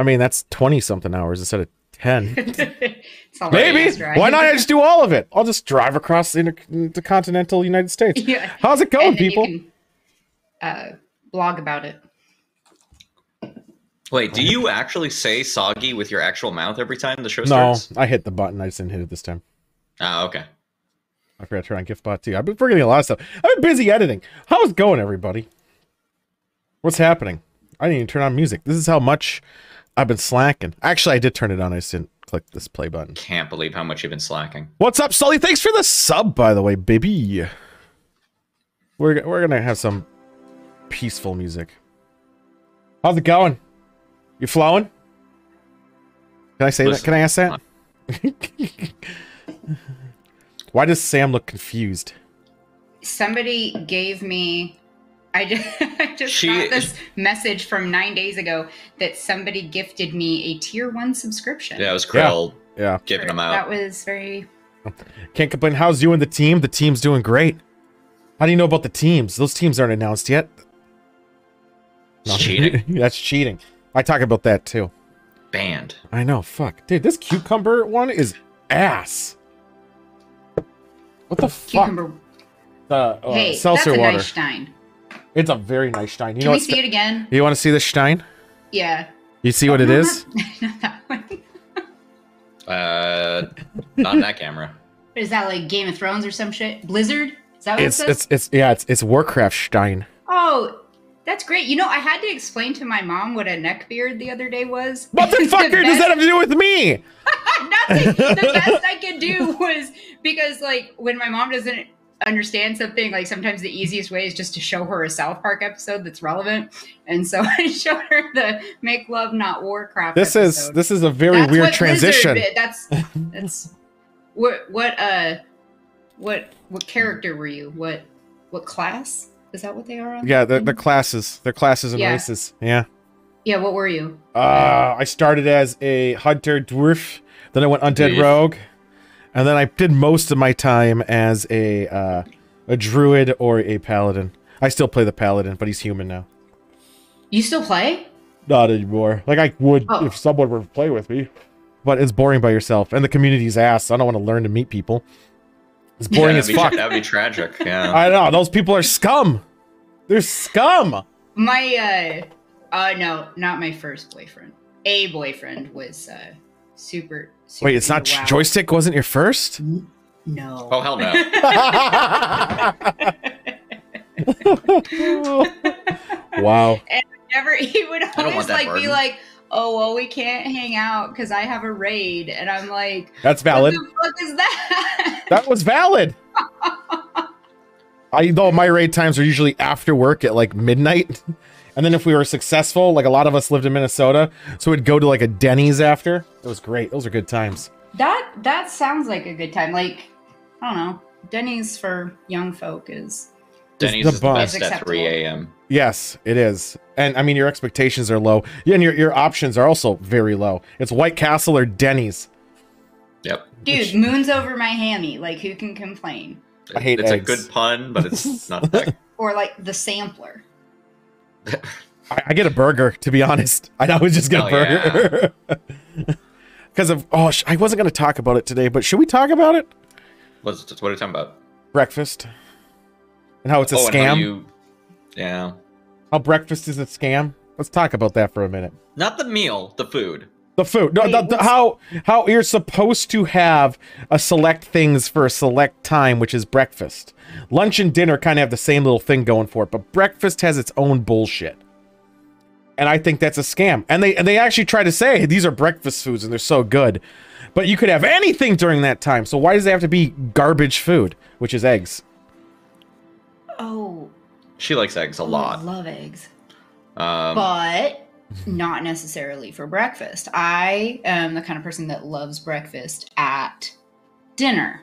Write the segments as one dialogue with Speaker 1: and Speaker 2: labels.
Speaker 1: mean, that's 20-something hours instead of 10.
Speaker 2: Maybe.
Speaker 1: Why not just do all of it? I'll just drive across the intercontinental United States.
Speaker 2: Yeah.
Speaker 1: How's it going, people?
Speaker 2: You can, blog about it.
Speaker 3: Wait, do you actually say soggy with your actual mouth every time the show
Speaker 1: No,
Speaker 3: starts?
Speaker 1: I hit the button. I just didn't hit it this time.
Speaker 3: Oh, okay.
Speaker 1: I forgot to turn on GIFBot too. I've been forgetting a lot of stuff. I've been busy editing. How's it going, everybody? What's happening? I didn't even turn on music. This is how much I've been slacking. Actually, I did turn it on. I just didn't click this play button.
Speaker 3: Can't believe how much you've been slacking.
Speaker 1: What's up, Sully? Thanks for the sub, by the way, baby. We're gonna have some peaceful music. How's it going? You flowing? Can I say that? Can I ask that? Why does Sam look confused?
Speaker 2: Somebody gave me... I just got this message from 9 days ago that somebody gifted me a tier 1 subscription.
Speaker 3: Yeah, it was Krill
Speaker 1: yeah.
Speaker 3: giving them out.
Speaker 2: That was very...
Speaker 1: Can't complain. How's you and the team? The team's doing great. How do you know about the teams? Those teams aren't announced yet.
Speaker 3: It's cheating.
Speaker 1: That's cheating. I talk about that too.
Speaker 3: Banned.
Speaker 1: I know. Fuck. Dude, this cucumber one is ass. What the
Speaker 2: cucumber.
Speaker 1: Fuck?
Speaker 2: Hey,
Speaker 1: seltzer
Speaker 2: that's a
Speaker 1: water.
Speaker 2: nice Stein.
Speaker 1: It's a very nice Stein.
Speaker 2: Can we see it again?
Speaker 1: You want to see the Stein?
Speaker 2: Yeah.
Speaker 1: You see what it is?
Speaker 2: Not that one.
Speaker 3: Not in that camera.
Speaker 2: Is that like Game of Thrones or some shit? Blizzard? Is that what it says?
Speaker 1: It's Warcraft Stein.
Speaker 2: Oh, that's great. You know, I had to explain to my mom what a neckbeard the other day was.
Speaker 1: What the fucker does that have to do with me?
Speaker 2: Nothing. The best I could do was because, like, when my mom doesn't understand something, like, sometimes the easiest way is just to show her a South Park episode that's relevant. And so I showed her the Make Love Not Warcraft episode.
Speaker 1: This is a very weird transition.
Speaker 2: That's what character were you? What class? Is that what they are on?
Speaker 1: Yeah, the classes. They're classes and races. Yeah.
Speaker 2: Yeah, what were you?
Speaker 1: I started as a hunter dwarf, then I went undead rogue, and then I did most of my time as a druid or a paladin. I still play the paladin, but he's human now.
Speaker 2: You still play?
Speaker 1: Not anymore. Like I would if someone were to play with me. But it's boring by yourself, and the community's ass. So I don't want to learn to meet people. It's boring as fuck.
Speaker 3: That'd be tragic. Yeah.
Speaker 1: I know. Those people are scum. They're scum.
Speaker 2: My no, not my first boyfriend. A boyfriend was super.
Speaker 1: Wait, it's not Joystick? Wasn't your first?
Speaker 2: No.
Speaker 3: Oh hell no.
Speaker 1: Wow.
Speaker 2: And he would always be like, "Oh well, we can't hang out because I have a raid," and I'm like,
Speaker 1: "That's valid.
Speaker 2: What the fuck is that?"
Speaker 1: That was valid. Though my raid times are usually after work at like midnight, and then if we were successful, like a lot of us lived in Minnesota, so we'd go to like a Denny's after. It was great. Those are good times.
Speaker 2: That sounds like a good time. Like, I don't know, Denny's for young folk is.
Speaker 3: Denny's is the best at 3 a.m.
Speaker 1: Yes, it is. And I mean, your expectations are low. Yeah, and your options are also very low. It's White Castle or Denny's.
Speaker 3: Yep.
Speaker 2: Dude, moon's over my hammy. Like, who can complain?
Speaker 1: I hate
Speaker 3: it's
Speaker 1: eggs.
Speaker 3: a good pun, but it's not that.
Speaker 2: Or like the sampler.
Speaker 1: I get a burger, to be honest. I always just get a burger. Because of, I wasn't going to talk about it today, but should we talk about it?
Speaker 3: What are you talking about?
Speaker 1: Breakfast. And how it's a scam. How breakfast is a scam. Let's talk about that for a minute.
Speaker 3: Not the meal, the food.
Speaker 1: The food. No, how you're supposed to have a select things for a select time, which is breakfast. Lunch and dinner kind of have the same little thing going for it, but breakfast has its own bullshit. And I think that's a scam. And they actually try to say these are breakfast foods and they're so good. But you could have anything during that time. So why does it have to be garbage food, which is eggs?
Speaker 2: Oh.
Speaker 3: She likes eggs a lot.
Speaker 2: I love eggs. But not necessarily for breakfast. I am the kind of person that loves breakfast at dinner.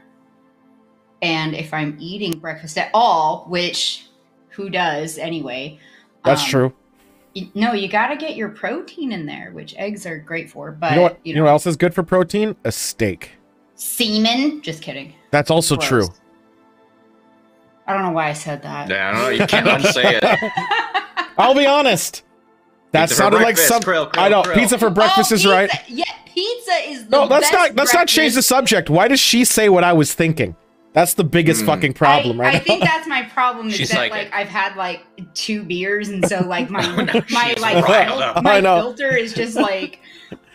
Speaker 2: And if I'm eating breakfast at all, which who does anyway?
Speaker 1: That's true.
Speaker 2: No, you got to get your protein in there, which eggs are great for. But
Speaker 1: you know what else is good for protein? A steak.
Speaker 2: Semen? Just kidding.
Speaker 1: That's also true.
Speaker 2: I don't know why I said that.
Speaker 3: Yeah, I don't know. You can't unsay it.
Speaker 1: I'll be honest. That sounded like some. I know pizza for breakfast is right.
Speaker 2: Yeah, pizza is the
Speaker 1: no.
Speaker 2: Best
Speaker 1: Let's not change the subject. Why does she say what I was thinking? That's the biggest fucking problem, right?
Speaker 2: I think that's my problem. Is that like I've had like 2 beers, and so like my filter is just like,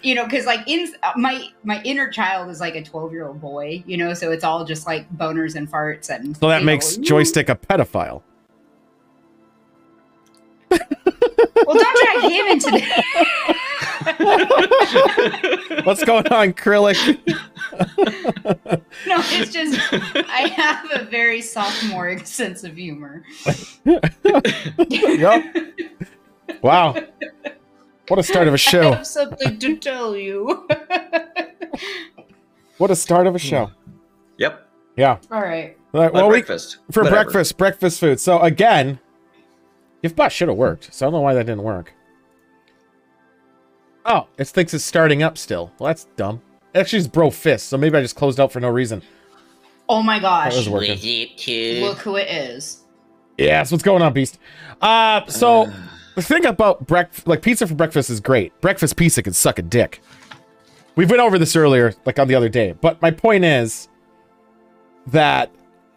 Speaker 2: you know, because like my inner child is like a 12-year-old boy, you know, so it's all just like boners and farts, and
Speaker 1: so that makes Joystick a pedophile.
Speaker 2: Well, don't drag him into this.
Speaker 1: What's going on, Krillic?
Speaker 2: No, it's just I have a very sophomoric sense of humor.
Speaker 1: Yep. Wow. What a start of a show.
Speaker 2: I have something to tell you.
Speaker 1: What a start of a show.
Speaker 3: Yep.
Speaker 1: Yeah.
Speaker 2: All right.
Speaker 1: Well,
Speaker 3: breakfast.
Speaker 1: Breakfast food. So again, your bot should have worked. So I don't know why that didn't work. Oh, it thinks it's starting up still. Well, that's dumb. Actually, it's bro fist, so maybe I just closed out for no reason.
Speaker 2: Oh my gosh.
Speaker 1: That was working.
Speaker 2: Look who it is.
Speaker 1: Yeah, so what's going on, Beast? So the thing about pizza for breakfast is great. Breakfast pizza can suck a dick. We went over this earlier, like on the other day. But my point is that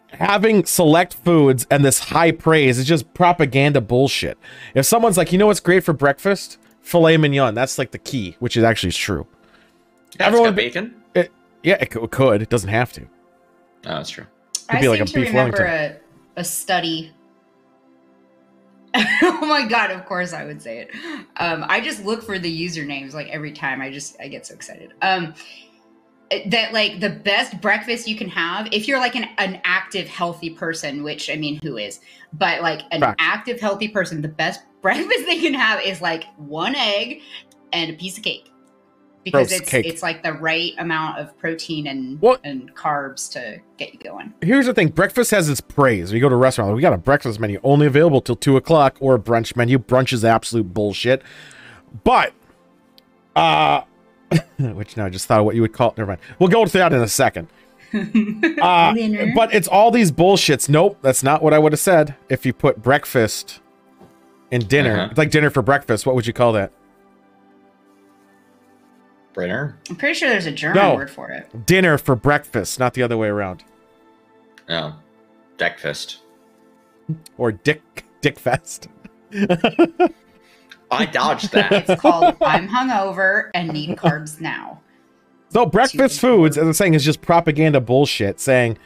Speaker 1: having select foods and this high praise is just propaganda bullshit. If someone's like, you know what's great for breakfast? Filet mignon. That's like the key, which is actually true.
Speaker 3: Yeah, everyone bacon?
Speaker 1: It could. It doesn't have to.
Speaker 3: Oh, that's true.
Speaker 2: I seem to remember a study. Oh my god, of course I would say it. I just look for the usernames like every time. I get so excited. That like the best breakfast you can have if you're like an active healthy person, which I mean who is, but like an active healthy person, the best breakfast they can have is like 1 egg and a piece of cake, because it's like the right amount of protein and carbs to get you going. Here's
Speaker 1: the thing, breakfast has its praise. You go to a restaurant, we got a breakfast menu only available till 2 o'clock, or a brunch menu. Brunch is absolute bullshit, but which now I just thought of what you would call it. Never mind. We'll go to that in a second. But it's all these bullshits. Nope, that's not what I would have said. If you put breakfast in dinner, it's like dinner for breakfast. What would you call that?
Speaker 3: Dinner?
Speaker 2: I'm pretty sure there's a German word for it.
Speaker 1: Dinner for breakfast, not the other way around.
Speaker 3: No, Deckfest.
Speaker 1: Or Dickfest.
Speaker 3: I dodged that.
Speaker 2: It's called I'm hungover and need carbs now.
Speaker 1: So breakfast foods, as I'm saying, is just propaganda bullshit, saying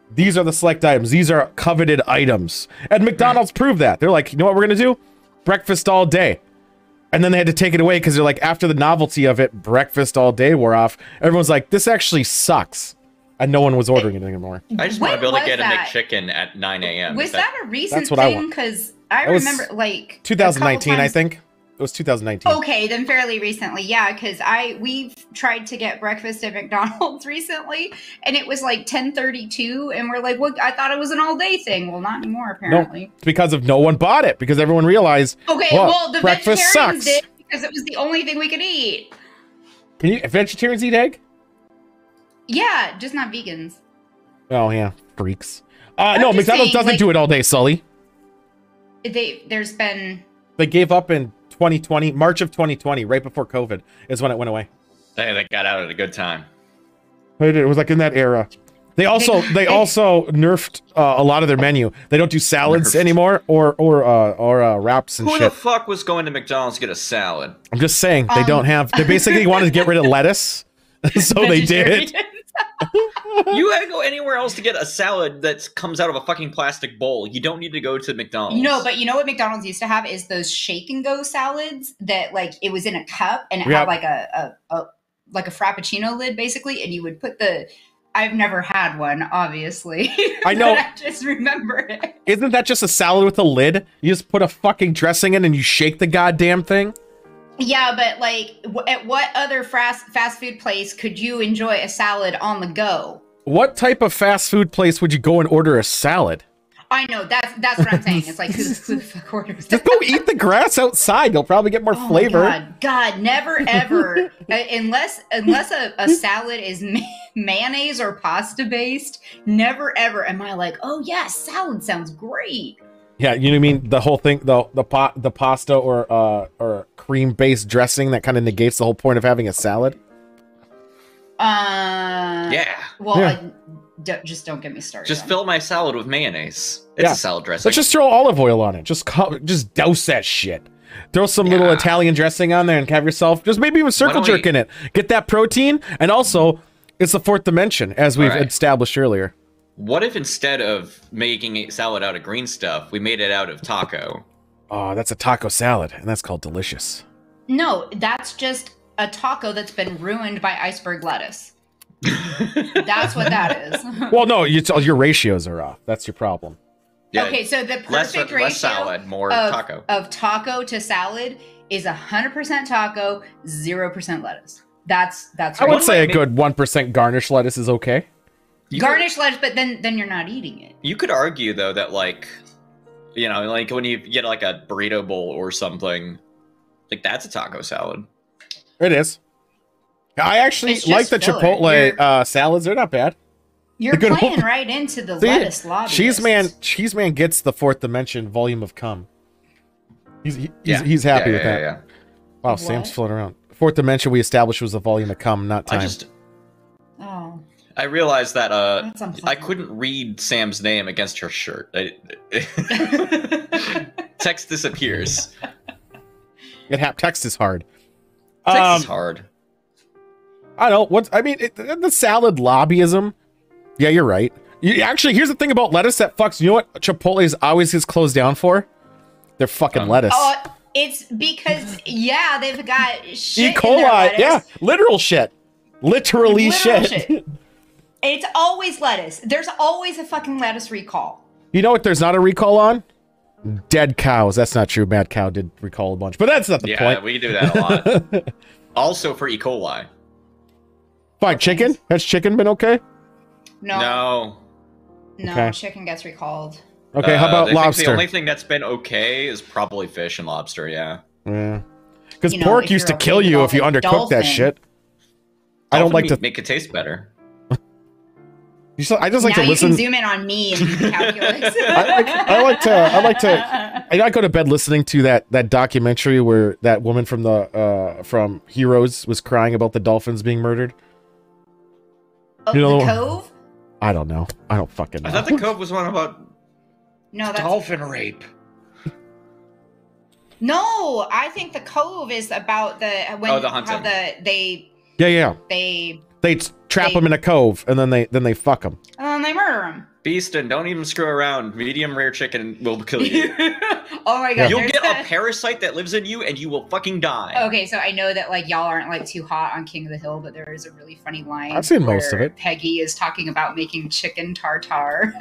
Speaker 1: these are the select items. These are coveted items. And McDonald's proved that. They're like, you know what we're going to do? Breakfast all day. And then they had to take it away because they're like, after the novelty of it, breakfast all day wore off. Everyone's like, this actually sucks. And no one was ordering it anymore.
Speaker 3: I just want to be able to get a McChicken at 9 a.m.
Speaker 2: Was that a recent thing? Because I remember like
Speaker 1: 2019, I think. It was 2019.
Speaker 2: Okay, then fairly recently, yeah, because we've tried to get breakfast at McDonald's recently, and it was like 10:32, and we're like, "Well, I thought it was an all-day thing." Well, not anymore, apparently.
Speaker 1: No, it's because no one bought it, because everyone realized.
Speaker 2: Okay, well, the vegetarians did because it was the only thing we could eat.
Speaker 1: Can vegetarians eat egg?
Speaker 2: Yeah, just not vegans.
Speaker 1: Oh yeah, freaks. No, McDonald's doesn't do it all day, Sully.
Speaker 2: They
Speaker 1: gave up in 2020, March of 2020, right before COVID, is when it went away.
Speaker 3: They got out at a good time.
Speaker 1: It was like in that era. They also nerfed a lot of their menu. They don't do salads anymore, or wraps and shit.
Speaker 3: Who the fuck was going to McDonald's to get a salad? I'm
Speaker 1: just saying they don't have. They basically wanted to get rid of lettuce, so they did.
Speaker 3: You gotta go anywhere else to get a salad that comes out of a fucking plastic bowl. You don't need to go to McDonald's.
Speaker 2: No, but you know what McDonald's used to have is those shake and go salads that like it was in a cup and it had like a frappuccino lid basically, and you would put I've never had one, obviously.
Speaker 1: I know.
Speaker 2: But I just remember it.
Speaker 1: Isn't that just a salad with a lid? You just put a fucking dressing in and you shake the goddamn thing?
Speaker 2: Yeah, but like, at what other fast food place could you enjoy a salad on the go?
Speaker 1: What type of fast food place would you go and order a salad?
Speaker 2: I know, that's what I'm saying. It's like, who the fuck orders that?
Speaker 1: Just go eat the grass outside. You'll probably get more flavor.
Speaker 2: God, never ever. unless a salad is mayonnaise or pasta based, never ever am I like, oh yeah, salad sounds great.
Speaker 1: Yeah, you know what I mean? The whole thing, the pasta or cream-based dressing that kind of negates the whole point of having a salad.
Speaker 3: Yeah.
Speaker 2: Well,
Speaker 1: Yeah.
Speaker 2: just don't get me started.
Speaker 3: Just fill my salad with mayonnaise. It's a salad dressing.
Speaker 1: Let's just throw olive oil on it. Just douse that shit. Throw some little Italian dressing on there and have yourself just maybe even circle jerk in it. Get that protein, and also it's the fourth dimension as we've established earlier.
Speaker 3: What if instead of making a salad out of green stuff, we made it out of taco?
Speaker 1: Oh, that's a taco salad, and that's called delicious.
Speaker 2: No, that's just a taco that's been ruined by iceberg lettuce. That's what that is.
Speaker 1: Well, no, your ratios are off. That's your problem.
Speaker 2: Yeah, okay, so the perfect ratio
Speaker 3: less salad, more taco.
Speaker 2: Of taco to salad is 100% taco, 0% lettuce. That's
Speaker 1: I would say a good 1% garnish lettuce is okay.
Speaker 2: Garnish lettuce, but then you're not eating it.
Speaker 3: You could argue though that like when you get like a burrito bowl or something, like that's a taco salad.
Speaker 1: It is. I actually like the Chipotle salads. They're not bad.
Speaker 2: You're playing right into the lettuce lobby.
Speaker 1: Cheese man gets the fourth dimension volume of cum. He's happy with that.
Speaker 3: Yeah.
Speaker 1: Wow, Sam's floating around. Fourth dimension we established was the volume of cum, not time.
Speaker 3: I realized that I couldn't read Sam's name against her shirt. Text disappears.
Speaker 1: Text is hard.
Speaker 3: Text is hard.
Speaker 1: I don't know. The salad lobbyism. Yeah, you're right. Actually, here's the thing about lettuce that fucks. You know what Chipotle's always gets closed down for? Their fucking lettuce.
Speaker 2: It's because they've got shit
Speaker 1: E. coli. Yeah, literal shit. Literally shit.
Speaker 2: It's always lettuce. There's always a fucking lettuce recall.
Speaker 1: You know what there's not a recall on? Dead cows. That's not true. Mad Cow did recall a bunch, but that's not the point.
Speaker 3: Yeah, we do that a lot. Also for E. coli.
Speaker 1: Fine, chicken? Has chicken been okay?
Speaker 2: No. Okay. Chicken gets recalled.
Speaker 1: Okay, how about lobster?
Speaker 3: The only thing that's been okay is probably fish and lobster, yeah.
Speaker 1: Yeah. Because pork used to kill you if you undercooked that shit. I don't like to
Speaker 3: make it taste better.
Speaker 1: I just like to listen.
Speaker 2: You can zoom in on me and calculus.
Speaker 1: I like to go to bed listening to that documentary where that woman from Heroes was crying about the dolphins being murdered.
Speaker 2: Oh, the Cove?
Speaker 1: I don't know. I don't fucking know.
Speaker 3: I thought the Cove was one about dolphin rape.
Speaker 2: No, I think the Cove is about the hunting.
Speaker 1: They trap them in a cove and then they fuck them.
Speaker 2: And then they murder them.
Speaker 3: Beastin, don't even screw around. Medium rare chicken will kill you.
Speaker 2: Oh my god.
Speaker 3: You'll get a parasite that lives in you and you will fucking die.
Speaker 2: Okay, so I know that y'all aren't too hot on King of the Hill, but there is a really funny line.
Speaker 1: I've seen most of it.
Speaker 2: Peggy is talking about making chicken tartare.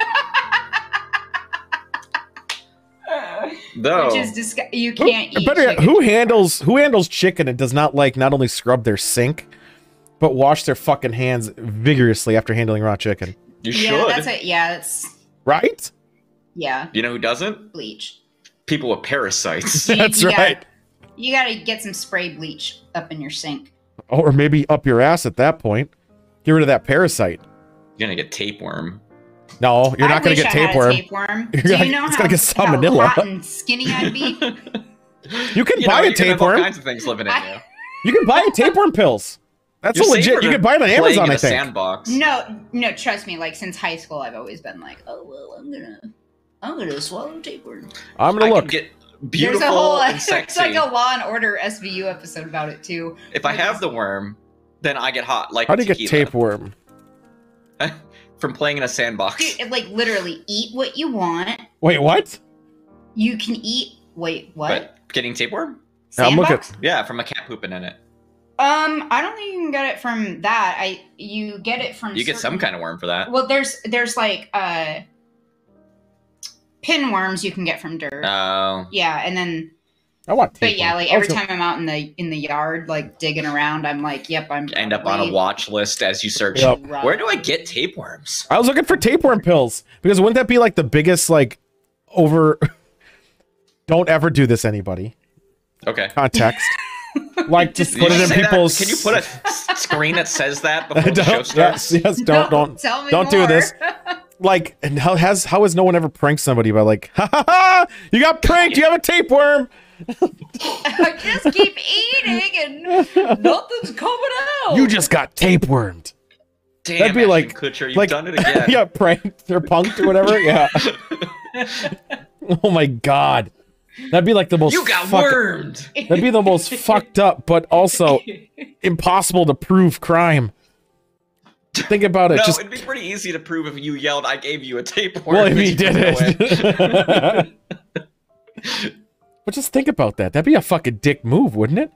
Speaker 3: Though,
Speaker 2: which is you can't eat
Speaker 1: chicken. Who handles chicken and does not not only scrub their sink, but wash their fucking hands vigorously after handling raw chicken?
Speaker 3: You should.
Speaker 2: That's
Speaker 1: right.
Speaker 2: Yeah.
Speaker 3: You know who doesn't?
Speaker 2: Bleach.
Speaker 3: People with parasites.
Speaker 1: That's right.
Speaker 2: You gotta get some spray bleach up in your sink.
Speaker 1: Or maybe up your ass at that point. Get rid of that parasite.
Speaker 3: You're gonna get tapeworm.
Speaker 1: No, you're not gonna get tapeworm.
Speaker 2: Do you know how hot and skinny I'd be?
Speaker 1: You can buy a tapeworm.
Speaker 3: All kinds of things living in you.
Speaker 1: You can buy tapeworm pills. That's legit. You can buy it on Amazon, I think.
Speaker 3: Sandbox.
Speaker 2: No, trust me. Since high school, I've always been like, oh well, I'm gonna swallow tapeworm.
Speaker 1: I'm gonna look.
Speaker 3: Get beautiful and sexy.
Speaker 2: It's like a Law and Order SVU episode about it too.
Speaker 3: If I have the worm, then I get hot.
Speaker 1: How do you get tapeworm?
Speaker 3: From playing in a sandbox.
Speaker 2: Dude, literally, eat what you want.
Speaker 1: Wait, what?
Speaker 2: You can eat. Wait, what?
Speaker 3: But getting tapeworm?
Speaker 2: Sandbox?
Speaker 3: Yeah, from a cat pooping in it.
Speaker 2: I don't think you can get it from that. You get it from.
Speaker 3: You get some kind of worm for that.
Speaker 2: Well, there's pinworms you can get from dirt.
Speaker 3: Oh.
Speaker 2: Yeah, and then.
Speaker 1: I want tapeworm.
Speaker 2: But yeah, every time I'm out in the yard, digging around, I'm like, yep, I'm.
Speaker 3: End up on a watch list as you search. Yep. Where do I get tapeworms?
Speaker 1: I was looking for tapeworm pills because wouldn't that be the biggest over? Don't ever do this, anybody.
Speaker 3: Okay.
Speaker 1: Context. Just put it in people's.
Speaker 3: Can you put a screen that says that before the show starts?
Speaker 1: Yes. Don't do this. And how has no one ever pranked somebody by ha ha ha? You got pranked. You have a tapeworm.
Speaker 2: I just keep eating and nothing's coming out.
Speaker 1: You just got tapewormed.
Speaker 3: Damn,
Speaker 1: That'd be
Speaker 3: Ashton
Speaker 1: like
Speaker 3: Kutcher, you've
Speaker 1: like,
Speaker 3: done it again.
Speaker 1: Yeah, pranked or punked or whatever. Yeah. Oh my god. That'd be like the most.
Speaker 3: You got wormed.
Speaker 1: That'd be the most fucked up, but also impossible to prove crime. Think about it.
Speaker 3: No,
Speaker 1: just
Speaker 3: it'd be pretty easy to prove if you yelled, "I gave you a tapeworm."
Speaker 1: well, if
Speaker 3: but
Speaker 1: he
Speaker 3: you
Speaker 1: did
Speaker 3: didn't
Speaker 1: it. But just think about that. That'd be a fucking dick move, wouldn't it?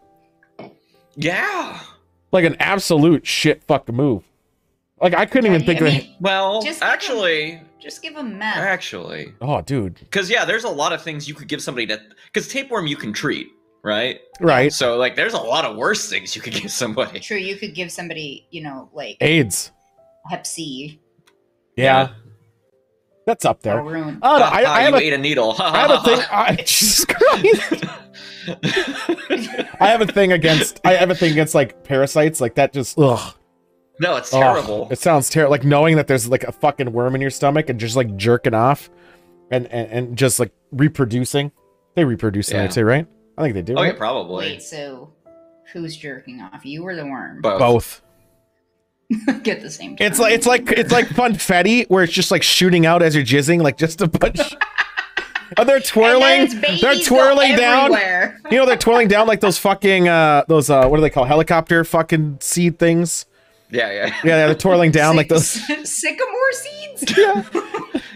Speaker 3: Yeah.
Speaker 1: Like an absolute shit fuck move. Like I couldn't even think of it.
Speaker 3: Well,
Speaker 2: Just
Speaker 3: actually,
Speaker 2: just give him meth.
Speaker 3: actually,
Speaker 1: Oh, dude.
Speaker 3: because yeah, there's a lot of things you could give somebody that because tapeworm you can treat, right?
Speaker 1: Right.
Speaker 3: So like, there's a lot of worse things you could give somebody.
Speaker 2: True, you could give somebody, you know, like
Speaker 1: AIDS.
Speaker 2: Hep C.
Speaker 1: Yeah. That's up there.
Speaker 2: Or ruin.
Speaker 1: Oh, no,
Speaker 3: I
Speaker 1: I have
Speaker 3: you
Speaker 1: a,
Speaker 3: ate a needle.
Speaker 1: I have a thing. Jesus Christ. I have a thing against like parasites. Like that just ugh.
Speaker 3: No, it's terrible.
Speaker 1: It sounds terrible. Like knowing that there's like a fucking worm in your stomach and just like jerking off and just like reproducing. They reproduce,
Speaker 3: Yeah.
Speaker 1: I'd say, right? I think they do.
Speaker 3: Oh yeah,
Speaker 1: right?
Speaker 3: probably.
Speaker 2: Wait, so who's jerking off? You or the worm?
Speaker 1: Both.
Speaker 2: Get the same.
Speaker 1: It's like funfetti, where it's just like shooting out as you're jizzing, like just a bunch. Oh, they're twirling. They're twirling down. You know, they're twirling down like those fucking those what do they call helicopter fucking seed things?
Speaker 3: Yeah.
Speaker 1: Yeah, they're twirling down like those
Speaker 2: sycamore seeds.
Speaker 1: Yeah.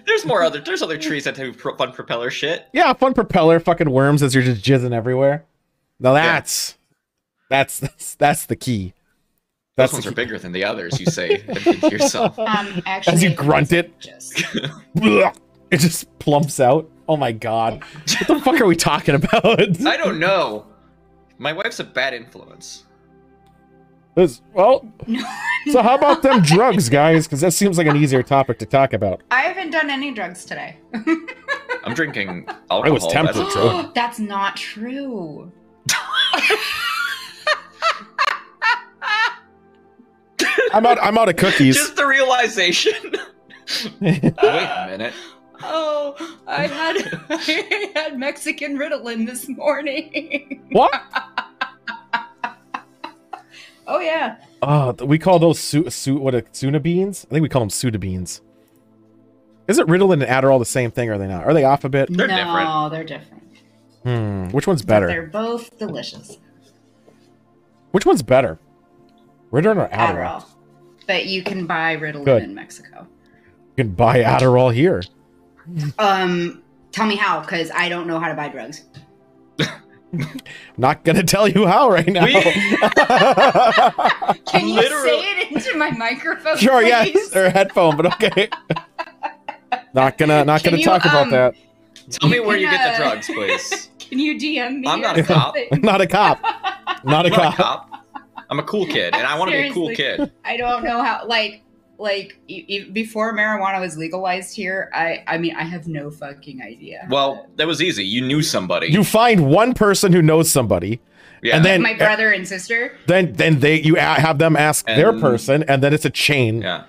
Speaker 3: There's other trees that do fun propeller shit.
Speaker 1: Yeah, fun propeller fucking worms as you're just jizzing everywhere. Now that's the key.
Speaker 3: Those ones are bigger than the others, you say to yourself.
Speaker 2: Actually,
Speaker 1: as you grunt it, it just plumps out. Oh my god. What the fuck are we talking about?
Speaker 3: I don't know. My wife's a bad influence.
Speaker 1: Well, so how about them drugs, guys? Because that seems like an easier topic to talk about.
Speaker 2: I haven't done any drugs today.
Speaker 3: I'm drinking alcohol.
Speaker 1: I was tempted to.
Speaker 2: That's not true.
Speaker 1: I'm out of cookies.
Speaker 3: Just the realization. Wait a minute.
Speaker 2: Oh, I had Mexican Ritalin this morning.
Speaker 1: What?
Speaker 2: Oh yeah.
Speaker 1: Oh, we call those Suna beans? I think we call them Suda beans. Isn't Ritalin and Adderall the same thing, or are they not? Are they off a bit?
Speaker 3: They're
Speaker 2: no,
Speaker 3: different.
Speaker 2: They're different.
Speaker 1: Which one's better?
Speaker 2: But they're both delicious.
Speaker 1: Which one's better? Ritalin or Adderall?
Speaker 2: But you can buy Ritalin
Speaker 1: Good.
Speaker 2: in Mexico.
Speaker 1: You can buy Adderall here.
Speaker 2: Tell me how, because I don't know how to buy drugs.
Speaker 1: Not gonna tell you how right now.
Speaker 2: Can you say it into my microphone?
Speaker 1: Sure,
Speaker 2: please?
Speaker 1: yes, or a headphone, but okay. Not gonna talk about that.
Speaker 3: Tell me where you get the drugs, please.
Speaker 2: Can you DM me?
Speaker 3: I'm not a cop.
Speaker 1: Not a cop. Not a
Speaker 3: I'm not a
Speaker 1: cop.
Speaker 3: cop. I'm a cool kid, and I want to be a cool kid.
Speaker 2: I don't know how. Before marijuana was legalized here, I mean, I have no fucking idea.
Speaker 3: Well, that was easy. You knew somebody.
Speaker 1: You find one person who knows somebody,
Speaker 3: yeah.
Speaker 1: and then
Speaker 2: my brother and sister.
Speaker 1: Then you have them ask their person, and then it's a chain.
Speaker 3: Yeah.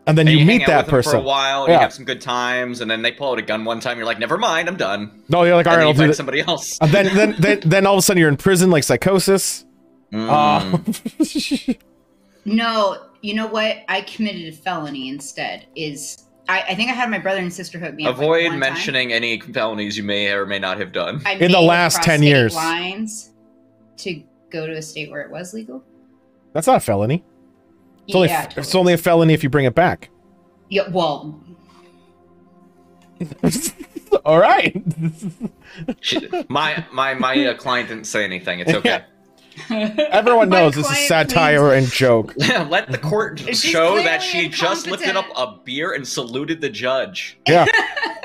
Speaker 1: And then you meet
Speaker 3: hang out
Speaker 1: that
Speaker 3: with them
Speaker 1: person
Speaker 3: for a while. And You have some good times, and then they pull out a gun one time. You're like, never mind, I'm done.
Speaker 1: No, you're like, all right, I'll
Speaker 3: And then
Speaker 1: do
Speaker 3: you find
Speaker 1: that.
Speaker 3: somebody else.
Speaker 1: And then all of a sudden you're in prison, like psychosis.
Speaker 2: No, you know what? I committed a felony instead. I think I had my brother and sister hook me up.
Speaker 3: Avoid
Speaker 2: one
Speaker 3: mentioning any felonies you may or may not have done.
Speaker 2: I
Speaker 1: in the
Speaker 2: made
Speaker 1: last
Speaker 2: across
Speaker 1: 10
Speaker 2: state
Speaker 1: years.
Speaker 2: lines to go to a state where it was legal.
Speaker 1: That's not a felony. It's only a felony if you bring it back.
Speaker 2: Yeah, well.
Speaker 1: All right.
Speaker 3: My client didn't say anything. It's okay.
Speaker 1: Everyone knows this is satire and joke.
Speaker 3: Let the court
Speaker 2: She's
Speaker 3: show that
Speaker 2: clearly
Speaker 3: she just lifted up
Speaker 2: incompetent.
Speaker 3: a beer and saluted the judge.
Speaker 1: Yeah.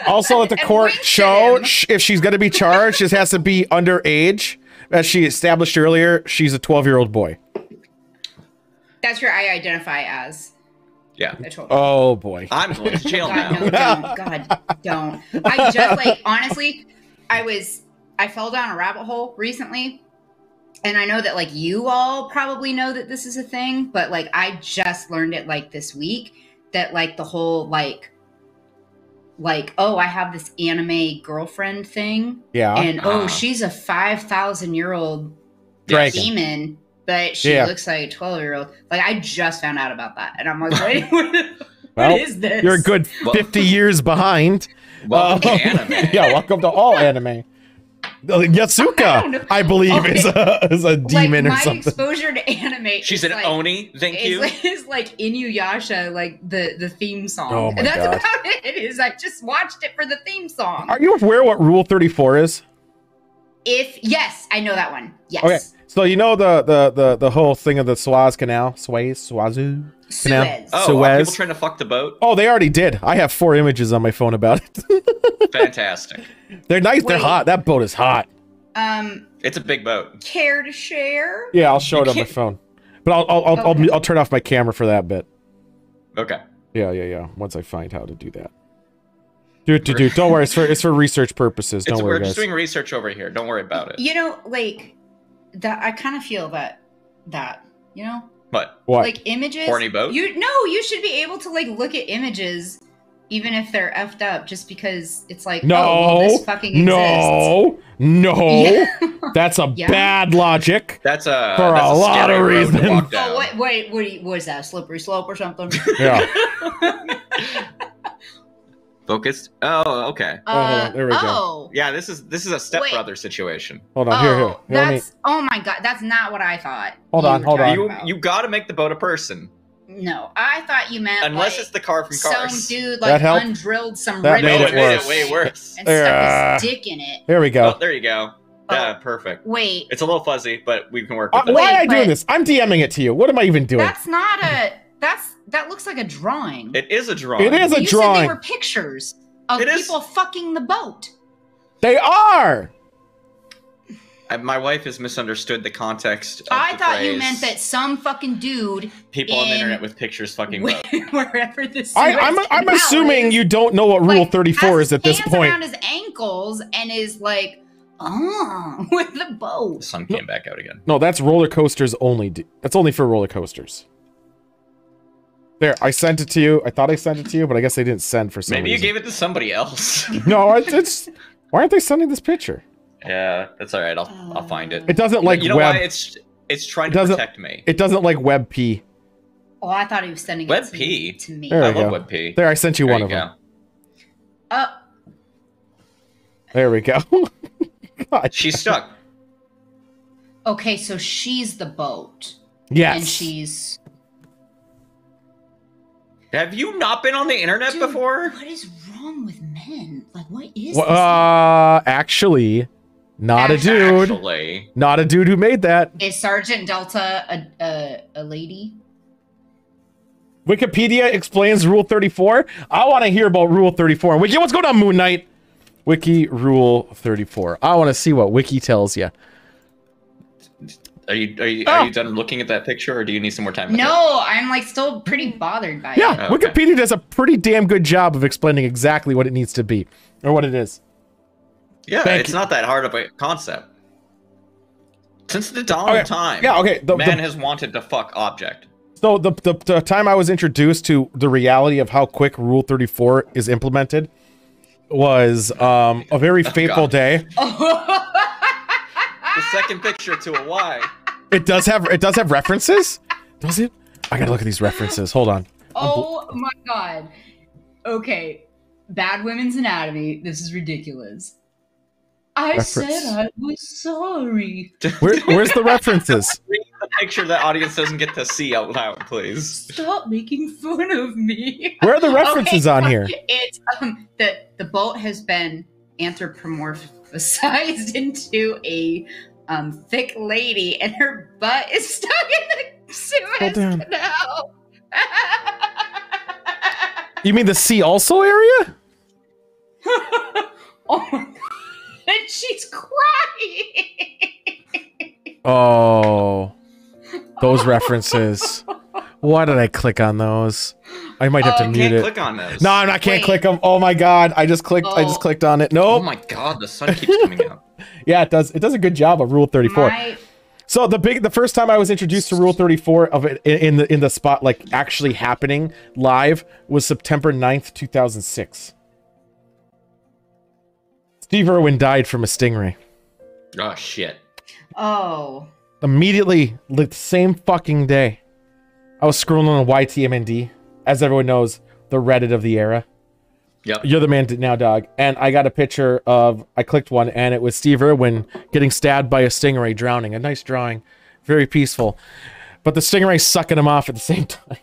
Speaker 1: Also, let the
Speaker 2: And
Speaker 1: court
Speaker 2: winked at
Speaker 1: show
Speaker 2: him.
Speaker 1: if she's going to be charged, it has to be underage. As she established earlier, she's a 12-year-old boy.
Speaker 2: That's where I identify as
Speaker 3: Yeah.
Speaker 2: a 12.
Speaker 1: Oh boy.
Speaker 3: I'm going to jail
Speaker 2: God,
Speaker 3: now.
Speaker 2: no, don't. God, don't. I just, honestly, I fell down a rabbit hole recently. And I know that, you all probably know that this is a thing. But, I just learned it, this week. That, the whole, like, oh, I have this anime girlfriend thing.
Speaker 1: Yeah.
Speaker 2: And oh, she's a 5,000-year-old
Speaker 1: Dragon.
Speaker 2: demon, but she looks like a 12-year-old. Like, I just found out about that. And I'm like, wait, what is this?
Speaker 1: You're a good 50 years behind.
Speaker 3: Welcome to anime.
Speaker 1: Yeah, welcome to all anime. Yasuka, I believe, is a demon or something.
Speaker 2: My exposure to anime.
Speaker 3: She's an Oni. Thank you.
Speaker 2: Is like Inuyasha, like the theme song.
Speaker 1: Oh my
Speaker 2: That's
Speaker 1: God.
Speaker 2: about it. I just watched it for the theme song.
Speaker 1: Are you aware what Rule 34 is?
Speaker 2: Yes, I know that one. Yes.
Speaker 1: Okay, so you know the whole thing of the Suez Canal, Swazu Canal,
Speaker 3: Oh, are people trying to fuck the boat?
Speaker 1: Oh, they already did. I have 4 images on my phone about it.
Speaker 3: Fantastic.
Speaker 1: They're nice. They're hot. That boat is hot.
Speaker 3: It's a big boat.
Speaker 2: Care to share?
Speaker 1: Yeah, I'll show it on my phone, but I'll turn off my camera for that bit.
Speaker 3: Okay.
Speaker 1: Yeah. Once I find how to do that. Don't worry. It's for research purposes. Don't worry,
Speaker 3: We're
Speaker 1: guys.
Speaker 3: just doing research over here. Don't worry about it.
Speaker 2: You know, like that. I kind of feel that. You know.
Speaker 3: What?
Speaker 2: Like images.
Speaker 3: Horny boat?
Speaker 2: You should be able to like look at images, even if they're effed up, just because it's like,
Speaker 1: No,
Speaker 2: oh, well, this fucking exists.
Speaker 1: No.
Speaker 2: Yeah.
Speaker 1: That's a bad logic.
Speaker 3: That's a
Speaker 1: for a lot of reasons.
Speaker 2: Oh, wait, what is that? A slippery slope or something?
Speaker 1: Yeah.
Speaker 3: Focused. Oh, okay.
Speaker 1: There we go.
Speaker 3: Yeah, this is a stepbrother situation.
Speaker 1: Hold on, here.
Speaker 2: Oh my God, that's not what I thought.
Speaker 1: Hold on.
Speaker 3: You got to make the boat a person.
Speaker 2: No, I thought you meant
Speaker 3: unless it's the car from Cars.
Speaker 2: Some dude like undrilled some
Speaker 1: that
Speaker 2: rivets.
Speaker 1: made it
Speaker 3: way worse.
Speaker 2: And stuck his dick in it.
Speaker 1: There we go.
Speaker 3: Oh, there you go. Yeah, perfect.
Speaker 2: Wait.
Speaker 3: It's a little fuzzy, but we can work with it.
Speaker 1: Why am I doing this? I'm DMing it to you. What am I even doing?
Speaker 2: That's not that looks like a drawing.
Speaker 3: It is a drawing.
Speaker 1: It is a
Speaker 2: you
Speaker 1: drawing.
Speaker 2: Said they were pictures of people fucking the boat.
Speaker 1: They are.
Speaker 3: My wife has misunderstood the context of
Speaker 2: I
Speaker 3: the
Speaker 2: thought
Speaker 3: phrase.
Speaker 2: you meant that some fucking dude.
Speaker 3: People on the internet with pictures fucking boat.
Speaker 2: Wherever this.
Speaker 1: I'm assuming you don't know what Rule 34 is at this point.
Speaker 2: Around his ankles and is like, with the boat.
Speaker 3: The sun came back out again.
Speaker 1: No, that's roller coasters only. That's only for roller coasters. There, I sent it to you. I thought I sent it to you, but I guess they didn't send for some reason.
Speaker 3: Maybe you gave it to somebody else.
Speaker 1: No, it's. Why aren't they sending this picture?
Speaker 3: Yeah, that's all right. I'll find it.
Speaker 1: It doesn't like
Speaker 3: you know
Speaker 1: web.
Speaker 3: why? It's trying to protect me.
Speaker 1: It doesn't like WebP.
Speaker 2: Oh, I thought he was sending
Speaker 3: WebP
Speaker 2: to me.
Speaker 1: There
Speaker 3: I
Speaker 1: we go.
Speaker 3: love WebP.
Speaker 1: There, I sent you one of them. There we go. God.
Speaker 3: She's stuck.
Speaker 2: Okay, so she's the boat.
Speaker 1: Yes.
Speaker 2: And she's.
Speaker 3: Have you not been on the internet before?
Speaker 2: What is wrong with men? Like, what is
Speaker 1: Well,
Speaker 2: this?
Speaker 1: Actually, not a dude.
Speaker 3: Actually.
Speaker 1: Not a dude who made that.
Speaker 2: Is Sergeant Delta a lady?
Speaker 1: Wikipedia explains Rule 34. I want to hear about Rule 34. Wiki, what's going on, Moon Knight? Wiki Rule 34. I want to see what Wiki tells you.
Speaker 3: Are you done looking at that picture, or do you need some more time?
Speaker 2: No, I'm like still pretty bothered by it.
Speaker 1: Yeah,
Speaker 3: okay.
Speaker 1: Wikipedia does a pretty damn good job of explaining exactly what it needs to be, or what it is.
Speaker 3: Yeah, it's not that hard of a concept. Since the dawn of time, man has wanted to fuck object.
Speaker 1: So the time I was introduced to the reality of how quick Rule 34 is implemented was a very fateful day.
Speaker 3: The second picture to a Y.
Speaker 1: It does have references? Does it? I gotta look at these references. Hold on.
Speaker 2: Oh my god. Okay. Bad Women's Anatomy. This is ridiculous. I said I was sorry.
Speaker 1: Where's the references?
Speaker 3: Read the picture the audience doesn't get to see out loud, please.
Speaker 2: Stop making fun of me.
Speaker 1: Where are the references on here?
Speaker 2: It's the boat has been anthropomorphized into a thick lady, and her butt is stuck in the Suez Canal.
Speaker 1: You mean the sea also area?
Speaker 2: Oh my god. And she's crying.
Speaker 1: Oh, those references. Why did I click on those? I might have to mute it.
Speaker 3: Click on those.
Speaker 1: No, I can't click them. Oh my god, I just clicked. I just clicked on it. No.
Speaker 3: Oh my god, the sun keeps coming out.
Speaker 1: Yeah, it does. It does a good job of Rule 34. So the first time I was introduced to Rule 34 of it in the spot, like actually happening live, was September 9th, 2006. Steve Irwin died from a stingray.
Speaker 3: Oh shit.
Speaker 2: Oh.
Speaker 1: Immediately, the same fucking day, I was scrolling on YTMND, as everyone knows, the Reddit of the era.
Speaker 3: Yep.
Speaker 1: You're the man now, dog. And I got a picture of, I clicked one, and it was Steve Irwin getting stabbed by a stingray, drowning. A nice drawing. Very peaceful. But the stingray sucking him off at the same time.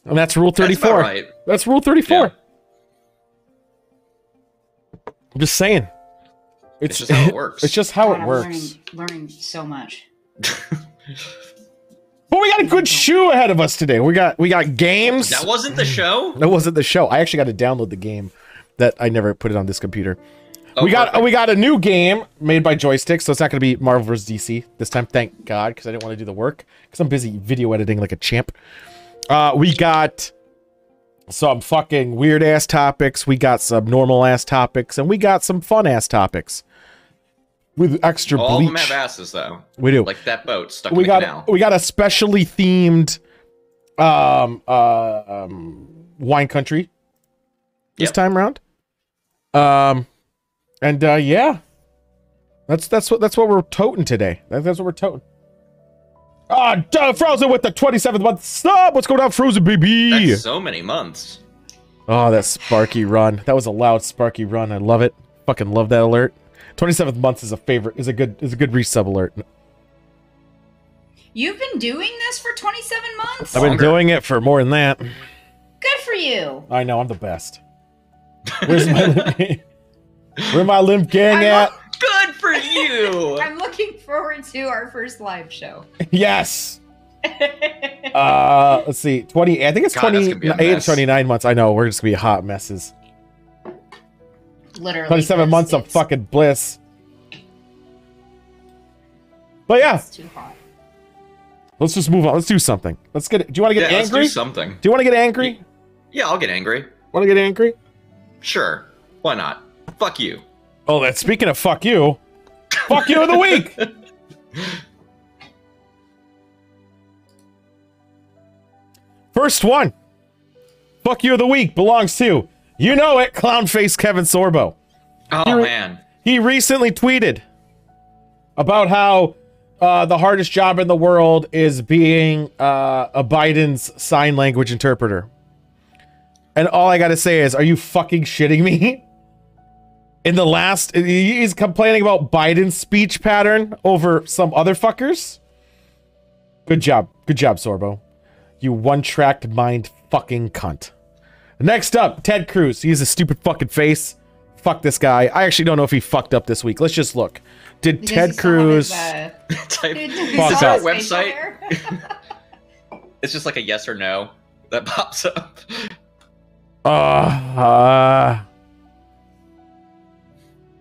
Speaker 1: And that's Rule 34.
Speaker 3: That's about right.
Speaker 1: That's Rule 34.
Speaker 3: Yeah.
Speaker 1: I'm just saying.
Speaker 3: It's just how it works.
Speaker 1: It's just how
Speaker 2: God,
Speaker 1: it works.
Speaker 2: Learning so much.
Speaker 1: But we got a good shoe ahead of us today. We got games.
Speaker 3: That wasn't the show?
Speaker 1: That wasn't the show. I actually got to download the game. That I never put it on this computer.
Speaker 3: Oh,
Speaker 1: we got a new game made by Joystick, so it's not going to be Marvel vs. DC this time. Thank God, because I didn't want to do the work. Because I'm busy video editing like a champ. We got some fucking weird ass topics. We got some normal ass topics, and we got some fun ass topics with extra bleach.
Speaker 3: All of them have asses, though.
Speaker 1: We do.
Speaker 3: Like that boat stuck in the canal.
Speaker 1: We got a specially themed wine country this time around. Yeah, that's what we're toting today. That's what we're toting. Frozen with the 27th month sub. What's going on, Frozen baby?
Speaker 3: That's so many months.
Speaker 1: Oh, that Sparky run. That was a loud Sparky run. I love it. Fucking love that alert. 27th month is a favorite. Is a good resub alert.
Speaker 2: You've been doing this for 27 months?
Speaker 1: I've been doing it for more than that.
Speaker 2: Good for you.
Speaker 1: I know, I'm the best. Where's my where my limp gang at?
Speaker 3: Good for you.
Speaker 2: I'm looking forward to our first live show.
Speaker 1: Yes. Let's see. 20. I think it's 28 or 29 months. I know, we're just gonna be hot messes.
Speaker 2: Literally.
Speaker 1: 27 months of fucking bliss. But yeah.
Speaker 2: It's too hot.
Speaker 1: Let's just move on. Let's do something. Let's get. Do you want to get angry?
Speaker 3: Let's do something.
Speaker 1: Do you want to get angry?
Speaker 3: Yeah, I'll get angry.
Speaker 1: Want to get angry?
Speaker 3: Sure. Why not? Fuck you.
Speaker 1: Oh, that's speaking of fuck you. Fuck you of the week. First one. Fuck you of the week belongs to, you know it, clown face Kevin Sorbo.
Speaker 3: Oh man.
Speaker 1: He recently tweeted about how the hardest job in the world is being a Biden's sign language interpreter. And all I gotta say is, are you fucking shitting me? In the last, he's complaining about Biden's speech pattern over some other fuckers. Good job, Sorbo. You one-tracked mind fucking cunt. Next up, Ted Cruz. He has a stupid fucking face. Fuck this guy. I actually don't know if he fucked up this week. Let's just look. Did Ted Cruz
Speaker 3: Is
Speaker 1: fuck
Speaker 3: there
Speaker 1: up?
Speaker 3: a website? It's just like a yes or no that pops up.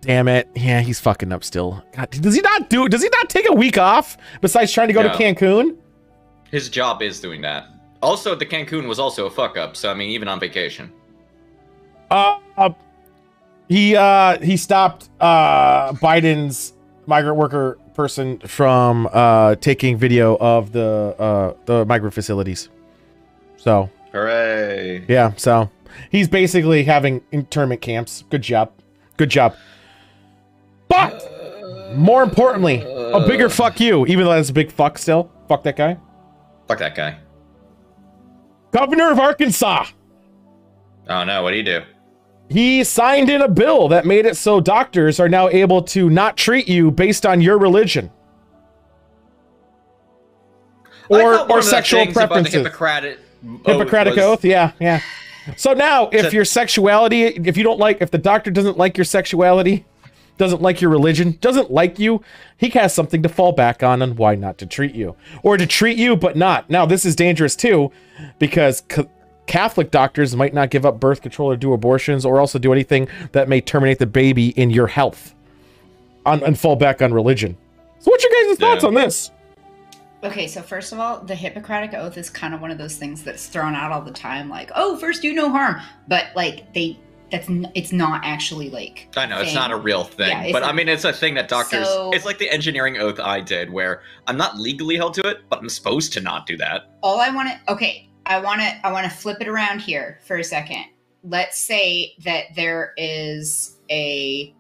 Speaker 1: Damn it. Yeah, he's fucking up still. God, does he not take a week off besides trying to go to Cancun?
Speaker 3: His job is doing that. Also, the Cancun was also a fuck up, so I mean, even on vacation.
Speaker 1: He stopped Biden's migrant worker person from taking video of the migrant facilities. So
Speaker 3: hooray.
Speaker 1: Yeah, so he's basically having internment camps. Good job. But more importantly, a bigger fuck you, even though that's a big fuck still. Fuck that guy.
Speaker 3: Fuck that guy.
Speaker 1: Governor of Arkansas.
Speaker 3: Oh no, what'd he do?
Speaker 1: He signed in a bill that made it so doctors are now able to not treat you based on your religion. Or sexual preferences.
Speaker 3: Hippocratic
Speaker 1: oath, yeah. So now, if your sexuality, if the doctor doesn't like your sexuality, doesn't like your religion, doesn't like you, he has something to fall back on why not to treat you. Or to treat you, but not. Now, this is dangerous too, because Catholic doctors might not give up birth control or do abortions or also do anything that may terminate the baby in your health and fall back on religion. So what's your guys' thoughts on this?
Speaker 2: Okay, so first of all, the Hippocratic Oath is kind of one of those things that's thrown out all the time, like, oh, first do no harm. But like it's not actually like
Speaker 3: I know it's not a real thing, yeah, but I mean it's a thing that doctors. It's like the engineering oath I did, where I'm not legally held to it, but I'm supposed to not do that.
Speaker 2: All I want to I want to flip it around here for a second. Let's say that there is a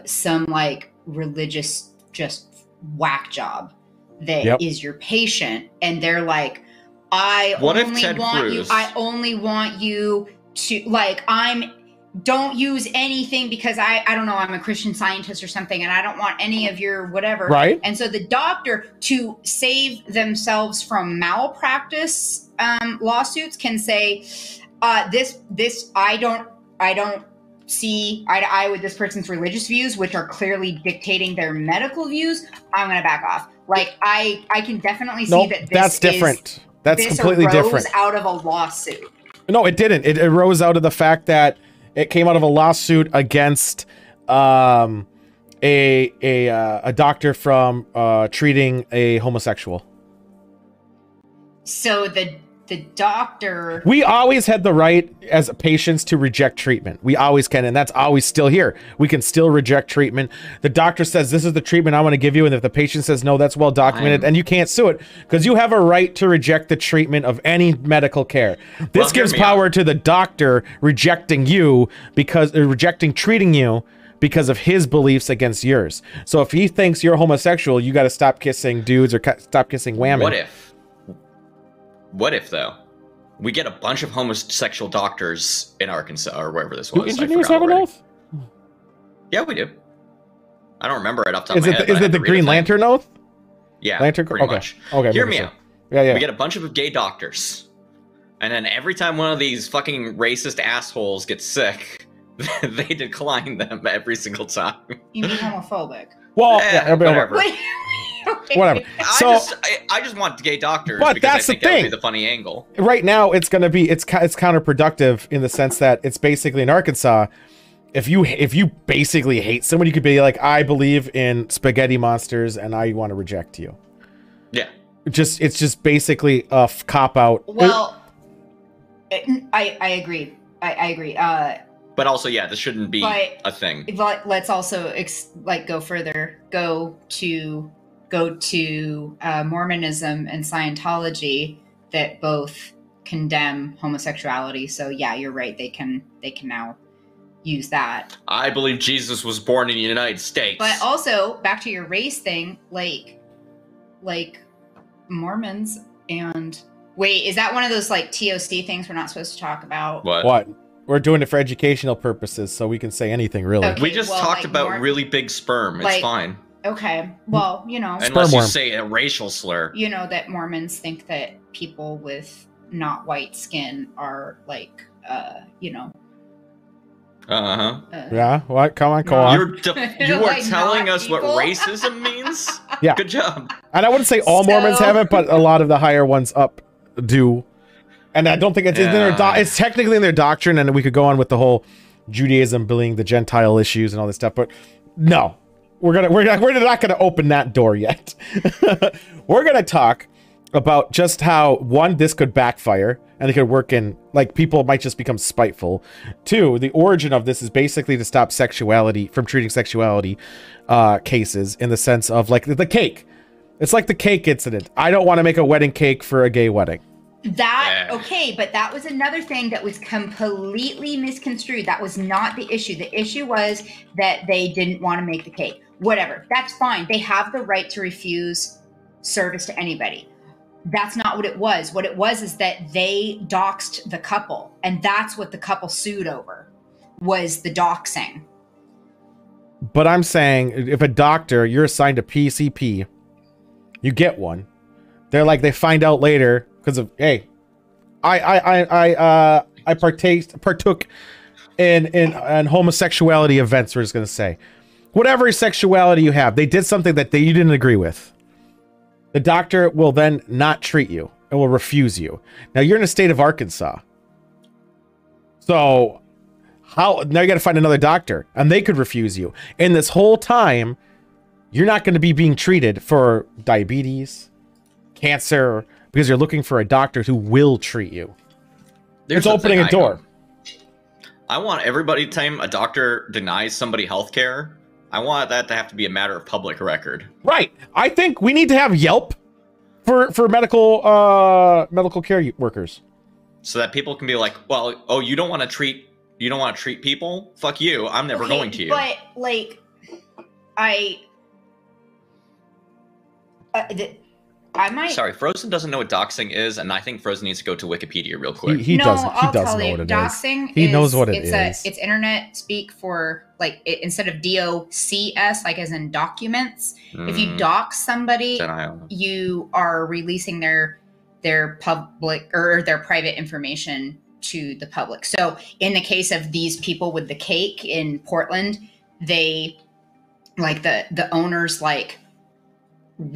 Speaker 2: some like religious just whack job that is your patient, and they're like, I only want you to like, don't use anything because I don't know, I'm a Christian Scientist or something, and I don't want any of your whatever.
Speaker 1: Right.
Speaker 2: And so the doctor, to save themselves from malpractice lawsuits, can say, this I don't see eye to eye with this person's religious views, which are clearly dictating their medical views. I'm going to back off. Like I can definitely see that.
Speaker 1: That's different. That's completely different.
Speaker 2: Out of a lawsuit.
Speaker 1: No, it didn't. It arose out of the fact that it came out of a lawsuit against a doctor from treating a homosexual.
Speaker 2: So the doctor...
Speaker 1: We always had the right as patients to reject treatment. We always can, and that's always still here. We can still reject treatment. The doctor says, this is the treatment I want to give you, and if the patient says no, that's well documented, and you can't sue it, because you have a right to reject the treatment of any medical care. This gives power to the doctor rejecting you, because rejecting treating you because of his beliefs against yours. So if he thinks you're homosexual, you got to stop kissing dudes or stop kissing women.
Speaker 3: What if, though, we get a bunch of homosexual doctors in Arkansas or wherever this was?
Speaker 1: Do engineers have an oath?
Speaker 3: Yeah, we do. I don't remember it off the top of my head.
Speaker 1: Is it the Green Lantern oath?
Speaker 3: Yeah,
Speaker 1: Lantern?
Speaker 3: pretty much.
Speaker 1: Okay,
Speaker 3: hear me out.
Speaker 1: Yeah.
Speaker 3: We get a bunch of gay doctors, and then every time one of these fucking racist assholes gets sick, they decline them every single time.
Speaker 2: You mean homophobic?
Speaker 1: Well,
Speaker 3: whatever.
Speaker 1: Whatever. So
Speaker 3: I just want gay doctors,
Speaker 1: but
Speaker 3: because
Speaker 1: that's
Speaker 3: I think
Speaker 1: the thing.
Speaker 3: That would be the funny angle.
Speaker 1: Right now, it's counterproductive in the sense that it's basically in Arkansas. If you basically hate someone, you could be like, I believe in spaghetti monsters and I want to reject you.
Speaker 3: Yeah.
Speaker 1: It's just basically a cop out.
Speaker 2: Well, I agree. I agree.
Speaker 3: But also, yeah, this shouldn't be a thing.
Speaker 2: But let's also go further. Go to Mormonism and Scientology that both condemn homosexuality. So yeah, you're right. They can now use that.
Speaker 3: I believe Jesus was born in the United States.
Speaker 2: But also back to your race thing, like Mormons and wait, is that one of those like TOC things we're not supposed to talk about?
Speaker 1: What? We're doing it for educational purposes, so we can say anything really.
Speaker 2: Okay,
Speaker 3: we just talked about really big sperm. It's fine.
Speaker 2: Okay, well, you know,
Speaker 3: unless you say a racial slur.
Speaker 2: You know that Mormons think that people with not white skin are like, you know.
Speaker 1: Yeah. What? Come on, go on.
Speaker 3: You are like telling us what racism means.
Speaker 1: Yeah.
Speaker 3: Good job.
Speaker 1: And I wouldn't say all Mormons have it, but a lot of the higher ones up do. And I don't think it's in their it's technically in their doctrine, and we could go on with the whole Judaism being the Gentile issues and all this stuff, but no. We're not gonna open that door yet. We're gonna talk about just how, one, this could backfire and it could work in, like, people might just become spiteful. Two, the origin of this is basically to stop sexuality from treating sexuality cases, in the sense of like the cake. It's like the cake incident. I don't want to make a wedding cake for a gay wedding.
Speaker 2: Okay, but that was another thing that was completely misconstrued. That was not the issue. The issue was that they didn't want to make the cake. Whatever, that's fine. They have the right to refuse service to anybody. That's not what it was. What it was is that they doxed the couple, and that's what the couple sued over, was the doxing.
Speaker 1: But I'm saying, if a doctor, you're assigned a PCP, you get one. They're like, they find out later because of, hey, I partook in homosexuality events. We're just gonna say, whatever sexuality you have, they did something that you didn't agree with. The doctor will then not treat you and will refuse you. Now you're in the state of Arkansas, so now you got to find another doctor, and they could refuse you. And this whole time, you're not going to be being treated for diabetes, cancer, because you're looking for a doctor who will treat you. It's opening a door.
Speaker 3: I want everybody, time a doctor denies somebody health care, I want that to have to be a matter of public record.
Speaker 1: Right. I think we need to have Yelp for medical care workers.
Speaker 3: So that people can be like, well, oh, you don't want to treat You don't want to treat people? Fuck you. I'm never going to you.
Speaker 2: But like, I might.
Speaker 3: Sorry, Frozen doesn't know what doxing is, and I think Frozen needs to go to Wikipedia real quick.
Speaker 1: He doesn't. He doesn't know what it is.
Speaker 2: Doxing
Speaker 1: he knows what it is.
Speaker 2: It's internet speak for like instead of DOCS, like as in documents. If you dox somebody, you are releasing their public or their private information to the public. So in the case of these people with the cake in Portland, they like the owners like.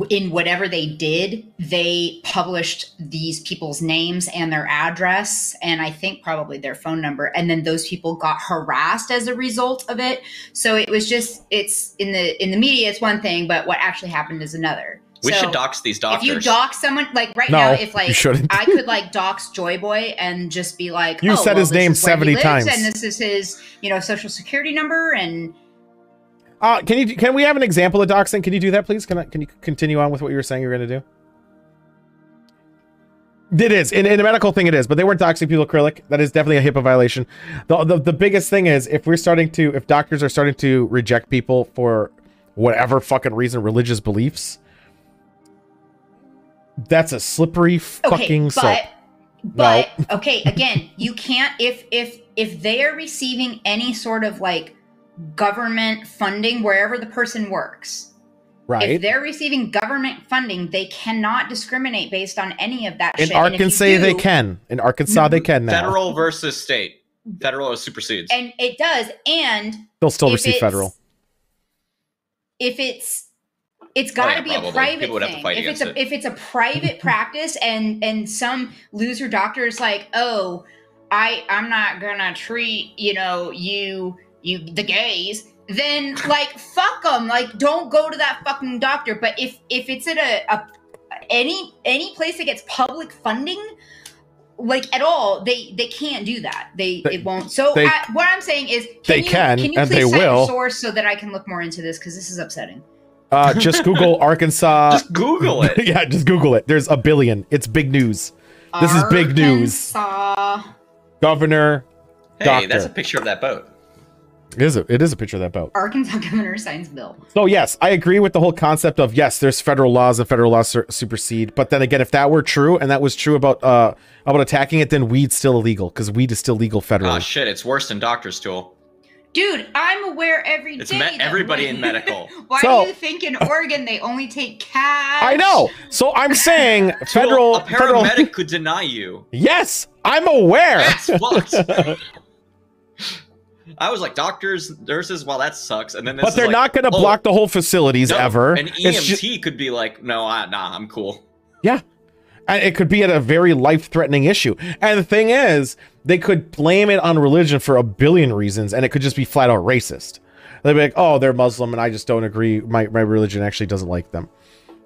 Speaker 2: In whatever they did, they published these people's names and their address, and I think probably their phone number. And then those people got harassed as a result of it. So it was just, it's in the media, it's one thing, but what actually happened is another.
Speaker 3: We should dox these doctors.
Speaker 2: If you dox someone, like now, if like I could like dox Joy Boy and just be like,
Speaker 1: you said his name 70 times,
Speaker 2: and this is his, social security number, and.
Speaker 1: Can we have an example of doxing? Can you do that, please? Can you continue on with what you were saying you were going to do? It is in the medical thing. It is, but they weren't doxing people acrylic. That is definitely a HIPAA violation. The biggest thing is if doctors are starting to reject people for whatever fucking reason, religious beliefs. That's a slippery fucking slope.
Speaker 2: But okay, again, you can't if they are receiving any sort of like government funding wherever the person works.
Speaker 1: Right.
Speaker 2: If they're receiving government funding, they cannot discriminate based on any of that
Speaker 1: shit. In Arkansas, they can. In Arkansas, they can now.
Speaker 3: Federal versus state. Federal supersedes.
Speaker 2: And it does. And
Speaker 1: they'll still receive federal.
Speaker 2: If it's got to be a private thing. If it's a private practice and some loser doctor is like, oh, I'm not gonna treat you the gays, then like fuck them, like don't go to that fucking doctor. But if it's at any place that gets public funding like at all, they can't do that. It won't. So what I'm saying is can you please cite your source so that I can look more into this, because this is upsetting.
Speaker 1: Just Google Arkansas.
Speaker 3: Just Google it.
Speaker 1: Yeah, just Google it. There's a billion. It's big news. This is big news. Governor.
Speaker 3: Hey,
Speaker 1: doctor.
Speaker 3: That's a picture of that boat.
Speaker 1: It is a picture of that boat.
Speaker 2: Arkansas governor signs bill.
Speaker 1: So yes, I agree with the whole concept of yes, there's federal laws and federal laws supersede. But then again, if that were true and that was true about attacking it, then weed's still illegal because weed is still legal federally.
Speaker 3: Oh shit, it's worse than doctor's tool.
Speaker 2: Dude, I'm aware every day.
Speaker 3: Everybody in medical.
Speaker 2: Why do you think in Oregon they only take cash?
Speaker 1: I know. So I'm saying
Speaker 3: a paramedic could deny you.
Speaker 1: Yes, I'm aware.
Speaker 3: That's fucked. I was like, doctors, nurses, well, that sucks. And then
Speaker 1: but they're not going to block the whole facilities ever.
Speaker 3: An EMT could be like, no, nah, I'm cool.
Speaker 1: Yeah. And it could be at a very life-threatening issue. And the thing is, they could blame it on religion for a billion reasons, and it could just be flat out racist. They'd be like, oh, they're Muslim, and I just don't agree. My religion actually doesn't like them.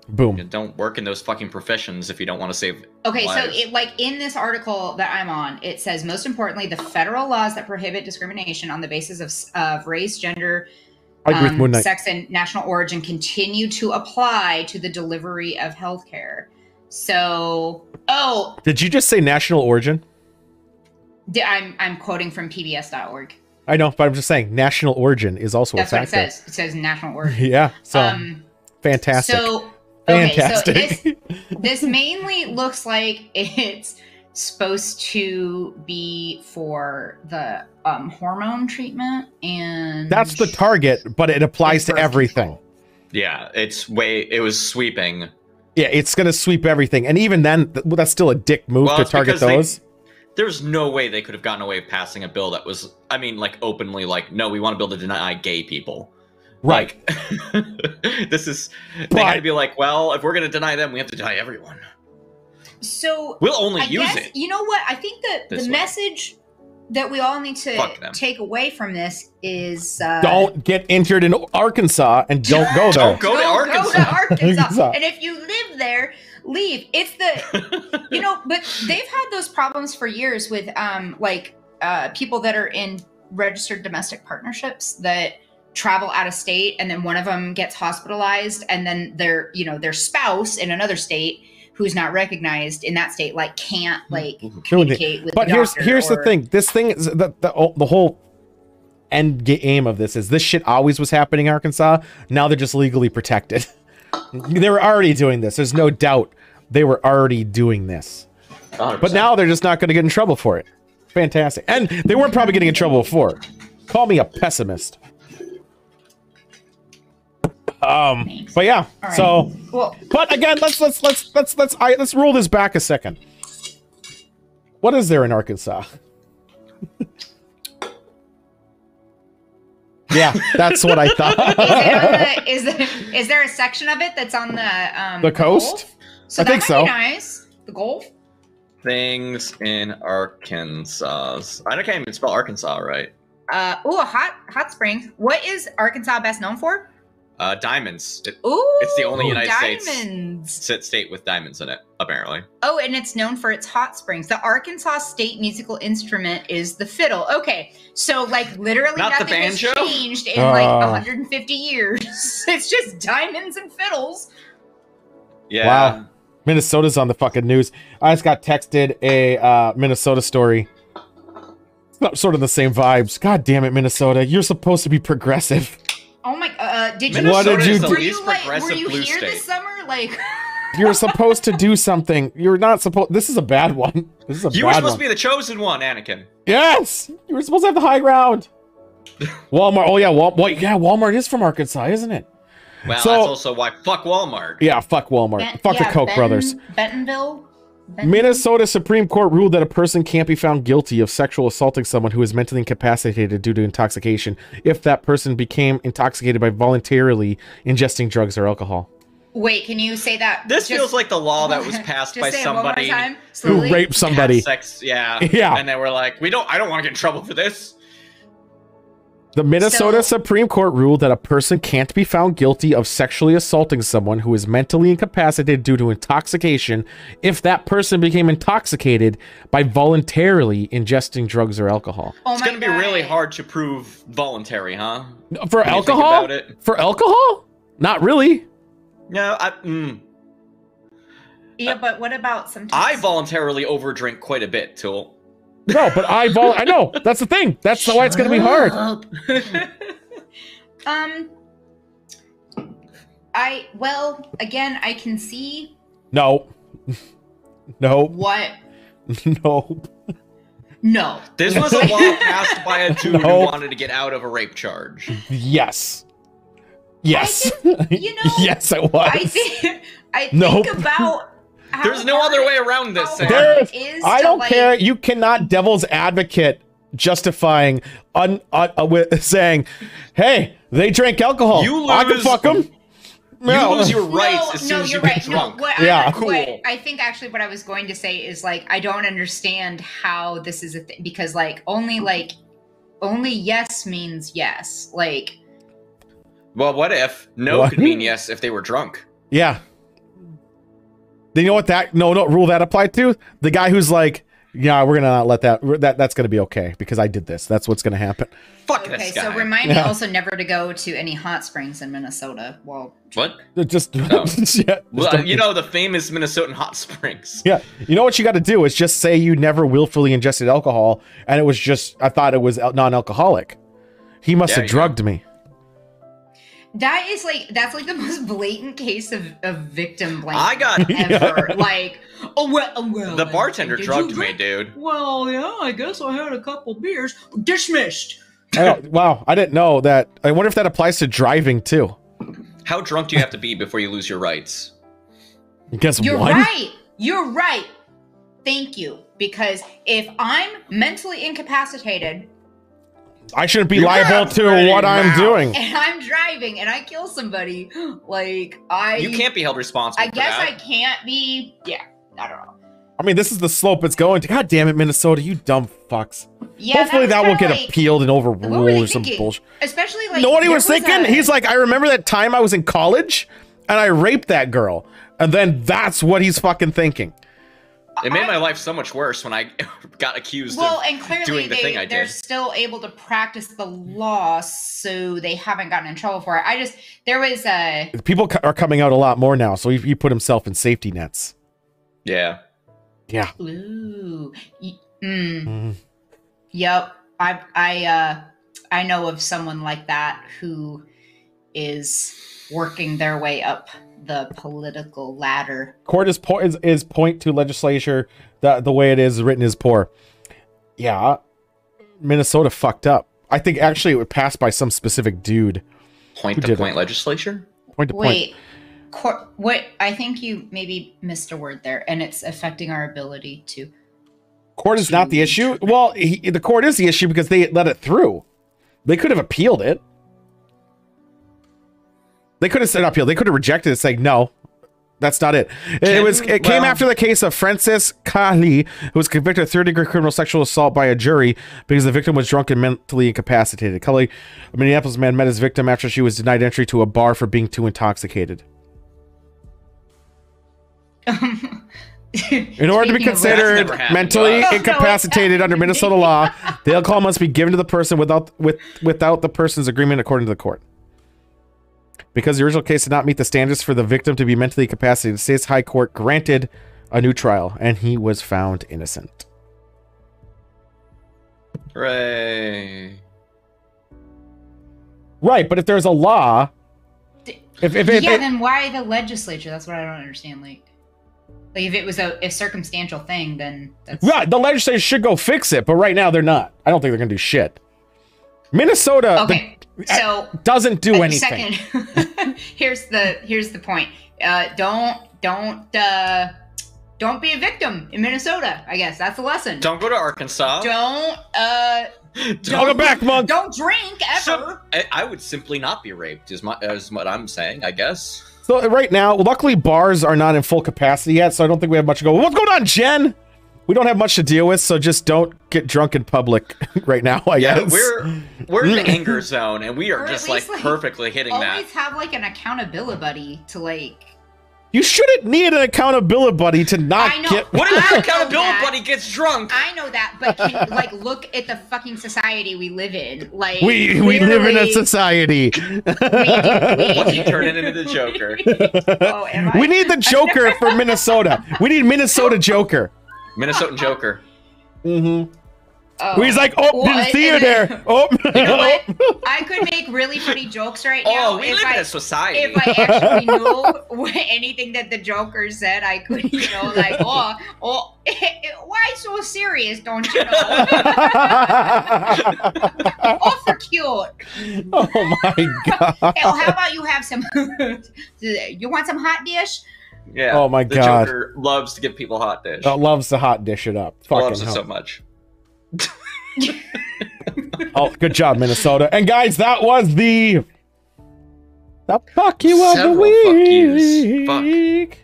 Speaker 1: Boom.
Speaker 3: Don't work in those fucking professions if you don't want to save
Speaker 2: lives.
Speaker 3: So
Speaker 2: in this article that I'm on, it says, most importantly, the federal laws that prohibit discrimination on the basis of race, gender, sex, and national origin continue to apply to the delivery of healthcare. So,
Speaker 1: did you just say national origin?
Speaker 2: I'm quoting from PBS.org.
Speaker 1: I know, but I'm just saying national origin is also a factor.
Speaker 2: That's what it says. It says national origin.
Speaker 1: Yeah. So fantastic.
Speaker 2: So
Speaker 1: fantastic.
Speaker 2: So this mainly looks like it's supposed to be for the hormone treatment, and
Speaker 1: that's the target, but it applies to everything. Control.
Speaker 3: Yeah, it was sweeping.
Speaker 1: Yeah, it's going to sweep everything. And even then, that's still a dick move to target those.
Speaker 3: There's no way they could have gotten away with passing a bill that was, openly like, no, we want a bill to deny gay people.
Speaker 1: Right.
Speaker 3: They had to be like, well, if we're going to deny them, we have to deny everyone.
Speaker 2: So
Speaker 3: we'll only use it.
Speaker 2: You know what? I think that the message that we all need to take away from this is
Speaker 1: don't get injured in Arkansas and don't go there.
Speaker 3: Don't go to Arkansas.
Speaker 2: And if you live there, leave. It's but they've had those problems for years with people that are in registered domestic partnerships that travel out of state, and then one of them gets hospitalized, and then their spouse in another state who's not recognized in that state, like can't like communicate with.
Speaker 1: But
Speaker 2: the doctor
Speaker 1: here's the thing. This thing is the whole end game of this is this shit always was happening in Arkansas. Now they're just legally protected. They were already doing this. There's no doubt they were already doing this.
Speaker 3: 100%.
Speaker 1: But now they're just not going to get in trouble for it. Fantastic. And they weren't probably getting in trouble before. Call me a pessimist. But yeah. Right. So, but again, let's roll this back a second. What is there in Arkansas? Yeah, that's what I thought.
Speaker 2: Is there a section of it that's on
Speaker 1: the coast?
Speaker 2: Gulf? So
Speaker 1: I think so.
Speaker 2: Nice. The Gulf.
Speaker 3: Things in Arkansas. I can't even spell Arkansas right.
Speaker 2: Hot springs. What is Arkansas best known for?
Speaker 3: Diamonds.
Speaker 2: Ooh,
Speaker 3: it's the only United
Speaker 2: diamonds.
Speaker 3: States state with diamonds in it, apparently.
Speaker 2: Oh, and it's known for its hot springs. The Arkansas state musical instrument is the fiddle. Okay, so like literally
Speaker 3: Not
Speaker 2: nothing has changed in like 150 years. It's just diamonds and fiddles.
Speaker 3: Yeah.
Speaker 1: Wow. Minnesota's on the fucking news. I just got texted a Minnesota story. It's not sort of the same vibes. God damn it, Minnesota. You're supposed to be progressive.
Speaker 2: Oh my! Did you?
Speaker 1: What did you do?
Speaker 2: Were you here this summer? Like,
Speaker 1: you're supposed to do something. You're not supposed. This is a bad one. This is a bad one.
Speaker 3: You were supposed to be the chosen one, Anakin.
Speaker 1: Yes, you were supposed to have the high ground. Walmart. Oh yeah, Walmart is from Arkansas, isn't it?
Speaker 3: Well, so, that's also why fuck Walmart.
Speaker 1: Yeah, fuck Walmart. Fuck the Koch brothers.
Speaker 2: Bentonville.
Speaker 1: Minnesota Supreme Court ruled that a person can't be found guilty of sexual assaulting someone who is mentally incapacitated due to intoxication if that person became intoxicated by voluntarily ingesting drugs or alcohol.
Speaker 2: Wait, can you say that?
Speaker 3: This feels like the law that was passed by somebody
Speaker 1: who raped somebody.
Speaker 3: Sex, yeah.
Speaker 1: Yeah.
Speaker 3: And they were like, I don't want to get in trouble for this.
Speaker 1: The Minnesota Supreme Court ruled that a person can't be found guilty of sexually assaulting someone who is mentally incapacitated due to intoxication if that person became intoxicated by voluntarily ingesting drugs or alcohol.
Speaker 3: It's going to be really hard to prove voluntary, huh?
Speaker 1: For alcohol? For alcohol? Not really.
Speaker 3: No,
Speaker 2: Yeah, but what about sometimes?
Speaker 3: I voluntarily overdrink quite a bit, Tool.
Speaker 1: No, but I know. That's the thing. That's why it's going to be hard.
Speaker 2: Again, I can see.
Speaker 1: No. No.
Speaker 2: What?
Speaker 1: No.
Speaker 2: No.
Speaker 3: This was a law passed by a dude who wanted to get out of a rape charge.
Speaker 1: Yes. Yes. Yes, it was.
Speaker 2: I think about.
Speaker 3: There's no other way around this.
Speaker 1: I don't care. You cannot devil's advocate justifying with saying, "Hey, they drank alcohol. I can fuck them."
Speaker 3: You lose your rights as soon as you get drunk.
Speaker 2: Cool. I think actually what I was going to say is like I don't understand how this is a thing because only yes means yes. Like,
Speaker 3: well, what if no could mean yes if they were drunk?
Speaker 1: Yeah. Then you know what that rule that applied to? The guy who's like, yeah, we're gonna not let that's gonna be okay because I did this. That's what's gonna happen.
Speaker 3: Fuck this guy.
Speaker 2: So remind me also never to go to any hot springs in Minnesota. Well,
Speaker 3: what?
Speaker 1: Just
Speaker 3: the famous Minnesotan hot springs.
Speaker 1: Yeah, you know what you got to do is just say you never willfully ingested alcohol, and it was just I thought it was non-alcoholic. He must have drugged me.
Speaker 2: That's like the most blatant case of victim blaming
Speaker 3: I got
Speaker 2: ever.
Speaker 3: The bartender drugged me, dude.
Speaker 2: Well, yeah, I guess I had a couple beers. Dismissed.
Speaker 1: Wow, I didn't know that. I wonder if that applies to driving too.
Speaker 3: How drunk do you have to be before you lose your rights?
Speaker 2: You're right. You're right. Thank you. Because if I'm mentally incapacitated,
Speaker 1: I shouldn't be liable to what I'm doing.
Speaker 2: And I'm driving and I kill somebody. You
Speaker 3: can't be held responsible for that.
Speaker 2: I can't be. Yeah, I don't know.
Speaker 1: I mean, this is the slope it's going to. God damn it, Minnesota, you dumb fucks.
Speaker 2: Yeah,
Speaker 1: hopefully that won't get appealed and overruled or some bullshit.
Speaker 2: Especially
Speaker 1: you know what he was thinking? He's like, I remember that time I was in college and I raped that girl. And then that's what he's fucking thinking.
Speaker 3: It made my life so much worse when I got accused of doing the thing I did.
Speaker 2: They're still able to practice the law, so they haven't gotten in trouble for it. There was
Speaker 1: people are coming out a lot more now, so he put himself in safety nets.
Speaker 3: Yeah.
Speaker 1: Yeah.
Speaker 2: Ooh. Yep. I know of someone like that who is working their way up the political ladder.
Speaker 1: Court is point to legislature that the way it is written is poor. Yeah. Minnesota fucked up. I think actually it would pass by some specific dude.
Speaker 3: Point to point legislature?
Speaker 1: Point to point.
Speaker 2: Wait, I think you maybe missed a word there, and it's affecting our ability to...
Speaker 1: Court is not the issue? Well, the court is the issue because they let it through. They could have appealed it. They could have said appeal. They could have rejected it saying, no, that's not it. It came after the case of Francis Kali, who was convicted of third-degree criminal sexual assault by a jury because the victim was drunk and mentally incapacitated. Kali, a Minneapolis man, met his victim after she was denied entry to a bar for being too intoxicated. In order to be considered mentally incapacitated under Minnesota law, the alcohol must be given to the person without the person's agreement, according to the court. Because the original case did not meet the standards for the victim to be mentally incapacitated, the state's high court granted a new trial, and he was found innocent.
Speaker 3: Hooray.
Speaker 1: Right, but if there's a law...
Speaker 2: then why the legislature? That's what I don't understand. Like if it was a circumstantial thing, then that's...
Speaker 1: Right, the legislature should go fix it, but right now they're not. I don't think they're going to do shit. Minnesota doesn't do anything.
Speaker 2: Second, here's the point. Don't be a victim in Minnesota. I guess that's the lesson.
Speaker 3: Don't go to Arkansas.
Speaker 2: Don't
Speaker 1: go back, monk.
Speaker 2: Don't drink ever.
Speaker 3: So, I would simply not be raped. Is what I'm saying. I guess.
Speaker 1: So right now, luckily bars are not in full capacity yet, so I don't think we have much to go. What's going on, Jen? We don't have much to deal with, so just don't get drunk in public right now, I guess.
Speaker 3: We're in the anger zone, and we are just like perfectly hitting that.
Speaker 2: Always have like an accountability buddy to like...
Speaker 1: You shouldn't need an accountability buddy to not get...
Speaker 3: What if an accountability buddy gets drunk?
Speaker 2: I know that, but can, like, look at the fucking society we live in. Like,
Speaker 1: we live in a society.
Speaker 3: What, you turn it into the Joker?
Speaker 2: Oh, am I?
Speaker 1: We need the Joker for Minnesota. We need Minnesota Joker.
Speaker 3: Minnesotan Joker.
Speaker 1: Mm-hmm. Oh. He's like, didn't see you there. Oh,
Speaker 2: you know what? I could make really funny jokes right now.
Speaker 3: Oh, we live in a society.
Speaker 2: If I actually knew anything that the Joker said, I could, like, why so serious? Don't you know? For cute.
Speaker 1: Oh my god.
Speaker 2: Hey, how about you have some? You want some hot dish?
Speaker 3: Yeah.
Speaker 1: Oh my god.
Speaker 3: The Joker loves to give people hot dish.
Speaker 1: Loves to hot dish it up.
Speaker 3: Loves it so much.
Speaker 1: Oh, good job, Minnesota. And guys, that was the fuck you of the week.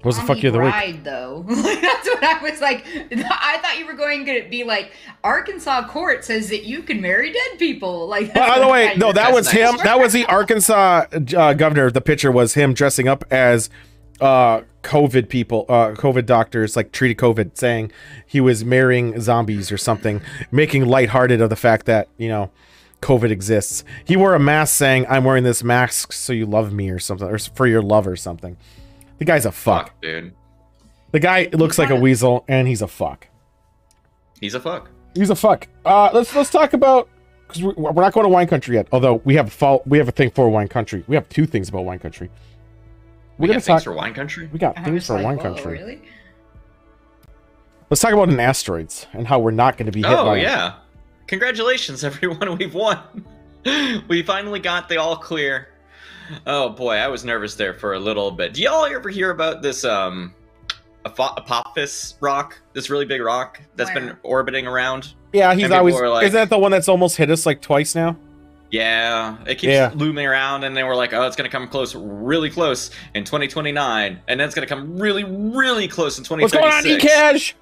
Speaker 1: What was the fuck you of the week?
Speaker 2: Though. That's what I was like. I thought you were going to be like, Arkansas court says that you can marry dead people. Like,
Speaker 1: by the way, no, that was him. That was the Arkansas governor. The picture was him dressing up as COVID people, COVID doctors, like treated COVID, saying he was marrying zombies or something, making lighthearted of the fact that, COVID exists. He wore a mask saying, I'm wearing this mask so you love me or something, or for your love or something. The guy's a fuck.
Speaker 3: Dude.
Speaker 1: The guy looks like a weasel, and he's a fuck.
Speaker 3: He's a fuck.
Speaker 1: He's a fuck. Let's talk about, because we're not going to wine country yet. Although we have a thing for wine country. We have two things about wine country.
Speaker 3: We got things for wine country.
Speaker 1: We got things for wine country.
Speaker 2: Really?
Speaker 1: Let's talk about asteroids and how we're not going to be hit by.
Speaker 3: Oh yeah! Congratulations, everyone! We've won. We finally got the all clear. Oh boy, I was nervous there for a little bit. Do y'all ever hear about this Apophis rock? This really big rock that's been orbiting around?
Speaker 1: Yeah, he's always. Like, isn't that the one that's almost hit us like twice now?
Speaker 3: Yeah, it keeps looming around, and they were like, "Oh, it's gonna come close, really close in 2029, and then it's gonna come really, really close in 2036."
Speaker 1: What's going on, E-Cash?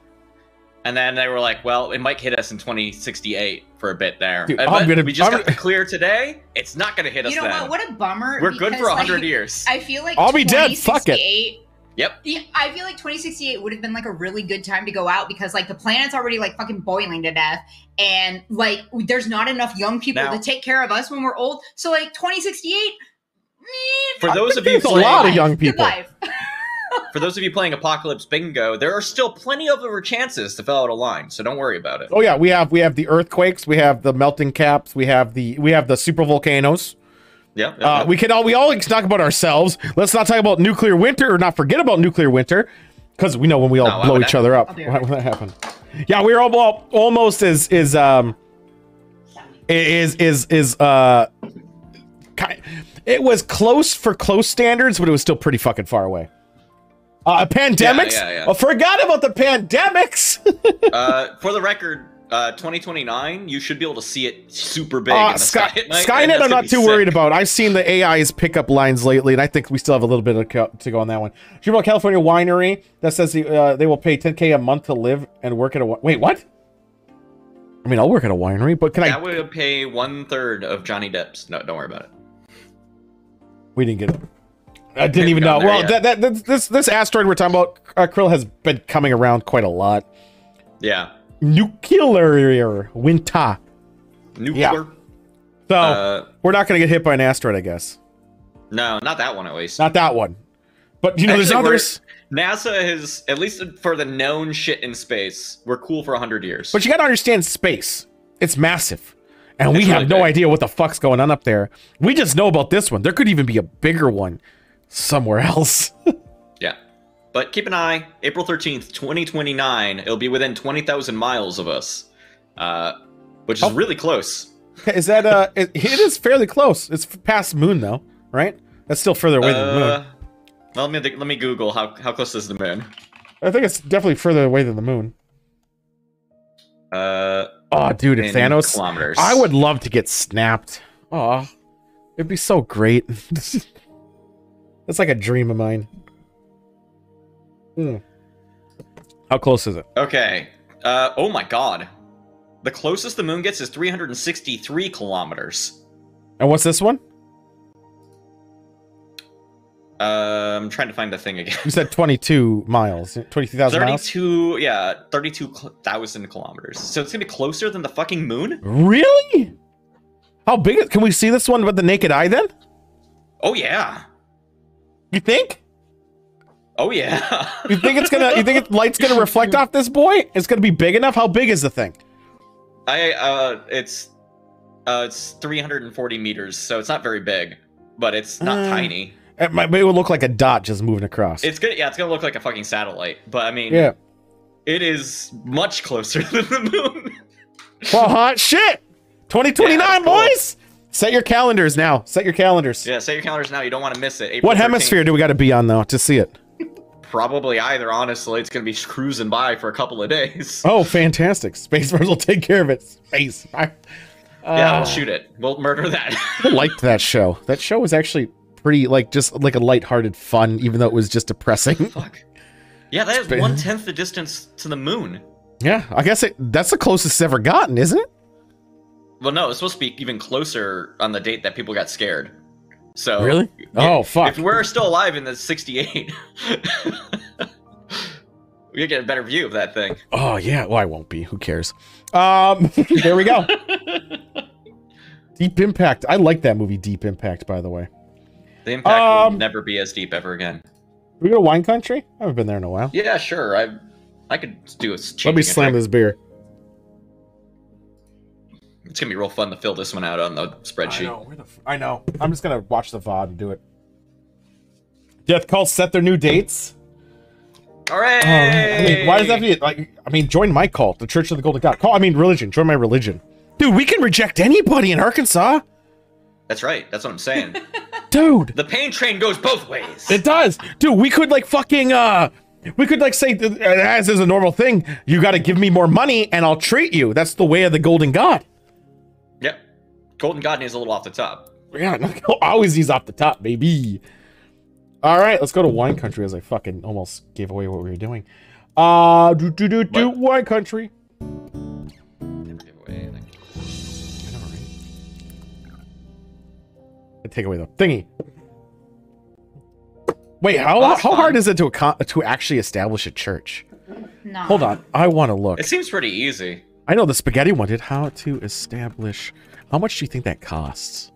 Speaker 3: And then they were like, well, it might hit us in 2068 for a bit there.
Speaker 1: Dude,
Speaker 3: we just got the clear today. It's not going to hit us then.
Speaker 2: You know what? What a bummer.
Speaker 3: We're good for 100 years.
Speaker 2: I feel like
Speaker 1: I'll be dead. Fuck it.
Speaker 3: Yep.
Speaker 2: Yeah, I feel like 2068 would have been like a really good time to go out because like the planet's already like fucking boiling to death. And like there's not enough young people to take care of us when we're old. So like 2068,
Speaker 3: for those of you
Speaker 1: a lot of young people.
Speaker 3: for those of you playing Apocalypse Bingo, there are still plenty of other chances to fill out a line, so don't worry about it.
Speaker 1: Oh yeah, we have the earthquakes, we have the melting caps, we have the super volcanoes.
Speaker 3: Yeah.
Speaker 1: We all talk about ourselves. Let's not talk about nuclear winter, or not forget about nuclear winter, because we know when we all blow each other up. Why would that happen? Yeah, we're all almost it was close for close standards, but it was still pretty fucking far away. Pandemics?
Speaker 3: Yeah.
Speaker 1: I forgot about the pandemics.
Speaker 3: For the record, 2029, you should be able to see it super big in the sky at night.
Speaker 1: Skynet, I'm not too worried about. I've seen the AI's pickup lines lately, and I think we still have a little bit to go on that one. Did you hear about California winery that says they will pay $10K a month to live and work at a... Wait, what? I mean, I'll work at a winery, but can
Speaker 3: That would pay 1/3 of Johnny Depp's. No, don't worry about it.
Speaker 1: We didn't get it. I didn't even know. Well, this asteroid we're talking about, Krill, has been coming around quite a lot.
Speaker 3: Yeah.
Speaker 1: Nuclear winter.
Speaker 3: Nuclear.
Speaker 1: Yeah. So, we're not going to get hit by an asteroid, I guess.
Speaker 3: No, not that one at least.
Speaker 1: Not that one. But, you know, there's others.
Speaker 3: NASA has, at least for the known shit in space, we're cool for 100 years.
Speaker 1: But you got to understand space. It's massive. And we
Speaker 3: It's
Speaker 1: have
Speaker 3: really
Speaker 1: no
Speaker 3: big.
Speaker 1: idea what the fuck's going on up there. We just know about this one. There could even be a bigger one somewhere else.
Speaker 3: Yeah. But keep an eye. April 13th, 2029. It'll be within 20,000 miles of us. Which is really close.
Speaker 1: Is that, it is fairly close. It's past the moon, though, right? That's still further away than the moon.
Speaker 3: Well, let me Google how close is the moon.
Speaker 1: I think it's definitely further away than the moon. Oh, dude, if Thanos...
Speaker 3: Kilometers.
Speaker 1: I would love to get snapped. Oh, it'd be so great. That's like a dream of mine. How close is it?
Speaker 3: Okay. Oh my god. The closest the moon gets is 363 kilometers.
Speaker 1: And what's this one?
Speaker 3: I'm trying to find the thing again.
Speaker 1: You said 22 miles. 22,000 miles?
Speaker 3: 32,000 kilometers. So it's gonna be closer than the fucking moon?
Speaker 1: Really? How big? Can we see this one with the naked eye then?
Speaker 3: Oh yeah.
Speaker 1: You think?
Speaker 3: Oh yeah.
Speaker 1: You think light's gonna reflect off this boy? It's gonna be big enough? How big is the thing?
Speaker 3: It's 340 meters, so it's not very big, but it's not tiny.
Speaker 1: It will look like a dot just moving across.
Speaker 3: It's gonna look like a fucking satellite, but I mean,
Speaker 1: yeah,
Speaker 3: it is much closer than the moon.
Speaker 1: Well, hot shit. 2029,
Speaker 3: Yeah, cool.
Speaker 1: boys. Set your calendars now. Set your calendars.
Speaker 3: Yeah, set your calendars now. You don't want to miss it. April
Speaker 1: What
Speaker 3: 13th.
Speaker 1: hemisphere do we got to be on though to see it?
Speaker 3: Probably either. Honestly, it's gonna be cruising by for a couple of days.
Speaker 1: Oh, fantastic! Space Force will take care of it. Space.
Speaker 3: Yeah, we'll shoot it. We'll murder that.
Speaker 1: I liked that show. That show was actually pretty, just like a lighthearted fun, even though it was just depressing.
Speaker 3: Fuck. Yeah, that is 1/10 the distance to the moon.
Speaker 1: Yeah, I guess that's the closest it's ever gotten, isn't it?
Speaker 3: Well, no, it's supposed to be even closer on the date that people got scared. So
Speaker 1: Really? Oh, fuck.
Speaker 3: If we're still alive in the 68, we could get a better view of that thing.
Speaker 1: Oh yeah. Well, I won't be. Who cares? There we go. Deep Impact. I like that movie, Deep Impact. By the way,
Speaker 3: The impact will never be as deep ever again.
Speaker 1: We go to wine country. I haven't been there in a while.
Speaker 3: Yeah, sure. I could do a.
Speaker 1: Let me slam this beer.
Speaker 3: It's gonna be real fun to fill this one out on the spreadsheet.
Speaker 1: I know. I'm just gonna watch the VOD and do it. Death Cult set their new dates.
Speaker 3: All right.
Speaker 1: I mean, why does that be join my cult, the Church of the Golden God. Religion. Join my religion. Dude, we can reject anybody in Arkansas.
Speaker 3: That's right. That's what I'm saying.
Speaker 1: Dude.
Speaker 3: The pain train goes both ways.
Speaker 1: It does. Dude, we could say, as is a normal thing, you gotta give me more money and I'll treat you. That's the way of the Golden God.
Speaker 3: Yep. Golden God needs a little off the top.
Speaker 1: Yeah, always he's off the top, baby. All right, let's go to wine country as I fucking almost gave away what we were doing. Wine country.
Speaker 3: Never give away anything.
Speaker 1: I know, right? Take away the thingy. Wait, how hard is it to actually establish a church?
Speaker 2: No.
Speaker 1: Hold on, I want to look.
Speaker 3: It seems pretty easy.
Speaker 1: I know the spaghetti one did. How to establish? How much do you think that costs?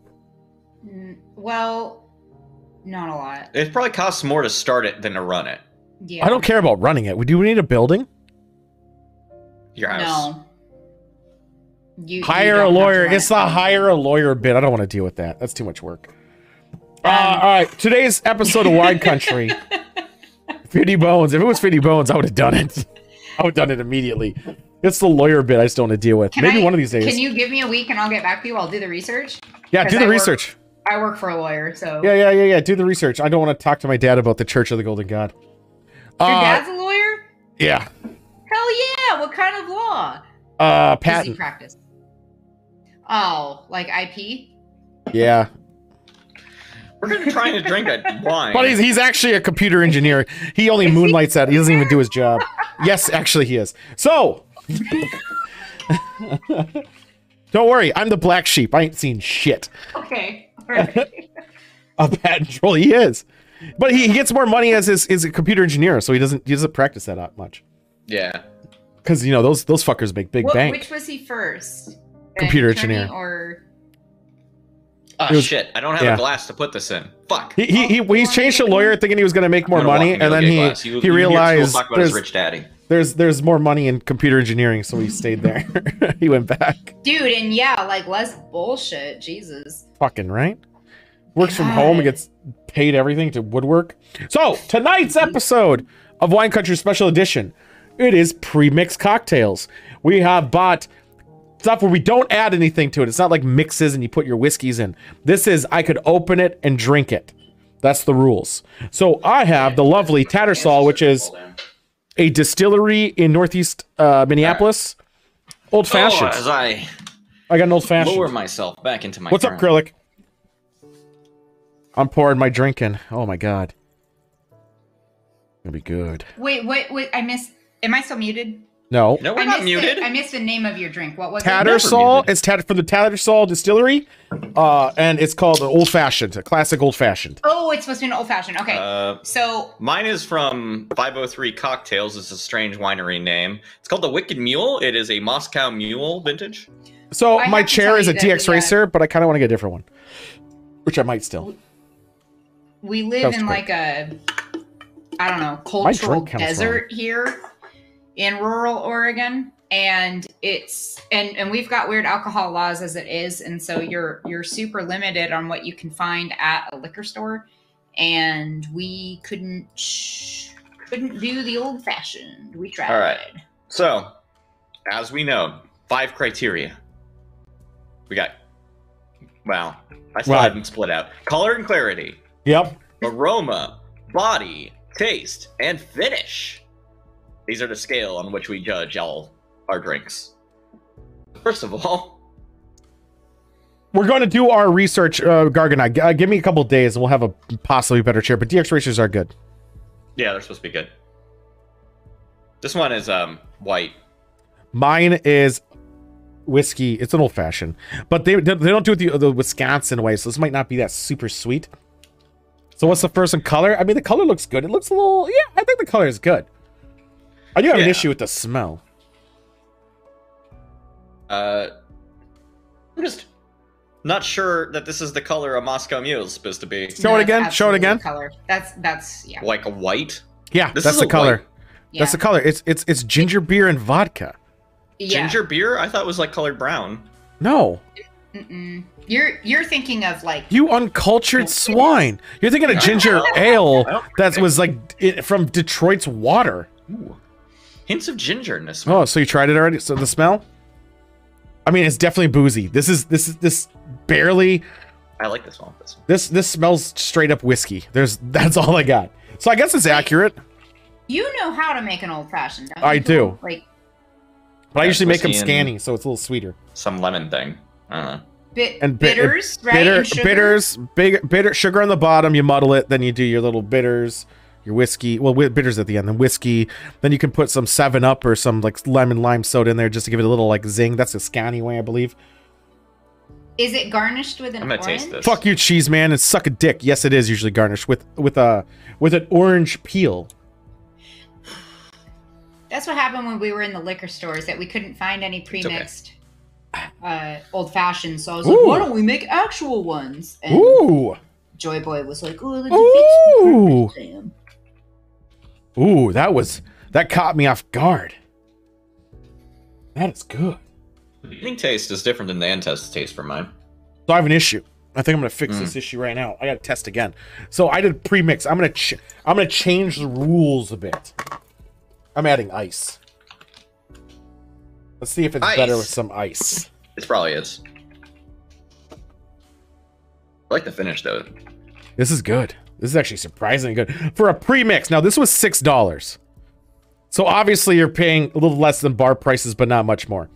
Speaker 2: Well, not a lot.
Speaker 3: It probably costs more to start it than to run it.
Speaker 2: Yeah.
Speaker 1: I don't care about running it. Do we need a building?
Speaker 3: Your house.
Speaker 2: No. You
Speaker 1: Hire a
Speaker 2: don't have to
Speaker 1: lawyer.
Speaker 2: run
Speaker 1: It's
Speaker 2: it.
Speaker 1: the hire a lawyer bit. I don't want to deal with that. That's too much work. All right. Today's episode of Wine Country. 50 Bones. If it was 50 Bones, I would have done it. I would have done it immediately. It's the lawyer bit I just don't want to deal with. Maybe one of these days.
Speaker 2: Can you give me a week and I'll get back to you? I'll do the research.
Speaker 1: Yeah, do the research.
Speaker 2: I work for a lawyer, so.
Speaker 1: Yeah. Do the research. I don't want to talk to my dad about the Church of the Golden God.
Speaker 2: Your dad's a lawyer?
Speaker 1: Yeah.
Speaker 2: Hell yeah! What kind of law? Does he
Speaker 1: Patent.
Speaker 2: practice? Oh, like IP?
Speaker 1: Yeah.
Speaker 3: We're gonna try to drink a wine.
Speaker 1: But he's actually a computer engineer. He only moonlights at it. He doesn't even do his job. Yes, actually he is. So don't worry, I'm the black sheep. I ain't seen shit.
Speaker 2: Okay. Right.
Speaker 1: A patent troll, he is. But he gets more money as is a computer engineer, so he doesn't practice that much.
Speaker 3: Yeah.
Speaker 1: Because you know those fuckers make big bank.
Speaker 2: Which was he first?
Speaker 1: Computer
Speaker 2: An attorney
Speaker 1: engineer.
Speaker 2: Or
Speaker 3: Oh shit! I don't have a glass to put this in. Fuck.
Speaker 1: He's changed to lawyer thinking he was gonna make more money, and then he realized
Speaker 3: talk about his rich daddy.
Speaker 1: there's more money in computer engineering, so he stayed there. He went back.
Speaker 2: Dude, and yeah, like less bullshit. Jesus.
Speaker 1: Fucking right. Works from home and gets paid everything to woodwork. So tonight's episode of Wine Country Special Edition, it is pre-mixed cocktails. We have bought stuff where we don't add anything to it. It's not like mixes and you put your whiskeys in. This is I could open it and drink it. That's the rules. So I have the lovely Tattersall, which is a distillery in Northeast Minneapolis. Old fashioned.
Speaker 3: As I
Speaker 1: got an old fashioned.
Speaker 3: lower myself back into my.
Speaker 1: What's up, Krillic? I'm pouring my drink in. Oh my god. It'll be good.
Speaker 2: Wait, I missed. Am I still muted?
Speaker 1: No.
Speaker 3: No, we're not muted.
Speaker 2: I missed the name of your drink. What was
Speaker 1: Tattersall.
Speaker 3: muted.
Speaker 1: It's from the Tattersall Distillery, and it's called an old fashioned, a classic old fashioned.
Speaker 2: Oh, it's supposed to be an old fashioned. Okay, so
Speaker 3: mine is from 503 Cocktails. It's a strange winery name. It's called the Wicked Mule. It is a Moscow Mule vintage.
Speaker 1: So
Speaker 2: I
Speaker 1: my
Speaker 2: have to
Speaker 1: chair
Speaker 2: tell
Speaker 1: is
Speaker 2: you
Speaker 1: a
Speaker 2: that
Speaker 1: DX Racer, but I kind of want to get a different one, which I might still.
Speaker 2: we live
Speaker 1: Sounds
Speaker 2: in
Speaker 1: great.
Speaker 2: like a, I don't know,
Speaker 1: My
Speaker 2: cultural
Speaker 1: drink counts
Speaker 2: desert here in rural Oregon, and it's and we've got weird alcohol laws as it is, and so you're super limited on what you can find at a liquor store, and we couldn't do the old fashioned. We tried.
Speaker 3: All right. So, as we know, 5 criteria. We got. Well, I still
Speaker 1: Right.
Speaker 3: have them split out. Color and clarity,
Speaker 1: Yep.
Speaker 3: aroma, body, taste, and finish. These are the scale on which we judge all our drinks. First of all,
Speaker 1: We're going to do our research, Garganite. Give me a couple days and we'll have a possibly better chair, but DX Racers are good.
Speaker 3: yeah, they're supposed to be good. This one is white.
Speaker 1: Mine is whiskey. It's an old fashioned, but they don't do it the Wisconsin way, so this might not be that super sweet. So what's the first one? Color? I mean, the color looks good. It looks a little, yeah, I think the color is good. I do have an issue with the smell.
Speaker 3: I'm just not sure that this is the color a Moscow Mule is supposed to be.
Speaker 1: Show it again.
Speaker 2: that's
Speaker 1: Show it
Speaker 2: absolutely
Speaker 1: again.
Speaker 2: the color. That's yeah.
Speaker 3: Like a white?
Speaker 1: Yeah,
Speaker 3: This
Speaker 1: that's
Speaker 3: is
Speaker 1: the
Speaker 3: a
Speaker 1: color.
Speaker 3: white.
Speaker 2: Yeah.
Speaker 1: That's the color. It's ginger beer and vodka.
Speaker 2: Yeah.
Speaker 3: Ginger beer? I thought it was like colored brown.
Speaker 1: No,
Speaker 2: Mm-mm. You're thinking of like
Speaker 1: you uncultured swine. You're thinking of ginger ale that was like from Detroit's water.
Speaker 3: Ooh. Hints of ginger in this.
Speaker 1: Oh, so you tried it already? So the smell? I mean, it's definitely boozy. This barely.
Speaker 3: I like this one.
Speaker 1: This smells straight up whiskey. That's all I got. So I guess it's accurate.
Speaker 2: you know how to make an old fashioned.
Speaker 1: I do.
Speaker 2: Like
Speaker 1: But I usually make them
Speaker 3: whiskey and-
Speaker 1: scanny, so it's a little sweeter.
Speaker 3: Some lemon thing. I don't know.
Speaker 1: And
Speaker 2: bitters, right? And sugar?
Speaker 1: bitter sugar on the bottom. You muddle it, then you do your little bitters, your whiskey. Well, bitters at the end, then whiskey. Then you can put some 7-Up or some like lemon lime soda in there just to give it a little like zing. That's a scanny way, I believe.
Speaker 2: Is it garnished with an
Speaker 3: I'm gonna
Speaker 2: orange?
Speaker 3: taste this.
Speaker 1: Fuck you, cheese man, and suck a dick. Yes, it is usually garnished with an orange peel.
Speaker 2: That's what happened when we were in the liquor stores, that we couldn't find any pre-mixed old fashions. So I was like,
Speaker 1: Ooh.
Speaker 2: why don't we make actual ones? And
Speaker 1: Ooh,
Speaker 2: Joy Boy was like, oh, the
Speaker 1: ooh,
Speaker 2: Sam.
Speaker 1: Ooh, that caught me off guard. That is good.
Speaker 3: The beginning taste is different than the end taste for mine.
Speaker 1: So I have an issue. I think I'm gonna fix this issue right now. I gotta test again. So I did pre-mix. I'm gonna change the rules a bit. I'm adding ice. Let's see if it's better with some ice.
Speaker 3: It probably is. I like the finish though.
Speaker 1: This is good. This is actually surprisingly good for a pre-mix. Now this was $6. So obviously you're paying a little less than bar prices, but not much more.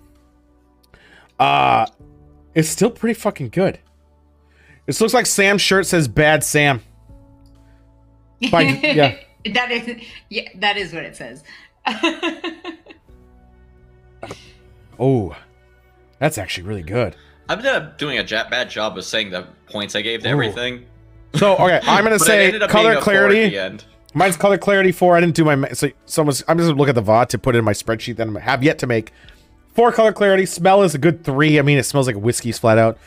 Speaker 1: It's still pretty fucking good. This looks like Sam's shirt says "Bad Sam." Yeah.
Speaker 2: that is what it says.
Speaker 1: Oh, that's actually really good.
Speaker 3: I've been doing a bad job of saying the points I gave to everything.
Speaker 1: So okay, I'm gonna say color clarity. Mine's color clarity 4. I didn't do my I'm just gonna look at the VOD to put it in my spreadsheet that I have yet to make. 4 color clarity. Smell is a good 3. I mean, it smells like whiskey's flat out.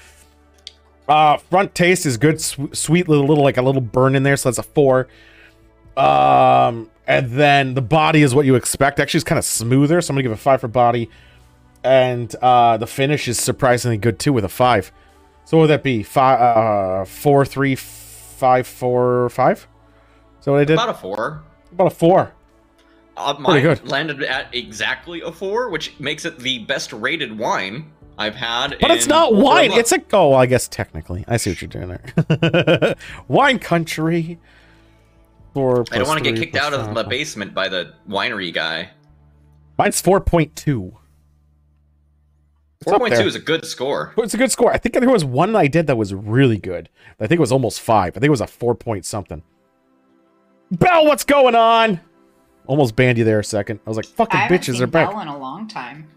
Speaker 1: Front taste is good, sweet little like a little burn in there, so that's a 4. And then the body is what you expect. Actually, it's kind of smoother, so I'm gonna give it a 5 for body. And the finish is surprisingly good too with a 5. So what would that be? 4, 3, 5, 4, 5? Is that what I did?
Speaker 3: About a 4.
Speaker 1: About a 4.
Speaker 3: Mine good. Landed at exactly a 4, which makes it the best rated wine I've had.
Speaker 1: But it's not wine. It's a well, I guess technically. I see what you're doing there. Wine country. 4
Speaker 3: I don't want to get kicked out of the basement by the winery guy.
Speaker 1: Mine's 4.2.
Speaker 3: 4.2 is a good score.
Speaker 1: It's a good score. I think there was one I did that was really good. I think it was almost 5. I think it was a 4 point something. Bell, what's going on? Almost banned you there a second. I was like, fucking bitches are back.
Speaker 2: Bell in a long time.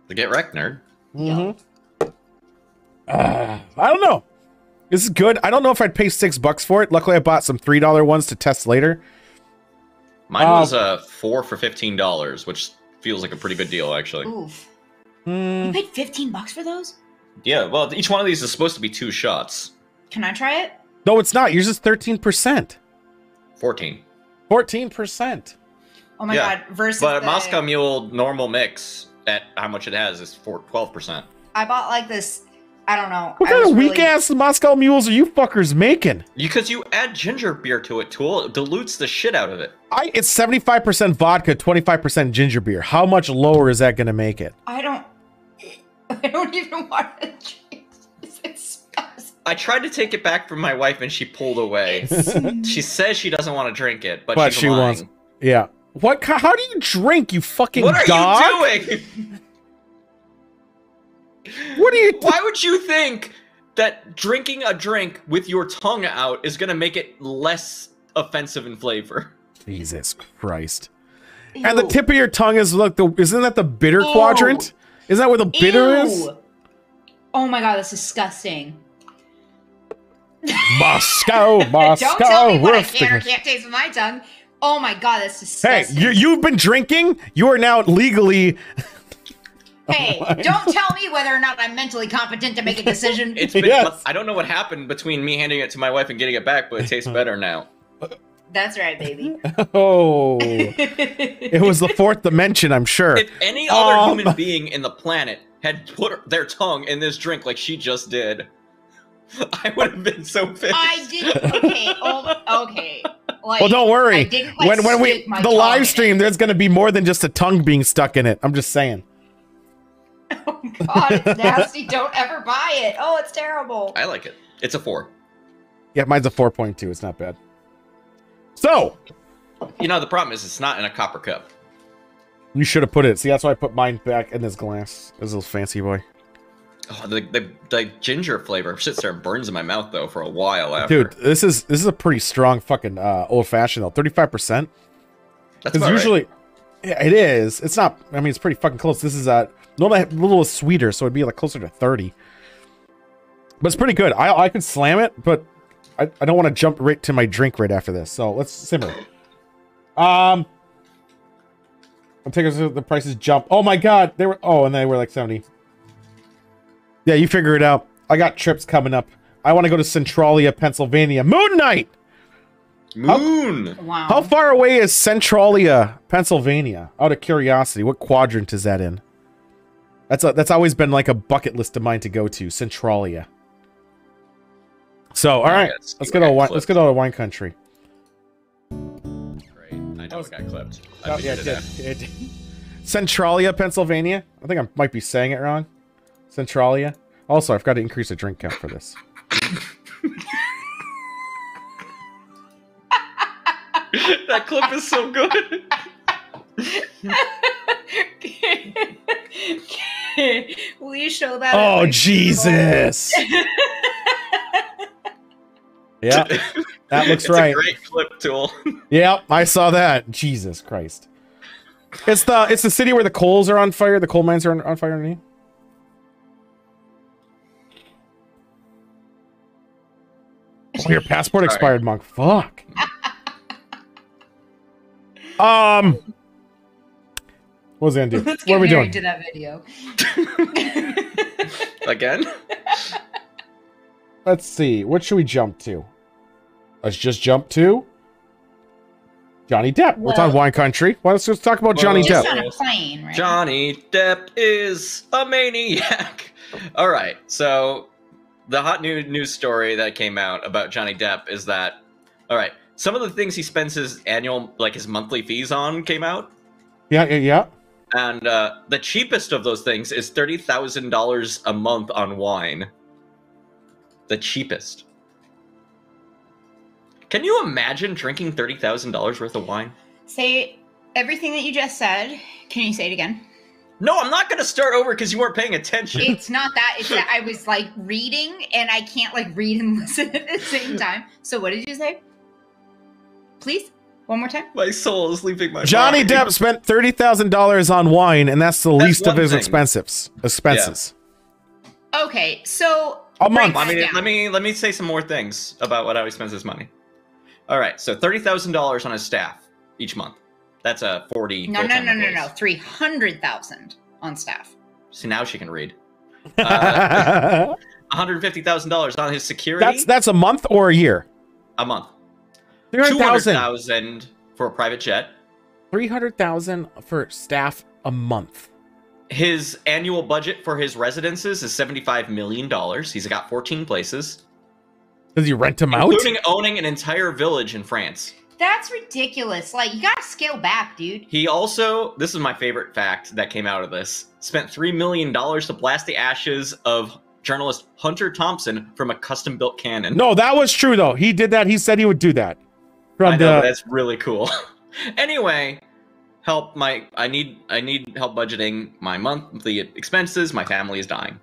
Speaker 3: The Get Wrecked nerd.
Speaker 1: Mm-hmm. I don't know. This is good. I don't know if I'd pay $6 for it. Luckily, I bought some $3 ones to test later.
Speaker 3: Mine was a 4 for $15, which feels like a pretty good deal, actually.
Speaker 2: Oof. You paid $15 for those?
Speaker 3: Yeah, well, each one of these is supposed to be 2 shots.
Speaker 2: Can I try it?
Speaker 1: No, it's not. Yours is 13%.
Speaker 3: 14.
Speaker 1: 14%.
Speaker 2: Oh my god, versus
Speaker 3: but Moscow Mule normal mix at how much it has is 12%.
Speaker 2: I bought like this, I don't know.
Speaker 1: What kind of weak-ass Moscow Mules are you fuckers making?
Speaker 3: Because you add ginger beer to it, Tool. It dilutes the shit out of it.
Speaker 1: It's 75% vodka, 25% ginger beer. How much lower is that going to make it?
Speaker 2: I don't even want to drink this.
Speaker 3: I tried to take it back from my wife and she pulled away. She says she doesn't want to drink it, but she's
Speaker 1: she
Speaker 3: lying.
Speaker 1: wants. Yeah. What? How do you drink, you fucking
Speaker 3: dog?
Speaker 1: What are
Speaker 3: you doing?
Speaker 1: What are you?
Speaker 3: Why would you think that drinking a drink with your tongue out is going to make it less offensive in flavor?
Speaker 1: Jesus Christ.
Speaker 2: Ew.
Speaker 1: And the tip of your tongue is like isn't that the bitter quadrant? Isn't that where the bitter is?
Speaker 2: Oh my god, that's disgusting.
Speaker 1: Moscow.
Speaker 2: Don't tell me what I can or can't taste with my tongue. Oh my god, that's disgusting.
Speaker 1: Hey, you've been drinking? You are now legally...
Speaker 2: Hey, don't tell me whether or not I'm mentally competent to make a decision.
Speaker 3: It's been, I don't know what happened between me handing it to my wife and getting it back, but it tastes better now.
Speaker 2: That's right, baby.
Speaker 1: Oh. It was the 4th dimension, I'm sure.
Speaker 3: If any other human being in the planet had put their tongue in this drink like she just did, I would have been so pissed.
Speaker 2: I did. Okay. Like,
Speaker 1: well, don't worry. When we
Speaker 2: the
Speaker 1: live stream, there's going to be more than just a tongue being stuck in it. I'm just saying.
Speaker 2: Oh god, it's nasty. Don't ever buy it. Oh, it's terrible.
Speaker 3: I like it. It's a 4.
Speaker 1: Yeah, mine's a 4.2. It's not bad. So,
Speaker 3: you know, the problem is it's not in a copper cup.
Speaker 1: You should have put it. See, that's why I put mine back in this glass. This little fancy boy.
Speaker 3: Oh, the ginger flavor sits there and burns in my mouth though for a while after.
Speaker 1: Dude, this is a pretty strong fucking old fashioned though. 35%.
Speaker 3: That's about
Speaker 1: usually,
Speaker 3: right.
Speaker 1: Yeah, it is. It's not. I mean, it's pretty fucking close. This is normally a little sweeter, so it'd be like closer to 30. But it's pretty good. I could slam it, but I don't want to jump right to my drink right after this. So let's simmer. I'll take us to the prices jump. Oh my god, they were. Oh, and they were like 70. Yeah, you figure it out. I got trips coming up. I want to go to Centralia, Pennsylvania. Moon Night!
Speaker 3: Moon.
Speaker 2: Wow.
Speaker 1: How far away is Centralia, Pennsylvania? Out of curiosity, what quadrant is that in? That's always been like a bucket list of mine to go to, Centralia. So, all right, let's get to wine country.
Speaker 3: Great. I know it got clipped.
Speaker 1: Oh, yeah, it did. Centralia, Pennsylvania. I think I might be saying it wrong. Centralia. Also, I've got to increase the drink count for this.
Speaker 3: That clip is so good.
Speaker 2: Will you show that?
Speaker 1: Oh, Jesus. Yeah, that looks right.
Speaker 3: A great clip tool.
Speaker 1: Yeah, I saw that. Jesus Christ. It's the city where the coals are on fire. The coal mines are on fire underneath. Oh, your passport expired, Monk. Fuck. What was I gonna do?
Speaker 2: Let's
Speaker 1: What are we doing?
Speaker 2: to that video.
Speaker 3: Again?
Speaker 1: Let's see. What should we jump to? Let's just jump to Johnny Depp. We're talking wine country. Well, let's just talk about Johnny Depp.
Speaker 2: Just on a plane, right?
Speaker 3: Johnny Depp is a maniac. All right. So the hot new news story that came out about Johnny Depp is that, all right, some of the things he spends his annual, like his monthly fees on came out.
Speaker 1: Yeah.
Speaker 3: And the cheapest of those things is $30,000 a month on wine. The cheapest. Can you imagine drinking $30,000 worth of wine?
Speaker 2: Say everything that you just said. Can you say it again?
Speaker 3: No, I'm not going to start over because you weren't paying attention.
Speaker 2: It's not that. It's that I was like reading and I can't like read and listen at the same time. So what did you say? Please? One more time?
Speaker 3: My soul is leaving my
Speaker 1: Johnny
Speaker 3: body.
Speaker 1: Depp spent $30,000 on wine, and that's the least of his
Speaker 3: thing.
Speaker 1: expenses.
Speaker 2: Yeah. Okay, so
Speaker 1: a month.
Speaker 3: Let me say some more things about what how he spends his money. All right, so $30,000 on his staff each month. That's a 40.
Speaker 2: No. 300,000 on staff.
Speaker 3: See, now she can read. $150,000 on his security.
Speaker 1: That's a month or a year?
Speaker 3: A month.
Speaker 1: 300,000
Speaker 3: for a private jet.
Speaker 1: 300,000 for staff a month.
Speaker 3: His annual budget for his residences is $75 million. He's got 14 places.
Speaker 1: Does he rent them out?
Speaker 3: Including owning an entire village in France.
Speaker 2: That's ridiculous. Like, you gotta scale back, dude.
Speaker 3: He also, this is my favorite fact that came out of this, spent $3 million to blast the ashes of journalist Hunter Thompson from a custom-built cannon.
Speaker 1: No, that was true, though. He did that. He said he would do that.
Speaker 3: I know, that's really cool. Anyway, I need help budgeting my monthly expenses. My family is dying.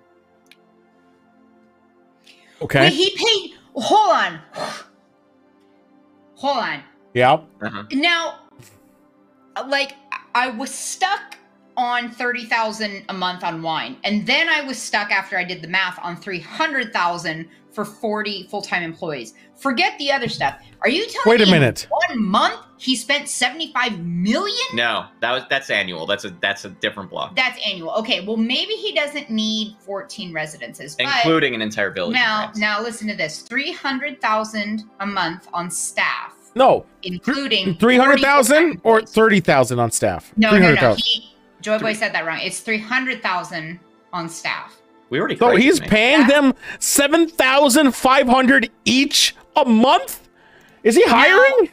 Speaker 1: Okay.
Speaker 2: Wait, he paid. Hold on.
Speaker 1: Yeah.
Speaker 2: Now, like, I was stuck on 30,000 a month on wine, and then I was stuck after I did the math on 300,000 for 40 full-time employees. Forget the other stuff. Are you telling me?
Speaker 1: Wait a minute.
Speaker 2: 1 month he spent 75 million?
Speaker 3: No, that's annual. That's a different block.
Speaker 2: That's annual. Okay, well maybe he doesn't need 14 residences,
Speaker 3: including an entire village.
Speaker 2: Now listen to this: 300,000 a month on staff.
Speaker 1: No,
Speaker 2: including
Speaker 1: 300,000 or 30,000 on staff.
Speaker 2: No. Joy Boy said that wrong. It's 300,000 on staff.
Speaker 3: We already.
Speaker 1: So he's paying them $7,500 each a month. Is he hiring?
Speaker 2: Now,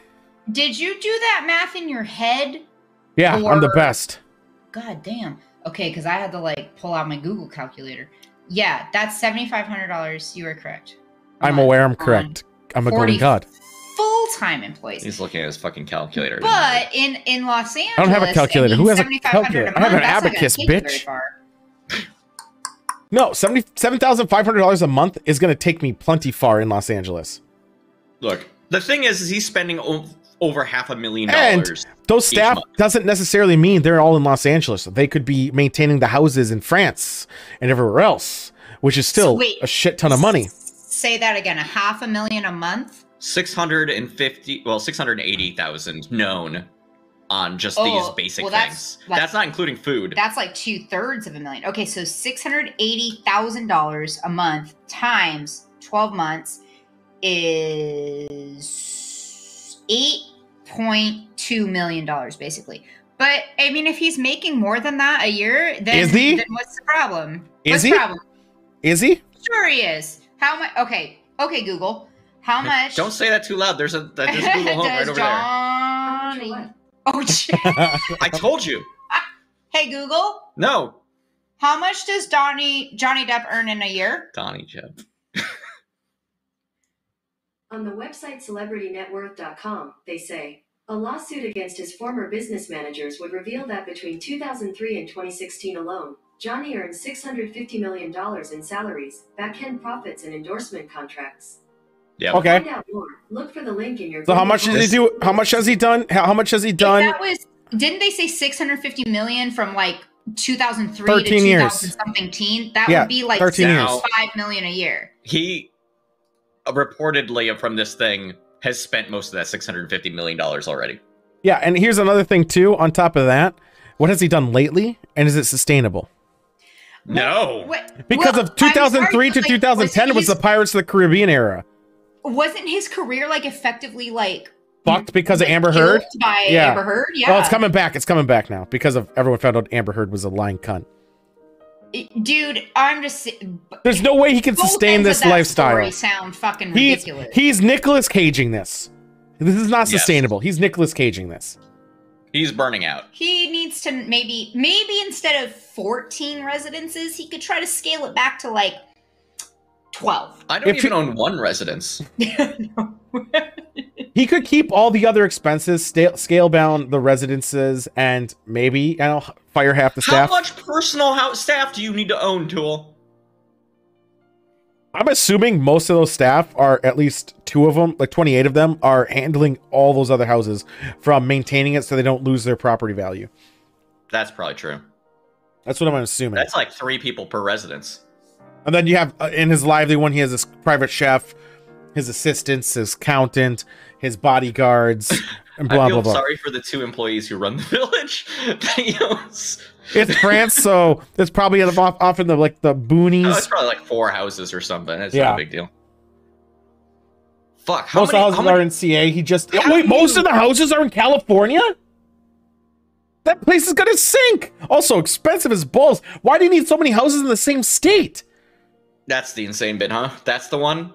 Speaker 2: did you do that math in your head?
Speaker 1: Yeah, I'm the best.
Speaker 2: God damn. Okay, because I had to like pull out my Google calculator. Yeah, that's $7,500. You are correct.
Speaker 1: I'm aware I'm correct. I'm a golden god.
Speaker 2: Full-time employees.
Speaker 3: He's looking at his fucking calculator.
Speaker 2: But in Los Angeles,
Speaker 1: I don't have a calculator. Who has a calculator? I have an abacus, bitch. No, $7,500 a month is going to take me plenty far in Los Angeles.
Speaker 3: Look, the thing is he's spending over $500,000.
Speaker 1: And those staff doesn't necessarily mean they're all in Los Angeles. They could be maintaining the houses in France and everywhere else, which is still a shit ton of money.
Speaker 2: Say that again. $500,000 a month?
Speaker 3: 680,000 known on just these basic things. That's not including food.
Speaker 2: That's like 2/3 of a million. Okay, so $680,000 a month times 12 months is $8.2 million, basically. But I mean, if he's making more than that a year, then,
Speaker 1: Is he?
Speaker 2: Then what's the problem?
Speaker 1: Is he? Is he?
Speaker 2: Sure he is. How much? Okay, Google. How much?
Speaker 3: Don't say that too loud. There's Google Home right over
Speaker 2: there. Oh shit!
Speaker 3: I told you.
Speaker 2: Hey Google.
Speaker 3: No.
Speaker 2: How much does Johnny Depp earn in a year?
Speaker 3: Donnie Depp.
Speaker 4: On the website CelebrityNetWorth.com, they say, a lawsuit against his former business managers would reveal that between 2003 and 2016 alone, Johnny earned $650 million in salaries, back-end profits, and endorsement contracts.
Speaker 3: Yeah.
Speaker 1: Okay.
Speaker 4: To find out more, look for the link in your.
Speaker 1: So how much does he do? How much has he done? How much has he done?
Speaker 2: That was, didn't they say 650 million from like 2003
Speaker 1: 13
Speaker 2: to 2000
Speaker 1: years.
Speaker 2: something teen? That
Speaker 1: Yeah,
Speaker 2: would be like
Speaker 1: 13 years.
Speaker 2: 5 million a year.
Speaker 3: He reportedly from this thing has spent most of that $650 million already.
Speaker 1: Yeah, and here's another thing too. On top of that, what has he done lately, and is it sustainable?
Speaker 3: No.
Speaker 1: Because of 2003 to 2010 was the Pirates of the Caribbean era.
Speaker 2: Wasn't his career like effectively like
Speaker 1: Fucked because of
Speaker 2: like,
Speaker 1: Amber Heard?
Speaker 2: killed by
Speaker 1: Yeah.
Speaker 2: Amber Heard? Yeah.
Speaker 1: Well, it's coming back. It's coming back now because of everyone found out Amber Heard was a lying cunt.
Speaker 2: Dude, I'm just.
Speaker 1: There's no way he can
Speaker 2: both
Speaker 1: sustain
Speaker 2: ends of
Speaker 1: this
Speaker 2: that
Speaker 1: lifestyle.
Speaker 2: story sound fucking ridiculous.
Speaker 1: He's Nicolas Caging this. This is not sustainable. He's Nicolas Caging this.
Speaker 3: He's burning out.
Speaker 2: He needs to maybe instead of 14 residences, he could try to scale it back to like 12.
Speaker 3: I don't even own one residence.
Speaker 1: He could keep all the other expenses, scale down the residences, and maybe fire half the staff.
Speaker 3: How much personal staff do you need to own, Tool?
Speaker 1: I'm assuming most of those staff are, at least 2 of them, like 28 of them, are handling all those other houses from maintaining it so they don't lose their property value.
Speaker 3: That's probably true.
Speaker 1: That's what I'm assuming.
Speaker 3: That's like 3 people per residence.
Speaker 1: And then you have, in his lively one, he has this private chef, his assistants, his accountant, his bodyguards, and blah, blah, blah.
Speaker 3: I feel sorry for the 2 employees who run the village.
Speaker 1: It's France, so it's probably off in the the boonies.
Speaker 3: Oh, it's probably like 4 houses or something. It's not a big deal. Fuck.
Speaker 1: Most of the houses are in CA. Wait, most of the houses are in California? That place is gonna sink. Also expensive as balls. Why do you need so many houses in the same state?
Speaker 3: That's the insane bit, huh? That's the one?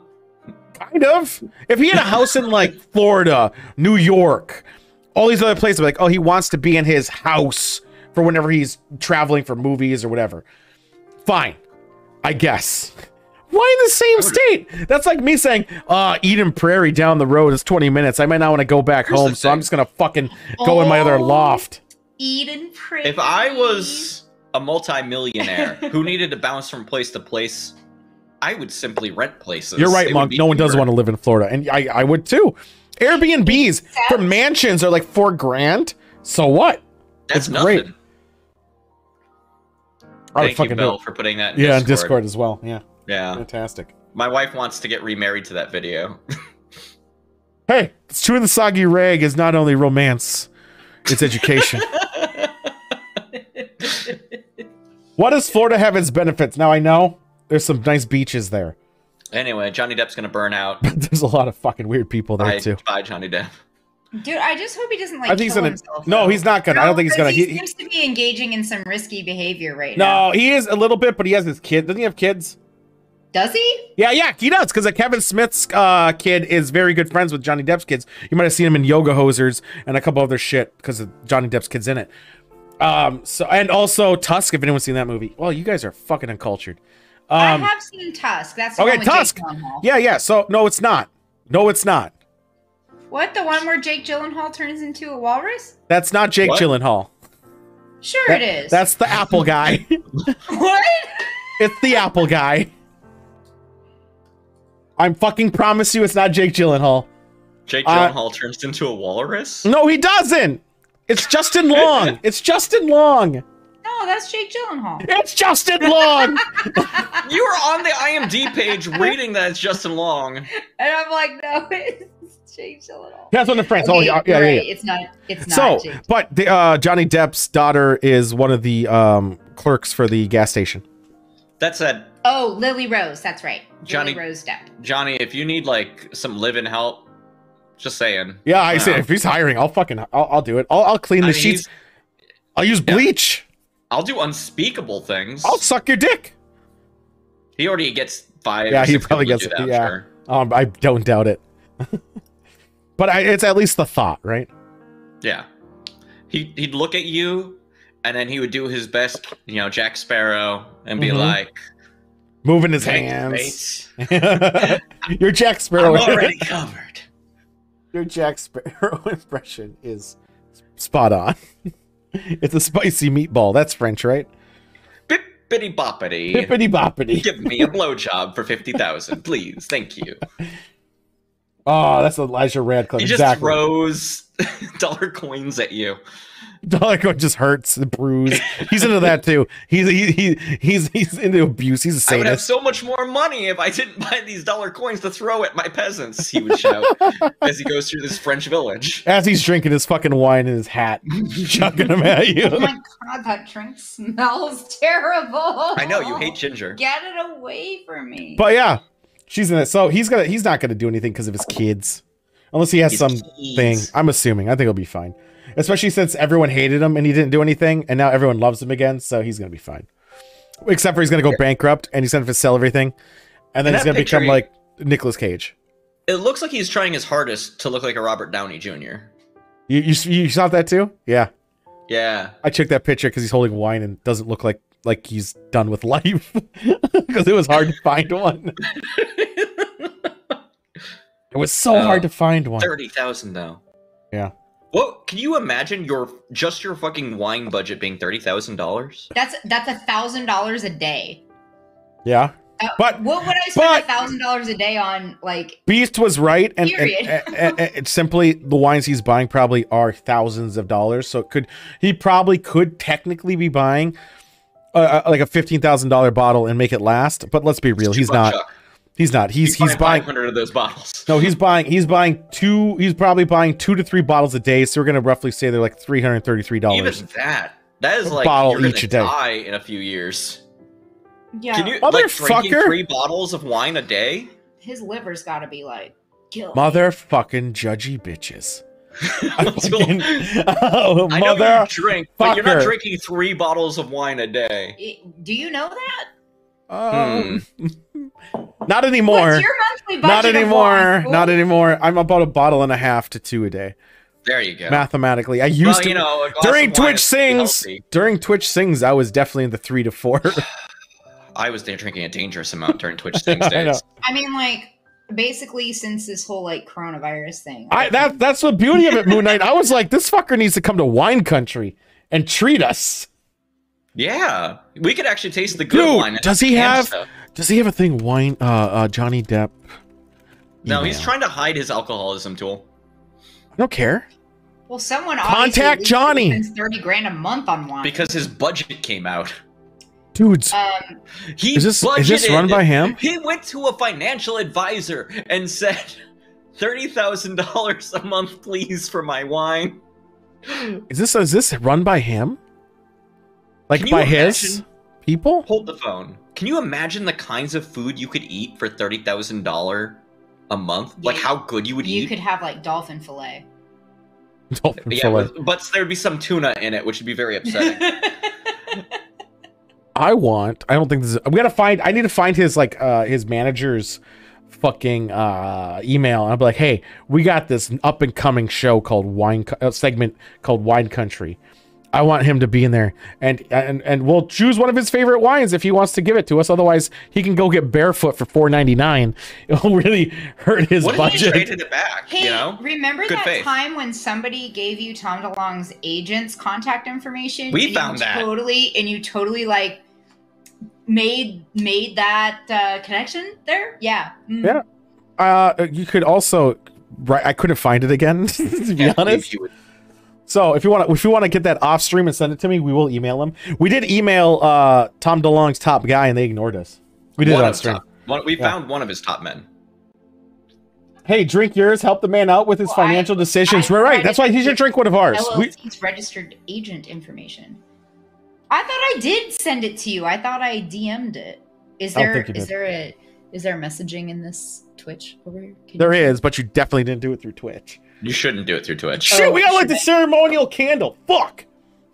Speaker 1: Kind of. If he had a house in like Florida, New York, all these other places, like, oh, he wants to be in his house for whenever he's traveling for movies or whatever. Fine, I guess. Why in the same state? That's like me saying, Eden Prairie down the road is 20 minutes. I might not want to go back home, so I'm just gonna fucking go in my other loft.
Speaker 2: Eden Prairie.
Speaker 3: If I was a multi-millionaire who needed to bounce from place to place, I would simply rent places.
Speaker 1: You're right, Monk. No one does want to live in Florida, and I would too. Airbnbs for mansions are like $4 grand. So what?
Speaker 3: That's
Speaker 1: it's
Speaker 3: nothing.
Speaker 1: Great.
Speaker 3: Thank you, Bill, for putting that in
Speaker 1: Discord.
Speaker 3: Discord.
Speaker 1: In Discord as well. Yeah.
Speaker 3: Yeah.
Speaker 1: Fantastic.
Speaker 3: My wife wants to get remarried to that video.
Speaker 1: Hey, it's true the Soggy Rag is not only romance, it's education. What does Florida have as benefits? Now I know there's some nice beaches there.
Speaker 3: Anyway, Johnny Depp's gonna burn out.
Speaker 1: But there's a lot of fucking weird people there too.
Speaker 3: Bye, Johnny Depp.
Speaker 2: Dude, I just hope he doesn't like.
Speaker 1: I think he's gonna.
Speaker 2: Himself,
Speaker 1: no,
Speaker 2: though.
Speaker 1: he's not gonna. I don't think he's gonna.
Speaker 2: He seems to be engaging in some risky behavior right now.
Speaker 1: No, he is a little bit, but he has his kid. Doesn't he have kids?
Speaker 2: Does he?
Speaker 1: Yeah, he does. Because Kevin Smith's kid is very good friends with Johnny Depp's kids. You might have seen him in Yoga Hosers and a couple other shit because of Johnny Depp's kids in it. So and also Tusk. If anyone's seen that movie, well, you guys are fucking uncultured.
Speaker 2: I have seen Tusk. That's the
Speaker 1: okay.
Speaker 2: one with
Speaker 1: Tusk.
Speaker 2: Jake Gyllenhaal.
Speaker 1: Yeah. So no, it's not. No, it's not.
Speaker 2: What, the one where Jake Gyllenhaal turns into a walrus?
Speaker 1: That's not Jake Gyllenhaal.
Speaker 2: Sure, it is.
Speaker 1: That's the Apple guy.
Speaker 2: What?
Speaker 1: It's the Apple guy. I'm fucking promise you, it's not Jake Gyllenhaal.
Speaker 3: Jake Gyllenhaal turns into a walrus?
Speaker 1: No, he doesn't. It's Justin Long. It's Justin Long.
Speaker 2: No, that's Jake Gyllenhaal.
Speaker 1: It's Justin Long.
Speaker 3: You were on the IMDb page reading that it's Justin Long.
Speaker 2: And I'm like, no, it's Jake Gyllenhaal.
Speaker 1: That's one of the friends.
Speaker 2: Okay,
Speaker 1: oh, yeah.
Speaker 2: It's not. It's not.
Speaker 1: So,
Speaker 2: Jake.
Speaker 1: but the, Johnny Depp's daughter is one of the clerks for the gas station.
Speaker 3: That said.
Speaker 2: Oh, Lily Rose. That's right.
Speaker 3: Johnny
Speaker 2: Lily Rose Depp.
Speaker 3: Johnny, if you need like some live-in help, Just saying.
Speaker 1: Yeah, I say if he's hiring, I'll do it. I'll clean the sheets. I'll use bleach.
Speaker 3: I'll do unspeakable things.
Speaker 1: I'll suck your dick.
Speaker 3: He already gets 5.
Speaker 1: Yeah,
Speaker 3: or 6
Speaker 1: he probably
Speaker 3: people
Speaker 1: gets
Speaker 3: to
Speaker 1: it.
Speaker 3: do that,
Speaker 1: Yeah,
Speaker 3: sure.
Speaker 1: I don't doubt it. But it's at least the thought, right?
Speaker 3: Yeah. He'd look at you, and then he would do his best, Jack Sparrow, and be like,
Speaker 1: moving his
Speaker 3: "Thanks,
Speaker 1: hands. Your Jack Sparrow.
Speaker 3: I'm already covered."
Speaker 1: Your Jack Sparrow impression is spot on. It's a spicy meatball. That's French, right?
Speaker 3: Bippity boppity.
Speaker 1: Bippity boppity.
Speaker 3: Give me a blowjob for 50,000, please. Thank you.
Speaker 1: Oh, that's Elijah Radcliffe.
Speaker 3: He just throws dollar coins at you.
Speaker 1: Dollar coin just hurts the bruise. He's into that too. He's into abuse. He's a sadist.
Speaker 3: I would have so much more money if I didn't buy these dollar coins to throw at my peasants. He would shout as he goes through this French village.
Speaker 1: As he's drinking his fucking wine in his hat, chucking them at you.
Speaker 2: Oh my god, that drink smells terrible.
Speaker 3: I know you hate ginger.
Speaker 2: Get it away from me.
Speaker 1: But yeah, she's in it. So he's not gonna do anything because of his kids, unless he has
Speaker 3: His
Speaker 1: something.
Speaker 3: kids.
Speaker 1: I'm assuming. I think he'll be fine. Especially since everyone hated him and he didn't do anything, and now everyone loves him again, so he's gonna be fine. Except for he's gonna go bankrupt and he's gonna have to sell everything, and then he's gonna become like Nicolas Cage.
Speaker 3: It looks like he's trying his hardest to look like a Robert Downey Jr.
Speaker 1: You saw that too? Yeah.
Speaker 3: Yeah.
Speaker 1: I checked that picture because he's holding wine and doesn't look like he's done with life, because it was hard to find one. It was so hard to find one.
Speaker 3: 30,000 though.
Speaker 1: Yeah.
Speaker 3: Well, can you imagine your fucking wine budget being $30,000?
Speaker 2: That's $1,000 a day.
Speaker 1: Yeah.
Speaker 2: But what would I spend $1,000 a day on? Like,
Speaker 1: Beast was right, and simply the wines he's buying probably are thousands of dollars. So he probably could technically be buying like a $15,000 bottle and make it last. But let's be real, he's not. He's not. He's buying
Speaker 3: 500 of those bottles.
Speaker 1: No, he's buying two. He's probably buying 2 to 3 bottles a day. So we're gonna roughly say they're like $333.
Speaker 3: Even that is like
Speaker 1: bottle
Speaker 3: you're
Speaker 1: each a
Speaker 3: gonna
Speaker 1: day.
Speaker 3: die in a few years.
Speaker 2: yeah,
Speaker 3: Can you
Speaker 1: Motherfucker.
Speaker 3: drinking 3 bottles of wine a day?
Speaker 2: his liver's got to be like killed.
Speaker 1: Motherfucking judgy bitches.
Speaker 3: I know you drink, but you're not drinking 3 bottles of wine a day.
Speaker 2: Do you know that?
Speaker 1: Not anymore.
Speaker 2: What's your monthly budget?
Speaker 1: Not anymore.
Speaker 2: Of wine?
Speaker 1: Not anymore. I'm about 1.5 bottles to 2 a day.
Speaker 3: There you go.
Speaker 1: Mathematically, I used to. During Twitch Sings, I was definitely in the 3 to 4.
Speaker 3: I was there drinking a dangerous amount during Twitch Sings days.
Speaker 2: I mean, like, basically, since this whole like coronavirus thing.
Speaker 1: That's the beauty of it, Moon Knight. I was like, this fucker needs to come to wine country and treat us.
Speaker 3: Yeah, we could actually taste the good wine.
Speaker 1: Does he have a thing? Wine? Johnny Depp.
Speaker 3: No, he's trying to hide his alcoholism, Tool.
Speaker 1: I don't care.
Speaker 2: Well, someone
Speaker 1: contact Johnny.
Speaker 2: Spends $30,000 a month on wine
Speaker 3: because his budget came out.
Speaker 1: Dudes, is this run by him?
Speaker 3: He went to a financial advisor and said, $30,000 a month, please, for my wine.
Speaker 1: Is this run by him? Like by his people?
Speaker 3: Hold the phone. Can you imagine the kinds of food you could eat for $30,000 a month? Yeah, like how good you would eat?
Speaker 2: You could have like dolphin fillet.
Speaker 1: Dolphin fillet.
Speaker 3: But there'd be some tuna in it, which would be very upsetting.
Speaker 1: I don't think this is. I need to find his his manager's fucking email. And I'll be like, hey, we got this up and coming show called segment called Wine Country. I want him to be in there, and we'll choose one of his favorite wines if he wants to give it to us. Otherwise, he can go get barefoot for $4.99. It'll really hurt his budget.
Speaker 3: He traded it back.
Speaker 2: Hey,
Speaker 3: you know?
Speaker 2: Remember that time when somebody gave you Tom DeLonge's agent's contact information?
Speaker 3: We found that
Speaker 2: and you totally like made that connection there. Yeah. Mm.
Speaker 1: Yeah. You could also. I couldn't find it again. To be honest. So if you want to get that off stream and send it to me, we will email him. We did email Tom DeLonge's top guy, and they ignored us. We did it on stream.
Speaker 3: We found one of his top men.
Speaker 1: Hey, drink yours. Help the man out with his financial decisions. We're right. That's why he should drink one of ours.
Speaker 2: LLC's registered agent information. I thought I did send it to you. I thought I DM'd it. Is there Is there messaging in this Twitch over here?
Speaker 1: There is, but you definitely didn't do it through Twitch.
Speaker 3: You shouldn't do it through Twitch.
Speaker 1: Shit, we got like the ceremonial candle. Fuck!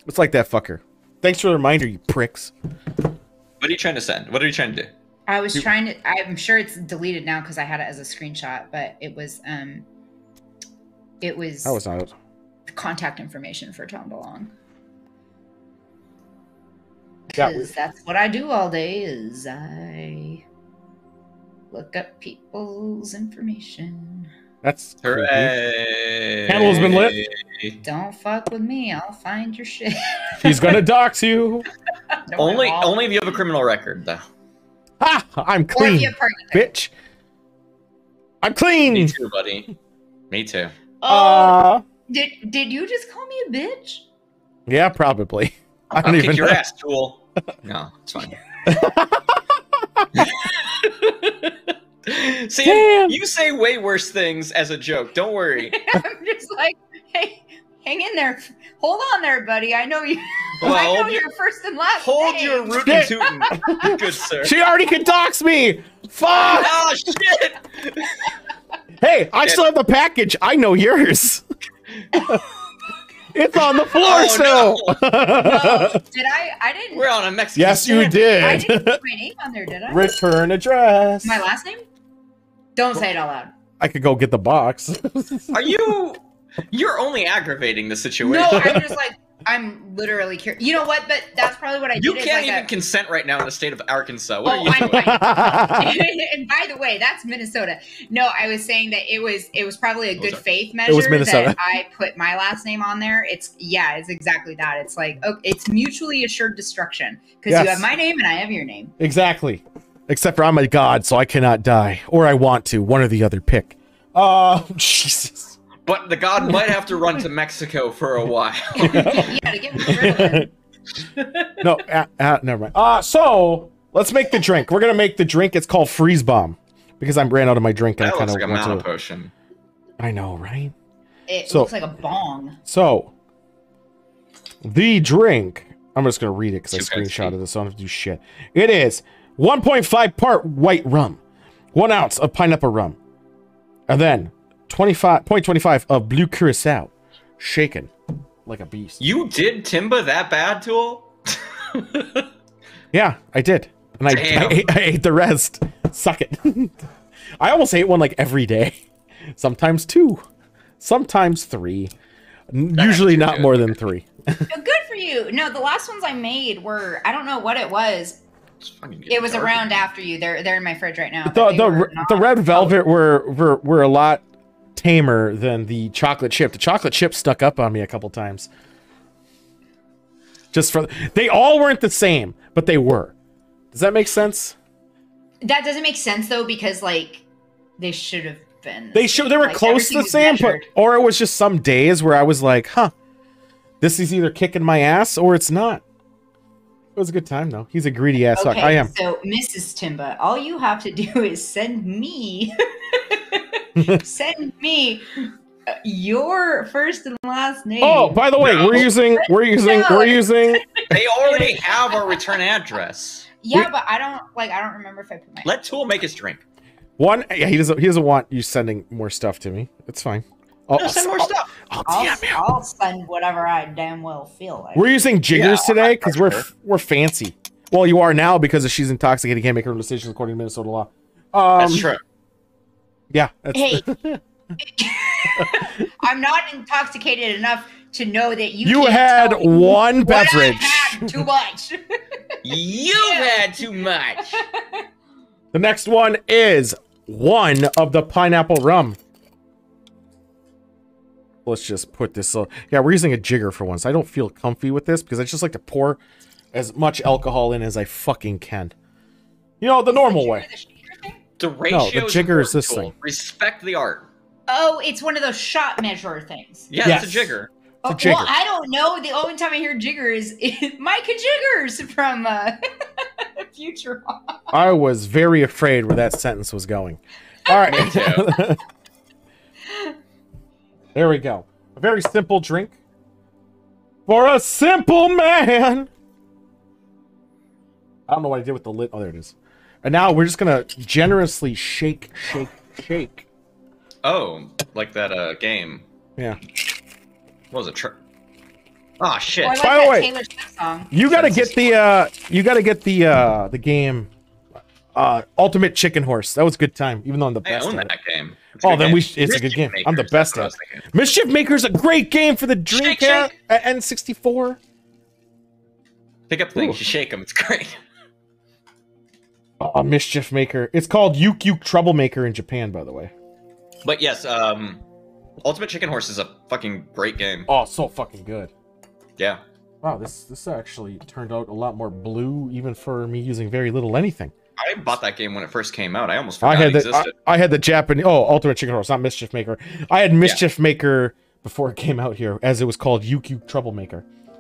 Speaker 1: It's like that fucker. Thanks for the reminder, you pricks.
Speaker 3: What are you trying to send? What are you trying to do?
Speaker 2: I was trying to. I'm sure it's deleted now because I had it as a screenshot, but it was. It was.
Speaker 1: That was not it.
Speaker 2: Contact information for Tom DeLong.
Speaker 1: Yeah,
Speaker 2: Because that's what I do all day. Is I look up people's information.
Speaker 1: That's
Speaker 3: hooray!
Speaker 1: Candle's been lit.
Speaker 2: Don't fuck with me. I'll find your shit.
Speaker 1: He's gonna dox you.
Speaker 3: Only if you have a criminal record, though.
Speaker 1: Ha! I'm clean, bitch. I'm clean.
Speaker 3: Me too, buddy. Me too.
Speaker 2: Did you just call me a bitch?
Speaker 1: Yeah, probably. I don't
Speaker 3: I'll
Speaker 1: even
Speaker 3: kick your
Speaker 1: know.
Speaker 3: ass, tool. No, it's fine. See,
Speaker 1: Damn.
Speaker 3: you say way worse things as a joke. Don't worry.
Speaker 2: I'm just like, hey, hang in there. Hold on there, buddy. I know you.
Speaker 3: Well,
Speaker 2: I know your first and last
Speaker 3: Hold
Speaker 2: name.
Speaker 3: your rootin' tootin', good sir.
Speaker 1: She already can dox me. Fuck!
Speaker 3: Oh shit!
Speaker 1: Hey, I still have the package. I know yours. It's on the floor still.
Speaker 2: No, did I? I didn't.
Speaker 3: We're on a Mexican.
Speaker 1: Yes, you
Speaker 2: I
Speaker 1: did.
Speaker 2: didn't put my name on there, did I?
Speaker 1: Return address.
Speaker 2: My last name? Don't say it out loud.
Speaker 1: I could go get the box.
Speaker 3: Are you? You're only aggravating the situation.
Speaker 2: No, I'm just like, I'm literally curious. You know what? But that's probably what I did.
Speaker 3: You
Speaker 2: is
Speaker 3: can't
Speaker 2: like
Speaker 3: even consent right now in the state of Arkansas. What are you
Speaker 2: I'm
Speaker 3: doing?
Speaker 2: fine. And by the way, that's Minnesota. No, I was saying that it was probably a good faith measure
Speaker 1: was Minnesota.
Speaker 2: that I put my last name on there. It's exactly that. It's like, it's mutually assured destruction because
Speaker 1: Yes.
Speaker 2: you have my name and I have your name.
Speaker 1: Exactly. Except for I'm a god, so I cannot die. Or I want to. One or the other. Pick. Jesus.
Speaker 3: But the god might have to run to Mexico for a while.
Speaker 2: Yeah, to get rid of it.
Speaker 1: No, never mind. So let's make the drink. We're gonna make the drink. It's called Freeze Bomb because I ran out of my drink and
Speaker 3: That
Speaker 1: I kind
Speaker 3: looks
Speaker 1: of
Speaker 3: like a
Speaker 1: went
Speaker 3: mana
Speaker 1: to.
Speaker 3: potion.
Speaker 1: I know, right?
Speaker 2: It
Speaker 1: So-
Speaker 2: looks like a bong.
Speaker 1: So the drink. I'm just gonna read it because I
Speaker 3: Too fancy.
Speaker 1: screenshotted this. So I don't have to do shit. It is 1.5 part white rum, 1 ounce of pineapple rum, and then 25.25 of blue curacao, shaken like a beast.
Speaker 3: You did Timba that bad, Tool?
Speaker 1: Yeah, I did. And I ate the rest. Suck it. I almost ate one like every day. Sometimes 2. Sometimes 3. Usually not more than 3.
Speaker 2: Good for you. No, the last ones I made were, I don't know what it was. It was around after you. They're in my fridge right now. but they were
Speaker 1: The
Speaker 2: not-
Speaker 1: red velvet were a lot tamer than the chocolate chip. The chocolate chip stuck up on me a couple times. They all weren't the same, but they were. Does that make sense?
Speaker 2: That doesn't make sense though, because like they should have been.
Speaker 1: They were
Speaker 2: Like,
Speaker 1: close to the
Speaker 2: everything was
Speaker 1: same, but
Speaker 2: measured.
Speaker 1: or it was just some days where I was like, huh, this is either kicking my ass or it's not. It was a good time though. He's a greedy ass fuck.
Speaker 2: Okay,
Speaker 1: I am.
Speaker 2: So Mrs. Timba, all you have to do is send me your first and last name.
Speaker 1: Oh, by the way, we're using
Speaker 3: They already have our return address.
Speaker 2: Yeah, but I don't remember if I put my
Speaker 3: Let Tool make his drink.
Speaker 1: one. Yeah, he doesn't want you sending more stuff to me. It's fine.
Speaker 3: No, send more stuff.
Speaker 2: I'll send whatever I damn well feel like.
Speaker 1: We're using jiggers
Speaker 3: Yeah,
Speaker 1: today because
Speaker 3: for sure.
Speaker 1: we're fancy. Well, you are now because if she's intoxicated, can't make her own decisions according to Minnesota law.
Speaker 3: That's true.
Speaker 1: Yeah. That's,
Speaker 2: Hey, I'm not intoxicated enough to know that you.
Speaker 1: You
Speaker 2: can't
Speaker 1: had
Speaker 2: tell me
Speaker 1: one
Speaker 2: what I
Speaker 1: beverage.
Speaker 2: had too much.
Speaker 3: You had too much.
Speaker 1: The next one is 1 of the pineapple rum. Let's just put this. Yeah, we're using a jigger for once. I don't feel comfy with this because I just like to pour as much alcohol in as I fucking can. You know, the normal way.
Speaker 3: The ratio
Speaker 1: jigger is this thing.
Speaker 3: Respect the art.
Speaker 2: Oh, it's one of those shot measure things.
Speaker 3: Yeah,
Speaker 1: Yes.
Speaker 3: it's a jigger.
Speaker 1: It's a jigger.
Speaker 2: Well, I don't know. The only time I hear jigger is Micah Jiggers from Future.
Speaker 1: I was very afraid where that sentence was going. All right.
Speaker 3: Me too.
Speaker 1: There we go. A very simple drink for a simple man. I don't know what I did with the lid. Oh, there it is. And now we're just gonna generously shake, shake, shake.
Speaker 3: Oh, like that game.
Speaker 1: Yeah.
Speaker 3: What was it? Oh shit!
Speaker 2: Oh, I like
Speaker 1: By the
Speaker 2: that
Speaker 1: way,
Speaker 2: Taylor Swift song.
Speaker 1: You gotta get the game Ultimate Chicken Horse. That was a good time, even though I'm the
Speaker 3: I
Speaker 1: best.
Speaker 3: own
Speaker 1: at
Speaker 3: that
Speaker 1: it.
Speaker 3: game. It's a
Speaker 1: Oh,
Speaker 3: good
Speaker 1: then
Speaker 3: game.
Speaker 1: it's a good game. I'm the
Speaker 3: Makers,
Speaker 1: best
Speaker 3: that's
Speaker 1: at
Speaker 3: what I was
Speaker 1: it.
Speaker 3: thinking.
Speaker 1: Mischief Maker's a great game for the
Speaker 3: Shake,
Speaker 1: Dreamcast
Speaker 3: shake.
Speaker 1: N64.
Speaker 3: Pick up things,
Speaker 1: Ooh.
Speaker 3: you shake them. It's great.
Speaker 1: Oh, Mischief Maker. It's called Yuk Yuk Troublemaker in Japan, by the way.
Speaker 3: But yes, Ultimate Chicken Horse is a fucking great game.
Speaker 1: Oh, so fucking good.
Speaker 3: Yeah.
Speaker 1: Wow, this actually turned out a lot more blue, even for me using very little anything.
Speaker 3: I bought that game when it first came out. I almost forgot it existed.
Speaker 1: I had the Japanese. Oh, Ultimate Chicken Horse, not Mischief Maker. I had Mischief Maker before it came out here, as it was called Yuk Yuk Troublemaker. I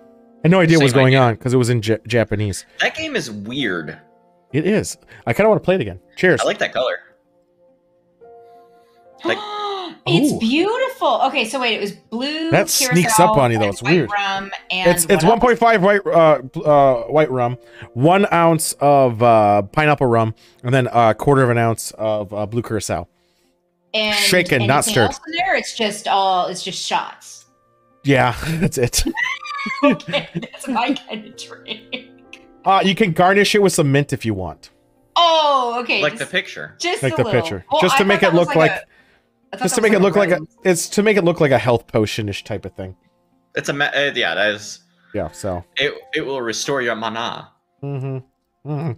Speaker 1: had no idea what was going on because it was in Japanese.
Speaker 3: That game is weird.
Speaker 1: It is. I kind of want to play it again. Cheers.
Speaker 3: I like that color. Like,
Speaker 2: It's
Speaker 1: Ooh.
Speaker 2: beautiful. Okay, so wait, it was blue.
Speaker 1: That sneaks up on you, though.
Speaker 2: and
Speaker 1: It's
Speaker 2: white
Speaker 1: weird.
Speaker 2: Rum and
Speaker 1: It's
Speaker 2: what else?
Speaker 1: 1.5 white rum, 1 ounce of pineapple rum, and then a quarter of an ounce of blue curacao.
Speaker 2: And
Speaker 1: shaken, not
Speaker 2: anything
Speaker 1: stirred.
Speaker 2: else in there? It's just shots.
Speaker 1: Yeah, that's it.
Speaker 2: Okay, that's my kind of drink.
Speaker 1: You can garnish it with some mint if you want.
Speaker 2: Oh, okay.
Speaker 3: like the picture.
Speaker 2: just
Speaker 1: Like
Speaker 2: a
Speaker 1: the
Speaker 2: little.
Speaker 1: picture.
Speaker 2: Well,
Speaker 1: Just
Speaker 2: I
Speaker 1: to
Speaker 2: thought
Speaker 1: make it
Speaker 2: that was
Speaker 1: look like-
Speaker 2: I thought
Speaker 1: Just to
Speaker 2: that
Speaker 1: make it
Speaker 2: was
Speaker 1: look like a,
Speaker 2: rose.
Speaker 1: it's to make it look like a health potion-ish type of thing.
Speaker 3: It's a yeah. That is.
Speaker 1: Yeah, so.
Speaker 3: It will restore your mana.
Speaker 1: Mm-hmm. Mm-hmm.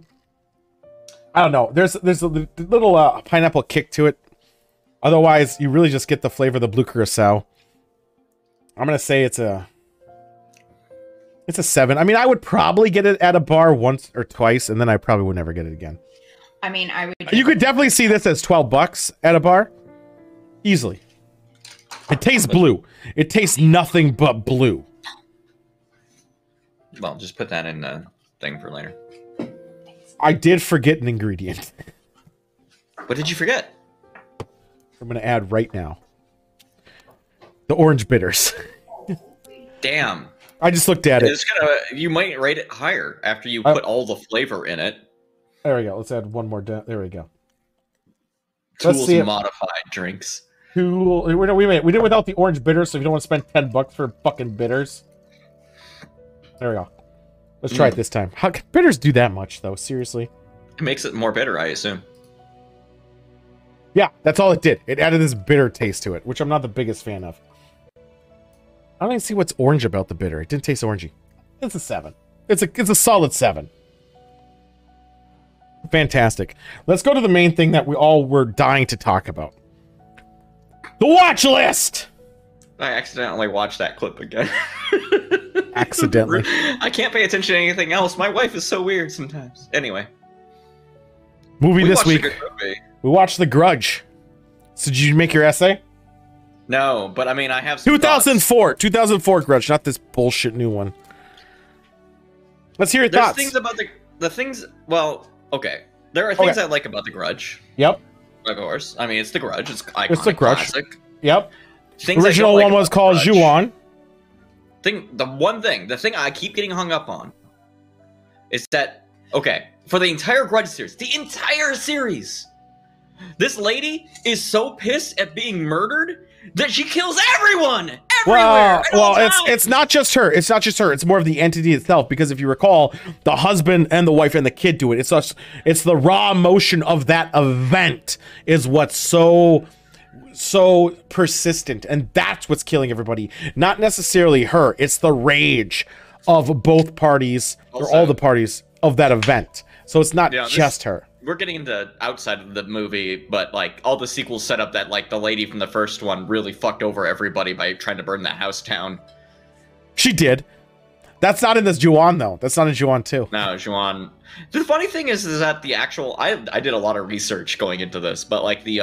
Speaker 1: I don't know. There's a little pineapple kick to it. Otherwise, you really just get the flavor of the blue curacao. I'm gonna say it's a 7. I mean, I would probably get it at a bar once or twice, and then I probably would never get it again.
Speaker 2: I mean, I would.
Speaker 1: You could definitely see this as $12 at a bar, easily. It tastes blue. It tastes nothing but blue.
Speaker 3: Well, just put that in the thing for later.
Speaker 1: I did forget an ingredient.
Speaker 3: What did you forget?
Speaker 1: I'm gonna add right now. The orange bitters.
Speaker 3: Damn.
Speaker 1: I just looked at it.
Speaker 3: It's gonna. You might rate it higher after you put all the flavor in it.
Speaker 1: There we go. Let's add one more down. There we go. Let's
Speaker 3: Tools
Speaker 1: see it.
Speaker 3: modified drinks.
Speaker 1: Cool. We did it without the orange bitters, so if you don't want to spend $10 for fucking bitters. There we go. Let's try it this time. How can bitters do that much, though? Seriously.
Speaker 3: It makes it more bitter, I assume.
Speaker 1: Yeah, that's all it did. It added this bitter taste to it, which I'm not the biggest fan of. I don't even see what's orange about the bitter. It didn't taste orangey. It's a 7. It's a solid 7. Fantastic. Let's go to the main thing that we all were dying to talk about. The watch list!
Speaker 3: I accidentally watched that clip again.
Speaker 1: Accidentally.
Speaker 3: I can't pay attention to anything else. My wife is so weird sometimes. Anyway.
Speaker 1: Movie
Speaker 3: We
Speaker 1: this
Speaker 3: watched a
Speaker 1: week.
Speaker 3: good movie.
Speaker 1: We watched The Grudge. So did you make your essay?
Speaker 3: No, but I mean, I have some
Speaker 1: 2004. 2004 Grudge, not this bullshit new one. Let's hear your
Speaker 3: There's
Speaker 1: thoughts.
Speaker 3: things about the things. Well, okay. There are things I like about The Grudge.
Speaker 1: Yep.
Speaker 3: Of course. I mean, it's The Grudge. It's iconic.
Speaker 1: It's The Grudge.
Speaker 3: Classic.
Speaker 1: Yep.
Speaker 3: Things
Speaker 1: The
Speaker 3: I
Speaker 1: original
Speaker 3: don't like
Speaker 1: one was
Speaker 3: about
Speaker 1: called
Speaker 3: The Grudge.
Speaker 1: Ju-on.
Speaker 3: The thing I keep getting hung up on is that, okay, for the entire Grudge series, this lady is so pissed at being murdered that she kills everyone everywhere. at all times.
Speaker 1: it's not just her. It's not just her. It's more of the entity itself. Because if you recall, the husband and the wife and the kid do it. It's the raw emotion of that event is what's so persistent, and that's what's killing everybody. Not necessarily her. It's the rage of both parties or all the parties of that event. So it's not just her.
Speaker 3: We're getting into outside of the movie, but like all the sequels set up that like the lady from the first one really fucked over everybody by trying to burn that house down.
Speaker 1: She did. That's not in this Ju-on though. That's not in Ju-on 2.
Speaker 3: No, Juan. The funny thing is that the actual I did a lot of research going into this, but like the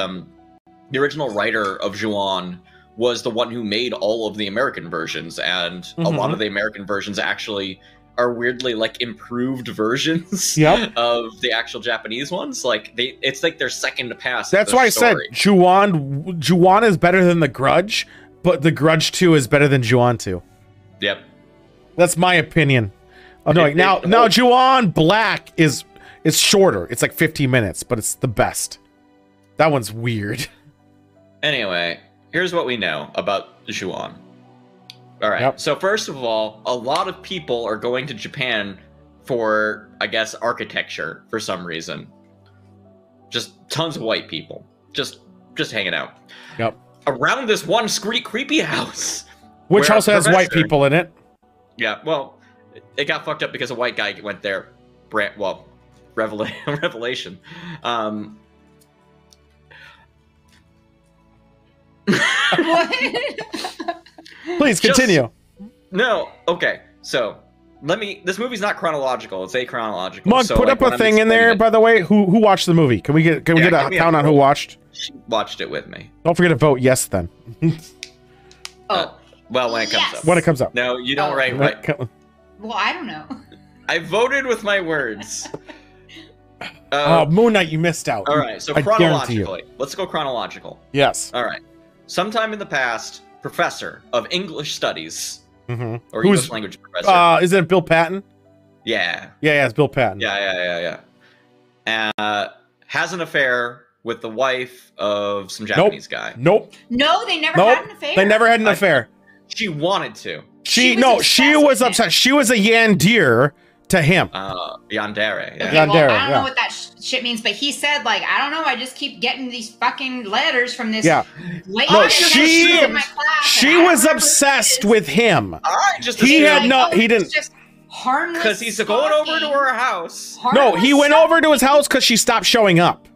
Speaker 3: original writer of Ju-on was the one who made all of the American versions, and a lot of the American versions actually are weirdly like improved versions of the actual Japanese ones. Like it's like their second pass.
Speaker 1: That's why I said Ju-on is better than The Grudge, but The Grudge 2 is better than Ju-on 2.
Speaker 3: Yep.
Speaker 1: That's my opinion. Now Ju-on Black is It's shorter. It's like 15 minutes, but it's the best. That one's weird.
Speaker 3: Anyway, here's what we know about Zhuan. All right.
Speaker 1: Yep.
Speaker 3: So first of all, a lot of people are going to Japan for, I guess, architecture for some reason. Just tons of white people. Just hanging out.
Speaker 1: Yep.
Speaker 3: Around this one creepy house.
Speaker 1: Which
Speaker 3: where
Speaker 1: also has white people in it.
Speaker 3: Yeah, well, it got fucked up because a white guy went there. Well, revelation.
Speaker 2: What?
Speaker 1: Please continue.
Speaker 3: No, okay. So this movie's not chronological. It's achronological.
Speaker 1: Mug,
Speaker 3: so,
Speaker 1: put up a thing in there, by the way. Who watched the movie? Can we get a count on who watched?
Speaker 3: She watched it with me.
Speaker 1: Don't forget to vote yes then.
Speaker 3: Well, when it comes up.
Speaker 1: When it comes up.
Speaker 3: No, you don't write.
Speaker 2: Well, I don't know.
Speaker 3: I voted with my words.
Speaker 1: Moon Knight, you missed out.
Speaker 3: All right, so
Speaker 1: I guarantee
Speaker 3: chronologically. Let's go chronological.
Speaker 1: Yes.
Speaker 3: All right. Sometime in the past, professor of English studies, or
Speaker 1: Who's,
Speaker 3: English language professor.
Speaker 1: Is it Bill Patton?
Speaker 3: Yeah.
Speaker 1: Yeah, it's Bill Patton.
Speaker 3: Yeah. Has an affair with the wife of some Japanese guy.
Speaker 1: Nope.
Speaker 2: No, they never had an affair.
Speaker 1: They never had an affair.
Speaker 3: She wanted to.
Speaker 1: She was upset. She was a yandere to him.
Speaker 3: Yandere. Yeah.
Speaker 2: Okay, well, I don't know what that shit means, but he said, like, I don't know, I just keep getting these fucking letters from this lady.
Speaker 1: No,
Speaker 2: she
Speaker 1: was obsessed with him. He didn't.
Speaker 2: Just harmless.
Speaker 3: Because he's going over to her house.
Speaker 1: No, he went over to his house because she stopped showing up.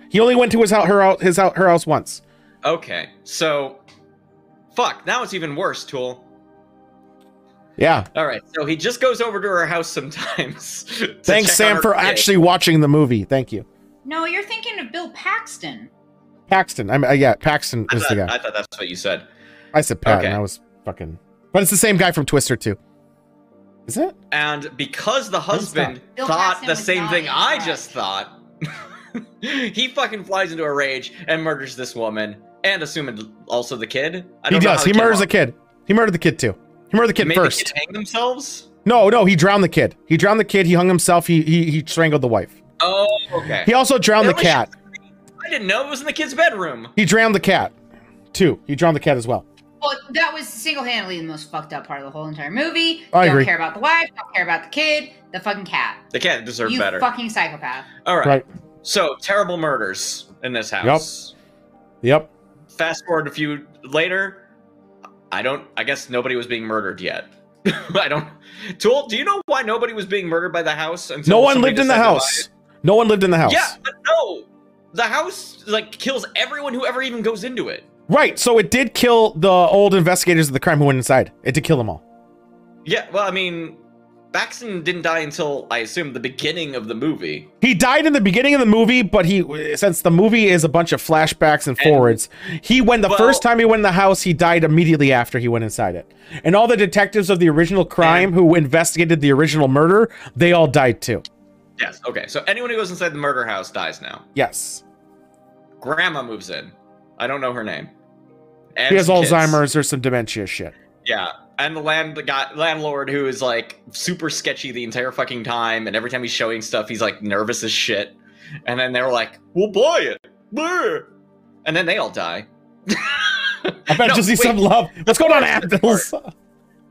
Speaker 1: He only went to her house once.
Speaker 3: Okay, so fuck. Now it's even worse, Tool.
Speaker 1: Yeah.
Speaker 3: All right, so he just goes over to her house sometimes.
Speaker 1: Thanks, Sam, for actually watching the movie. Thank you.
Speaker 2: No, you're thinking of Bill Paxton.
Speaker 1: Paxton. Paxton is the guy.
Speaker 3: I thought that's what you said.
Speaker 1: I said Patton. I was fucking. But it's the same guy from Twister too. Is it?
Speaker 3: And because the husband thought the same thing I just thought, he fucking flies into a rage and murders this woman, and assuming also the kid.
Speaker 1: He does. He murders the kid. He murdered the kid too. He murdered the kid first.
Speaker 3: The kid hang themselves?
Speaker 1: No, he drowned the kid. He drowned the kid. He hung himself. He strangled the wife.
Speaker 3: Oh, okay.
Speaker 1: He also drowned the cat.
Speaker 3: I didn't know it was in the kid's bedroom.
Speaker 1: He drowned the cat, too. He drowned the cat as well.
Speaker 2: Well, that was single-handedly the most fucked up part of the whole entire movie.
Speaker 1: I agree.
Speaker 2: Don't care about the wife. Don't care about the kid. The fucking cat.
Speaker 3: The cat deserved better.
Speaker 2: You fucking psychopath.
Speaker 3: All right. So terrible murders in this house.
Speaker 1: Yep.
Speaker 3: Fast forward a few later. I guess nobody was being murdered yet. Tool, do you know why nobody was being murdered by the house until
Speaker 1: no one lived in the house? No one lived in the house.
Speaker 3: Yeah, but no. The house like kills everyone who ever even goes into it.
Speaker 1: Right, so it did kill the old investigators of the crime who went inside. It did kill them all.
Speaker 3: Yeah, well, I mean, Paxton didn't die until, I assume, the beginning of the movie.
Speaker 1: He died in the beginning of the movie, but since the movie is a bunch of flashbacks and forwards, first time he went in the house, he died immediately after he went inside it. And all the detectives of the original crime who investigated the original murder, they all died too.
Speaker 3: Yes, okay, so anyone who goes inside the murder house dies now.
Speaker 1: Yes.
Speaker 3: Grandma moves in. I don't know her name. And
Speaker 1: she has Alzheimer's or some dementia shit.
Speaker 3: Yeah. And the landlord who is like super sketchy the entire fucking time, and every time he's showing stuff, he's like nervous as shit. And then they're like, "We'll buy it," and then they all die.
Speaker 1: I bet you see some love. What's going on, Apples?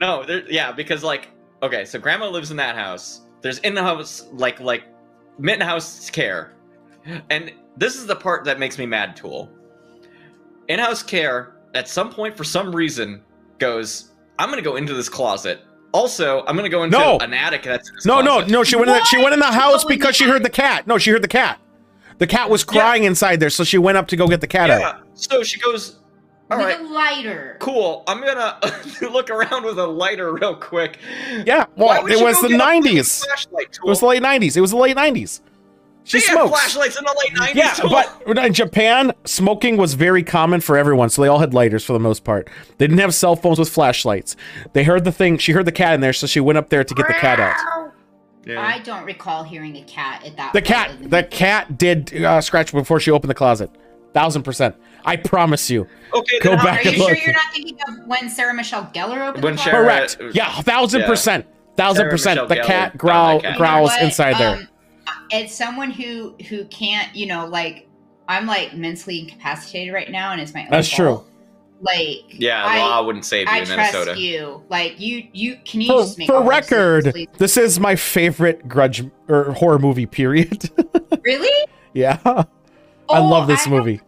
Speaker 3: No, yeah, because like, okay, so Grandma lives in that house. There's in the house like Mittenhouse care, and this is the part that makes me mad. Tool. In-house care at some point for some reason goes, I'm gonna go into this closet. Also, I'm gonna go into an attic that's in this closet.
Speaker 1: No. She went in the house because she heard the cat. No, she heard the cat. The cat was crying inside there, so she went up to go get the cat out.
Speaker 3: So she goes, all right,
Speaker 2: with a lighter.
Speaker 3: Cool. I'm gonna look around with a lighter real quick.
Speaker 1: Yeah, well, it was the 90s. It was the late 90s. It was the late 90s. She smokes.
Speaker 3: Flashlights in the late 90s.
Speaker 1: Yeah, but in Japan, smoking was very common for everyone, so they all had lighters for the most part. They didn't have cell phones with flashlights. They heard the thing. She heard the cat in there, so she went up there to get the cat out.
Speaker 2: Yeah. I don't recall hearing a cat at that.
Speaker 1: The cat did scratch before she opened the closet. 1000%. I promise you.
Speaker 3: Okay,
Speaker 1: go back and look.
Speaker 2: Are you sure you're not thinking of when Sarah Michelle Gellar opened the closet?
Speaker 1: Correct. Yeah, 1000%. 1000%. The cat growls inside there.
Speaker 2: As someone who can't, you know, like I'm like mentally incapacitated right now, and it's my own
Speaker 1: That's
Speaker 2: fault.
Speaker 1: true.
Speaker 2: Like,
Speaker 3: Yeah, law wouldn't save you in Minnesota.
Speaker 2: Trust you. Like, you can you
Speaker 1: For,
Speaker 2: just make
Speaker 1: for
Speaker 2: all those
Speaker 1: record,
Speaker 2: decisions, please?
Speaker 1: this is my favorite grudge or horror movie. Period.
Speaker 2: Really?
Speaker 1: Yeah, I love this movie.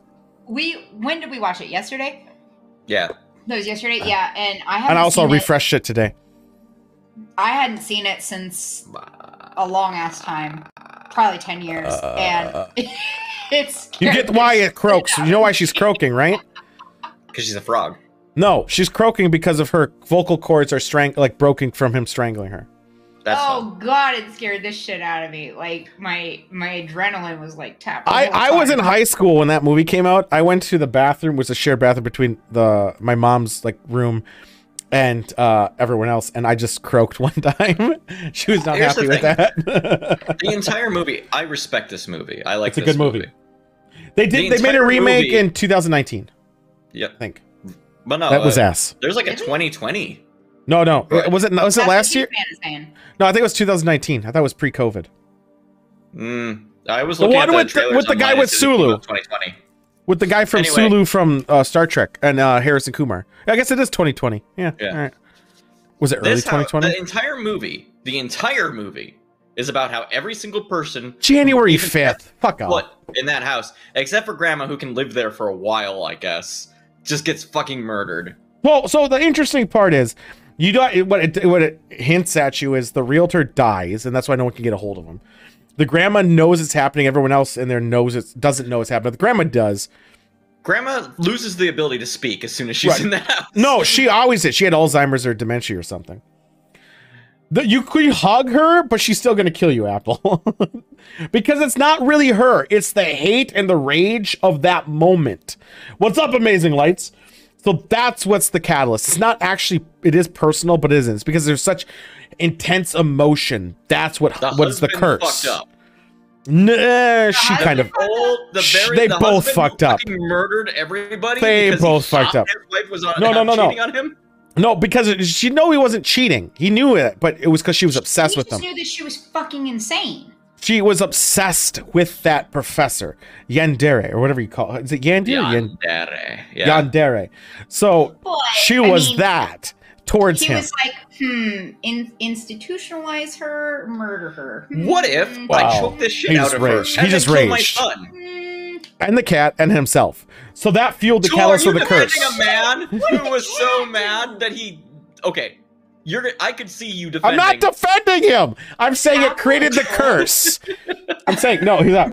Speaker 2: When did we watch it? Yesterday?
Speaker 3: Yeah.
Speaker 2: That was yesterday. Yeah, and
Speaker 1: And I also refreshed it today.
Speaker 2: I hadn't seen it since a long ass time, probably 10 years, and it's.
Speaker 1: You get why it croaks. You know why she's croaking, right?
Speaker 3: Because she's a frog.
Speaker 1: No, she's croaking because of her vocal cords are broken from him strangling her.
Speaker 3: That's
Speaker 2: oh
Speaker 3: fun.
Speaker 2: god, it scared the shit out of me. Like my adrenaline was like tapped.
Speaker 1: I was in high school when that movie came out. I went to the bathroom, which was a shared bathroom between my mom's like room and everyone else, and I just croaked one time. She was not happy with that.
Speaker 3: The entire movie, I respect this movie. I like
Speaker 1: it's a good movie. They made a
Speaker 3: entire
Speaker 1: remake
Speaker 3: movie-
Speaker 1: in 2019.
Speaker 3: Yep.
Speaker 1: I think.
Speaker 3: But no,
Speaker 1: That was ass.
Speaker 3: There's like a
Speaker 2: Did we?
Speaker 3: 2020.
Speaker 1: No.
Speaker 3: Right.
Speaker 1: Was it
Speaker 2: That's what
Speaker 1: last year?
Speaker 2: He-Man is saying.
Speaker 1: No, I think it was 2019. I thought it was pre-COVID.
Speaker 3: I was
Speaker 1: The
Speaker 3: looking
Speaker 1: one
Speaker 3: at
Speaker 1: with
Speaker 3: trailers
Speaker 1: the guy
Speaker 3: online,
Speaker 1: with
Speaker 3: it says it came
Speaker 1: Sulu.
Speaker 3: out 2020.
Speaker 1: With the guy from
Speaker 3: Anyway.
Speaker 1: Sulu from Star Trek and Harrison Kumar. I guess it is 2020. Yeah. All right. Was it early 2020?
Speaker 3: The entire movie is about how every single person
Speaker 1: January
Speaker 3: even
Speaker 1: 5th. Fuck off.
Speaker 3: what in that house, except for Grandma, who can live there for a while, I guess, just gets fucking murdered.
Speaker 1: Well, so the interesting part is, you don't. What it hints at you is the realtor dies, and that's why no one can get a hold of him. The grandma knows it's happening. Everyone else in there doesn't know it's happening. The grandma does.
Speaker 3: Grandma loses the ability to speak as soon as she's
Speaker 1: Right.
Speaker 3: in the house.
Speaker 1: No, she always did. She had Alzheimer's or dementia or something. You could hug her, but she's still going to kill you, Apple. Because it's not really her. It's the hate and the rage of that moment. What's up, Amazing Lights? So that's what's the catalyst. It's not actually, it is personal, but it isn't. It's because there's such intense emotion. That's what is the
Speaker 3: husband
Speaker 1: curse.
Speaker 3: fucked up.
Speaker 1: Nah, she kind of. They
Speaker 3: the
Speaker 1: both
Speaker 3: husband
Speaker 1: fucked
Speaker 3: who
Speaker 1: up.
Speaker 3: fucking murdered everybody.
Speaker 1: They
Speaker 3: because
Speaker 1: both
Speaker 3: he
Speaker 1: fucked
Speaker 3: thought
Speaker 1: up.
Speaker 3: His wife was
Speaker 1: No.
Speaker 3: cheating on him.
Speaker 1: No, because she knew he wasn't cheating. He knew it, but it was because she was obsessed with
Speaker 2: She
Speaker 1: him.
Speaker 2: just knew that she was fucking insane.
Speaker 1: She was obsessed with that professor, Yandere, or whatever you call it. Is it Yandere?
Speaker 3: Yandere. Yeah.
Speaker 1: Yandere. So
Speaker 2: But,
Speaker 1: she
Speaker 2: I
Speaker 1: was
Speaker 2: mean,
Speaker 1: that towards
Speaker 2: He
Speaker 1: him.
Speaker 2: was like, institutionalize her, murder her.
Speaker 3: What if
Speaker 1: Wow.
Speaker 3: I choke this shit
Speaker 1: He
Speaker 3: out
Speaker 1: just
Speaker 3: of
Speaker 1: raged.
Speaker 3: her
Speaker 1: He
Speaker 3: and
Speaker 1: just
Speaker 3: then kill my
Speaker 1: raged.
Speaker 3: son?
Speaker 1: And the cat and himself. So that fueled the
Speaker 3: So
Speaker 1: catalyst
Speaker 3: are
Speaker 1: for
Speaker 3: you
Speaker 1: the curse.
Speaker 3: defending a man who was so mad that he? Okay, I could see you
Speaker 1: I'm
Speaker 3: defending.
Speaker 1: not defending him. I'm saying it created the curse. I'm saying no, he's not.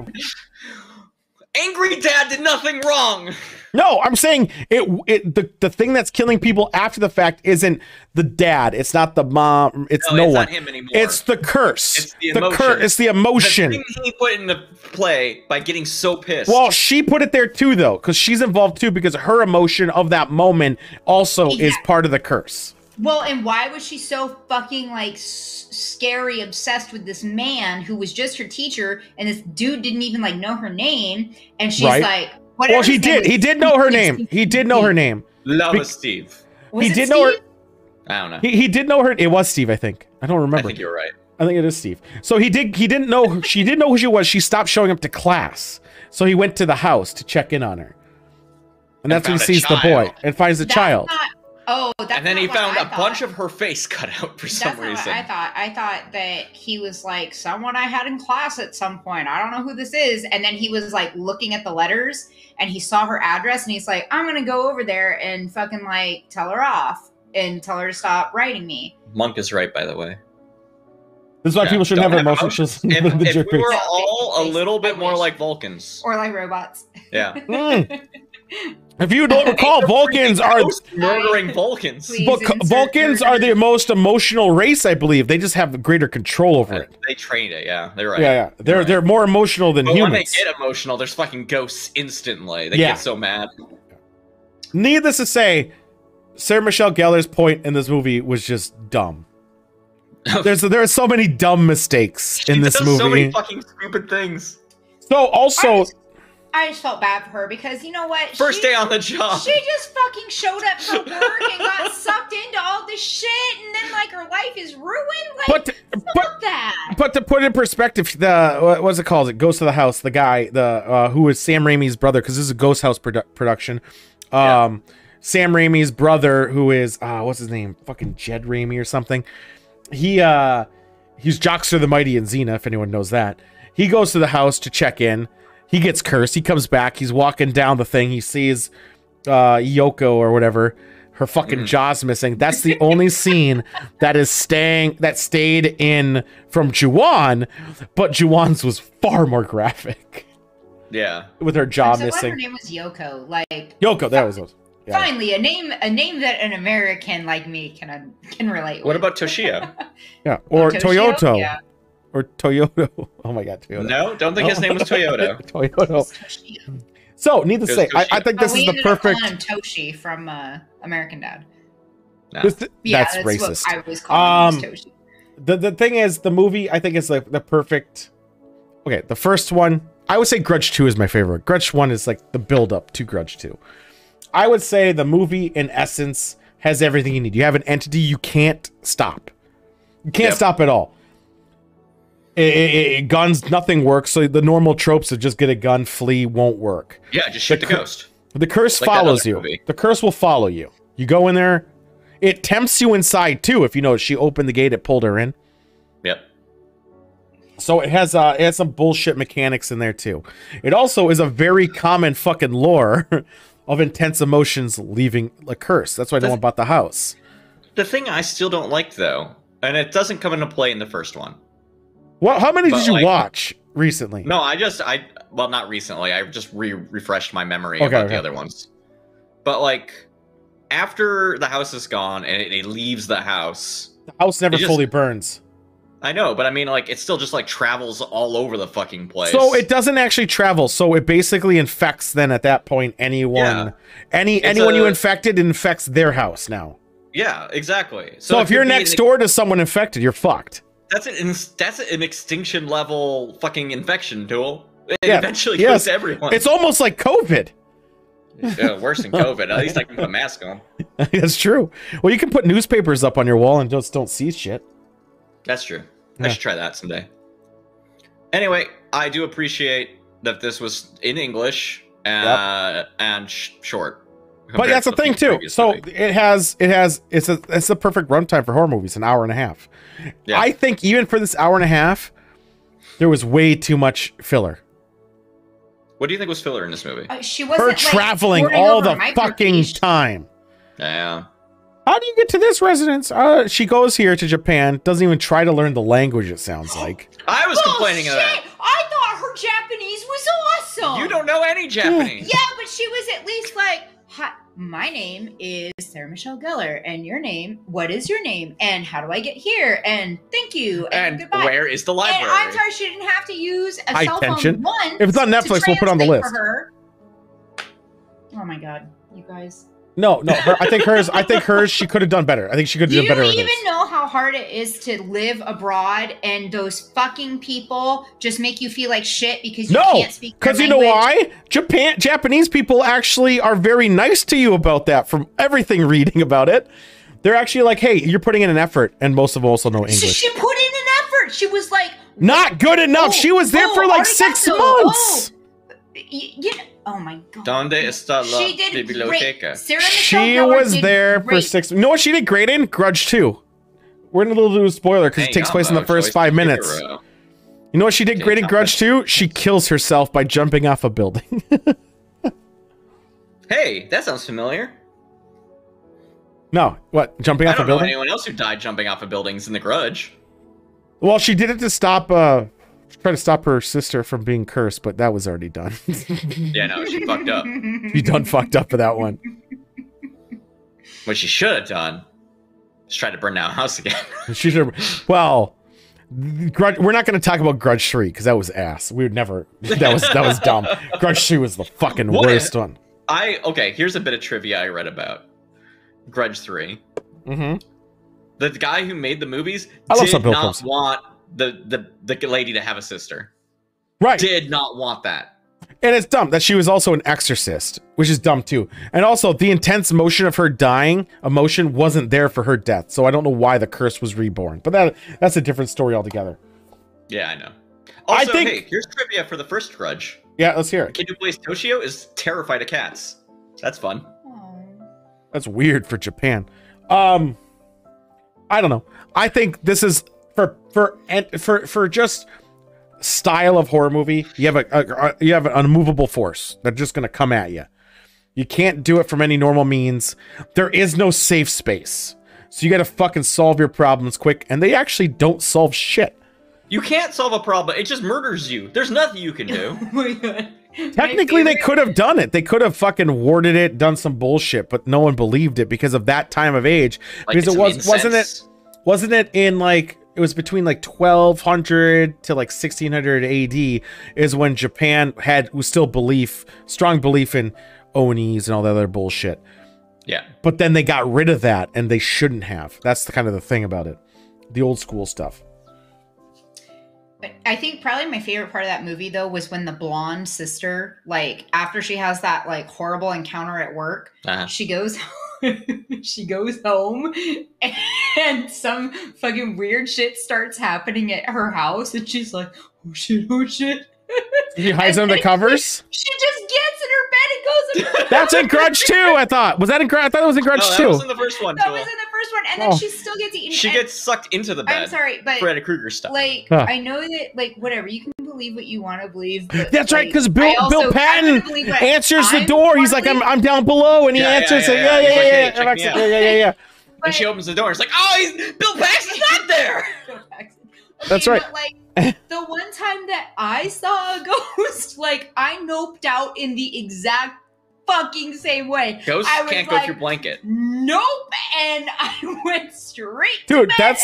Speaker 3: Angry dad did nothing wrong.
Speaker 1: No, I'm saying the thing that's killing people after the fact isn't the dad. It's not the mom. It's no
Speaker 3: it's
Speaker 1: one.
Speaker 3: not him anymore.
Speaker 1: It's the curse.
Speaker 3: It's the emotion.
Speaker 1: It's the emotion.
Speaker 3: The thing he put into play by getting so pissed.
Speaker 1: Well, she put it there too, though, because she's involved too, because her emotion of that moment also is part of the curse.
Speaker 2: Well, and why was she so fucking like scary, obsessed with this man who was just her teacher, and this dude didn't even like know her name, and she's
Speaker 1: Right.
Speaker 2: like, whatever.
Speaker 1: Well, he did. He did know her name. He did know her name.
Speaker 3: Love is Steve.
Speaker 2: Was
Speaker 1: he
Speaker 2: it
Speaker 1: did know her.
Speaker 2: Steve?
Speaker 3: I don't know.
Speaker 1: He did know her. It was Steve, I think. I don't remember.
Speaker 3: I think you're right.
Speaker 1: I think it is Steve. So he didn't know. She didn't know who she was. She stopped showing up to class. So he went to the house to check in on her, and that's when he
Speaker 3: found a
Speaker 1: sees the boy
Speaker 3: child.
Speaker 1: and finds the
Speaker 2: That's
Speaker 1: child.
Speaker 2: That's
Speaker 3: And then
Speaker 2: not
Speaker 3: he
Speaker 2: what
Speaker 3: found
Speaker 2: I
Speaker 3: a
Speaker 2: thought.
Speaker 3: bunch of her face cut out for some
Speaker 2: That's not
Speaker 3: reason.
Speaker 2: what I thought. I thought that he was like someone I had in class at some point. I don't know who this is. And then he was like looking at the letters and he saw her address and he's like, I'm gonna go over there and fucking like tell her off and tell her to stop writing me.
Speaker 3: Monk is right, by the way.
Speaker 1: This is why
Speaker 3: Yeah,
Speaker 1: people shouldn't
Speaker 3: don't
Speaker 1: have
Speaker 3: have
Speaker 1: emotions.
Speaker 3: If we were
Speaker 2: Yeah,
Speaker 3: all a little bit
Speaker 2: I
Speaker 3: more
Speaker 2: wish.
Speaker 3: like Vulcans.
Speaker 2: Or like robots.
Speaker 3: Yeah.
Speaker 1: If you don't recall, Vulcans are
Speaker 3: murdering Vulcans.
Speaker 2: Please.
Speaker 1: Vulcans are the most emotional race, I believe. They just have greater control over it.
Speaker 3: They trained it, yeah. They're right.
Speaker 1: Yeah. They're more emotional than
Speaker 3: But when they
Speaker 1: humans.
Speaker 3: get emotional, there's fucking ghosts instantly. They
Speaker 1: Yeah.
Speaker 3: get so mad.
Speaker 1: Needless to say, Sarah Michelle Gellar's point in this movie was just dumb. There are so many dumb mistakes in this
Speaker 3: She does
Speaker 1: movie.
Speaker 3: so many fucking stupid things.
Speaker 1: So also,
Speaker 2: I just felt bad for her because you know what?
Speaker 3: First day on the job.
Speaker 2: She just fucking showed up for work and got sucked into all this shit, and then like her life is ruined. Like,
Speaker 1: but
Speaker 2: that.
Speaker 1: But to put it in perspective, what's it called? It Ghost of the House. The guy, who is Sam Raimi's brother, because this is a Ghost House production. Sam Raimi's brother, who is what's his name? Fucking Jed Raimi or something. He's Joxer the Mighty in Xena, if anyone knows that. He goes to the house to check in. He gets cursed. He comes back. He's walking down the thing. He sees Yoko or whatever. Her fucking jaw's missing. That's the only scene that stayed in from Ju-On, but Ju-On's was far more graphic.
Speaker 3: Yeah,
Speaker 1: with her jaw
Speaker 2: so
Speaker 1: missing.
Speaker 2: Her name was Yoko. Like
Speaker 1: Yoko, that was it.
Speaker 2: Yeah. Finally, a name that an American like me can relate with.
Speaker 3: What about Toshio?
Speaker 1: Yeah, or
Speaker 2: Toshio?
Speaker 1: Toyoto.
Speaker 2: Yeah.
Speaker 1: Or Toyota. Oh my god, Toyota.
Speaker 3: No, don't think his name was Toyota.
Speaker 1: Toyota. So, needless to say, I think this is the perfect.
Speaker 2: We ended up calling him Toshi from American Dad.
Speaker 3: No.
Speaker 1: That's racist.
Speaker 2: What I was calling him Toshi.
Speaker 1: The thing is, the movie I think is like the perfect. Okay, the first one, I would say Grudge 2 is my favorite. Grudge 1 is like the build up to Grudge 2. I would say the movie, in essence, has everything you need. You have an entity you can't stop. You can't stop at all. Guns, nothing works. So the normal tropes of just get a gun, flee, won't work.
Speaker 3: Yeah, just shoot the ghost.
Speaker 1: The curse
Speaker 3: like
Speaker 1: follows you.
Speaker 3: Movie.
Speaker 1: The curse will follow you. You go in there. It tempts you inside too. If you know she opened the gate, it pulled her in.
Speaker 3: Yep.
Speaker 1: So it has some bullshit mechanics in there too. It also is a very common fucking lore of intense emotions leaving a curse. That's what I don't want about the house.
Speaker 3: The thing I still don't like though, and it doesn't come into play in the first one.
Speaker 1: Well, how many did you watch recently?
Speaker 3: No, well, not recently. I just refreshed my memory about the other ones. But like, after the house is gone and it leaves the house
Speaker 1: never fully burns.
Speaker 3: I know, but I mean, like, it still just like travels all over the fucking place.
Speaker 1: So it doesn't actually travel. So it basically infects. Then at that point, anyone you infected infects their house now.
Speaker 3: Yeah, exactly.
Speaker 1: So if you're next door to someone infected, you're fucked.
Speaker 3: That's an extinction level fucking infection tool. It eventually goes to everyone.
Speaker 1: It's almost like COVID.
Speaker 3: Yeah, worse than COVID. At least I can put a mask on.
Speaker 1: That's true. Well, you can put newspapers up on your wall and just don't see shit.
Speaker 3: That's true.
Speaker 1: Yeah.
Speaker 3: I should try that someday. Anyway, I do appreciate that this was in English and short.
Speaker 1: But that's the thing too. So it's a perfect runtime for horror movies, an hour and a half. Yeah. I think even for this hour and a half, there was way too much filler.
Speaker 3: What do you think was filler in this movie?
Speaker 2: She wasn't
Speaker 1: her traveling all the fucking time.
Speaker 3: Yeah.
Speaker 1: How do you get to this residence? She goes here to Japan, doesn't even try to learn the language, it sounds like.
Speaker 3: I was complaining of that.
Speaker 2: I thought her Japanese was awesome.
Speaker 3: You don't know any Japanese.
Speaker 2: Yeah, but she was at least like, hi, my name is Sarah Michelle Gellar, and your name, what is your name? And how do I get here? And thank you, and goodbye.
Speaker 3: Where is the library?
Speaker 2: And I'm sorry, she didn't have to use a cell phone once.
Speaker 1: If it's on Netflix, we'll put it on the list.
Speaker 2: Oh my god, you guys.
Speaker 1: No, I think hers, she could have done better. I think she could have done better.
Speaker 2: Do you even know how hard it is to live abroad and those fucking people just make you feel like shit because you can't speak their language?
Speaker 1: Because you know why? Japanese people actually are very nice to you about that. From everything reading about it, they're actually like, hey, you're putting in an effort, and most of them also know English.
Speaker 2: She put in an effort. She was like,
Speaker 1: not good enough. She was there for like 6 months.
Speaker 2: Oh my god.
Speaker 3: Donde está la biblioteca?
Speaker 1: She was there for 6. You know what she did great in? Grudge 2. We're in a little bit of a spoiler because it takes place in the first 5 minutes. You know what she did great in Grudge 2? She kills herself by jumping off a building.
Speaker 3: Hey, that sounds familiar.
Speaker 1: No, what? Jumping off a building?
Speaker 3: I don't know anyone else who died jumping off of buildings in the Grudge.
Speaker 1: Well, she did it to stop try to stop her sister from being cursed, but that was already done.
Speaker 3: Yeah, no, she fucked up.
Speaker 1: She done fucked up for that one.
Speaker 3: What she should have done is try to burn down a house again.
Speaker 1: She should. Well, we're not going to talk about Grudge 3 because that was ass. We would never. That was dumb. Grudge 3 was the fucking worst one.
Speaker 3: Okay. Here's a bit of trivia I read about Grudge 3.
Speaker 1: Mm-hmm.
Speaker 3: The guy who made the movies did not want the lady to have a sister.
Speaker 1: Right.
Speaker 3: Did not want that.
Speaker 1: And it's dumb that she was also an exorcist, which is dumb too. And also, the intense motion of her dying emotion wasn't there for her death. So I don't know why the curse was reborn. But that's a different story altogether.
Speaker 3: Yeah, I know. Also,
Speaker 1: I think,
Speaker 3: hey, here's trivia for the first Grudge.
Speaker 1: Yeah, let's hear
Speaker 3: The
Speaker 1: it.
Speaker 3: kid who plays Toshio is terrified of cats. That's fun.
Speaker 1: That's weird for Japan. I don't know. I think this is for just style of horror movie. You have an unmovable force that's just gonna come at you. You can't do it from any normal means. There is no safe space, so you gotta fucking solve your problems quick. And they actually don't solve shit.
Speaker 3: You can't solve a problem. It just murders you. There's nothing you can do.
Speaker 2: Oh my god.
Speaker 1: Technically, they could have done it. They could have fucking warded it, done some bullshit, but no one believed it because of that time of age.
Speaker 3: Like
Speaker 1: Because wasn't it in like, it was between like 1200 to like 1600 AD is when Japan was still strong belief in Onis and all that other bullshit.
Speaker 3: Yeah.
Speaker 1: But then they got rid of that, and they shouldn't have. That's the kind of the thing about it. The old school stuff.
Speaker 2: I think probably my favorite part of that movie though was when the blonde sister, like after she has that like horrible encounter at work, she goes home and some fucking weird shit starts happening at her house, and she's like, oh shit.
Speaker 1: He hides under the covers.
Speaker 2: She just gets in her bed and goes.
Speaker 1: That's in Grudge 2. I thought was that in Grudge? I thought it was in Grudge 2.
Speaker 3: That was in the first one.
Speaker 2: That was in the first one, and then she still gets eaten.
Speaker 3: She gets sucked into the bed.
Speaker 2: I'm sorry, but
Speaker 3: Freddy Krueger stuff.
Speaker 2: Like, I know that, like, whatever, you can believe what you want to believe. But,
Speaker 1: that's
Speaker 2: like,
Speaker 1: right, because Bill Patton answers the door. He's like, I'm down below, and he answers it. Yeah.
Speaker 3: And she opens the door. It's like, oh, Bill Paxton's not there.
Speaker 1: That's right.
Speaker 2: But, like, the one time that I saw a ghost, like, I noped out in the exact fucking same way.
Speaker 3: Ghosts can't go through blanket.
Speaker 2: Nope, and I went straight.
Speaker 1: Dude, that's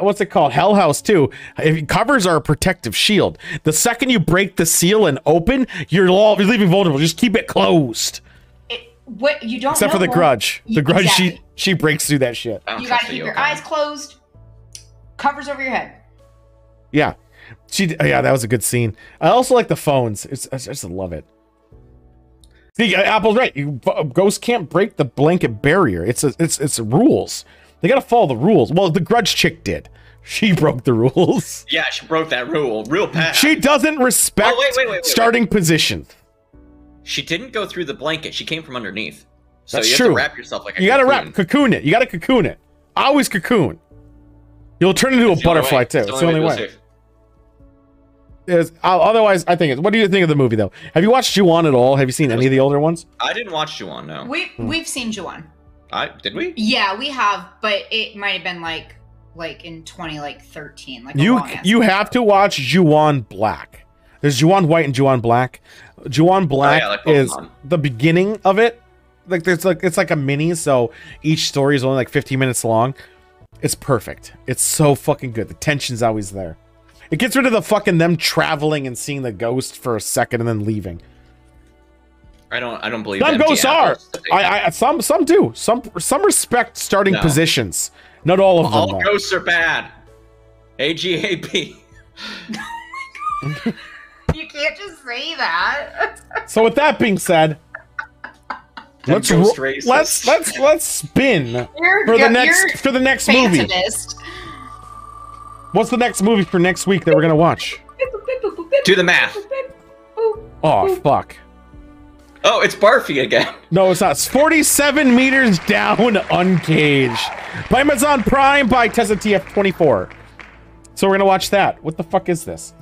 Speaker 1: what's it called? Hell House too. Covers are a protective shield. The second you break the seal and open, you're leaving vulnerable. Just keep it closed.
Speaker 2: What you don't
Speaker 1: except
Speaker 2: know
Speaker 1: for the Grudge. The Grudge,
Speaker 2: exactly.
Speaker 1: she breaks through that shit.
Speaker 2: You gotta keep your eyes closed. Covers over your head.
Speaker 1: Yeah, that was a good scene. I also like the phones. I just love it. See, Apple's right. Ghosts can't break the blanket barrier. It's rules. They gotta follow the rules. Well, the Grudge chick did. She broke the rules.
Speaker 3: Yeah, she broke that rule real bad.
Speaker 1: She doesn't respect starting position.
Speaker 3: She didn't go through the blanket. She came from underneath. So
Speaker 1: That's
Speaker 3: you
Speaker 1: true.
Speaker 3: have to wrap yourself like a
Speaker 1: You gotta cocoon it. You gotta cocoon it. Always cocoon. You'll turn into a butterfly too. It's the only way. Otherwise, I think it's. What do you think of the movie though? Have you watched Ju-On at all? Have you seen any of the older ones?
Speaker 3: I didn't watch Ju-On. No.
Speaker 2: We've seen Ju-On.
Speaker 3: Did we?
Speaker 2: Yeah, we have, but it might have been like in 2013. Like
Speaker 1: you have to watch Ju-On Black. There's Ju-On White and Ju-On Black. Ju-On Black is the beginning of it. It's like a mini, so each story is only like 15 minutes long. It's perfect. It's so fucking good. The tension's always there. It gets rid of the fucking them traveling and seeing the ghost for a second and then leaving.
Speaker 3: I don't believe
Speaker 1: some ghosts are. Some do. Some respect starting positions. Not all of them.
Speaker 3: All ghosts are bad. AGAP.
Speaker 2: You can't just say that.
Speaker 1: So with that being said, let's spin for the next movie. What's the next movie for next week that we're gonna watch?
Speaker 3: Do the math.
Speaker 1: Oh fuck.
Speaker 3: Oh, it's Barfy again.
Speaker 1: No, it's not. It's 47 Meters Down Uncaged by Amazon Prime by Tessa TF24. So we're gonna watch that. What the fuck is this?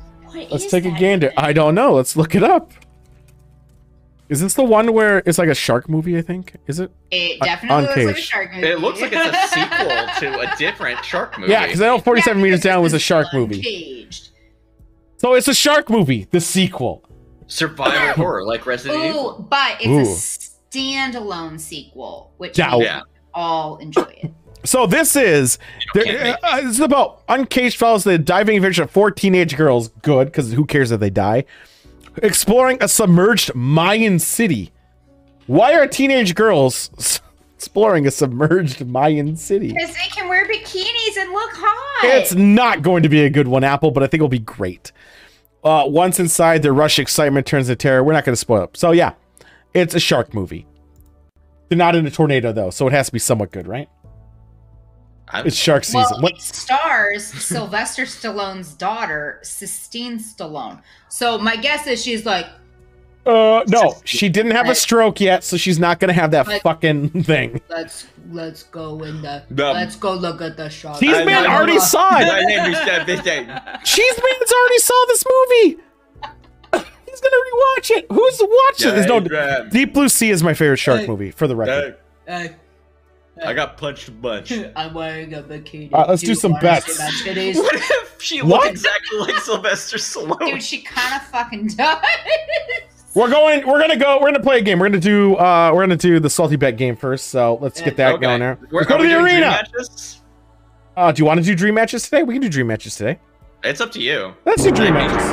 Speaker 1: Let's take a gander. I don't know. Let's look it up. Is this the one where it's like a shark movie, I think? Is it?
Speaker 2: It definitely looks like a shark movie.
Speaker 3: It looks like it's a sequel to a different shark movie.
Speaker 1: Yeah, because I know 47 Meters Down was a shark movie.
Speaker 2: Uncaged.
Speaker 1: So it's a shark movie, the sequel.
Speaker 3: Survival horror, like Resident Evil.
Speaker 2: But it's a standalone sequel, which we all enjoy it.
Speaker 1: So this is it's about uncaged fellows, the diving adventure of 4 teenage girls. Good, because who cares if they die? Exploring a submerged Mayan city. Why are teenage girls exploring a submerged Mayan city?
Speaker 2: Because they can wear bikinis and look hot.
Speaker 1: It's not going to be a good one, Apple, but I think it'll be great. Once inside, the rush excitement turns to terror. We're not going to spoil it. So yeah, it's a shark movie. They're not in a tornado though, so it has to be somewhat good, right? It's shark season.
Speaker 2: Well, it stars Sylvester Stallone's daughter, Sistine Stallone. So my guess is she's like,
Speaker 1: no, she didn't have a stroke yet, so she's not gonna have that fucking thing.
Speaker 2: Let's go in the. Let's go look at the shark.
Speaker 1: Cheese Man already saw it. Cheese Man's already saw this movie. He's gonna rewatch it. Who's watching? There's no. Deep Blue Sea is my favorite shark movie, for the record.
Speaker 3: I got punched a bunch.
Speaker 2: I'm wearing a bikini.
Speaker 1: All right, let's do some bets.
Speaker 3: What if she looked exactly like Sylvester Stallone?
Speaker 2: Dude, she kind of fucking does.
Speaker 1: We're gonna play a game. We're gonna do the salty bet game first. So let's get that going there. Let's go to the arena. Do you want to do dream matches today? We can do dream matches today.
Speaker 3: It's up to you.
Speaker 1: Let's do dream matches.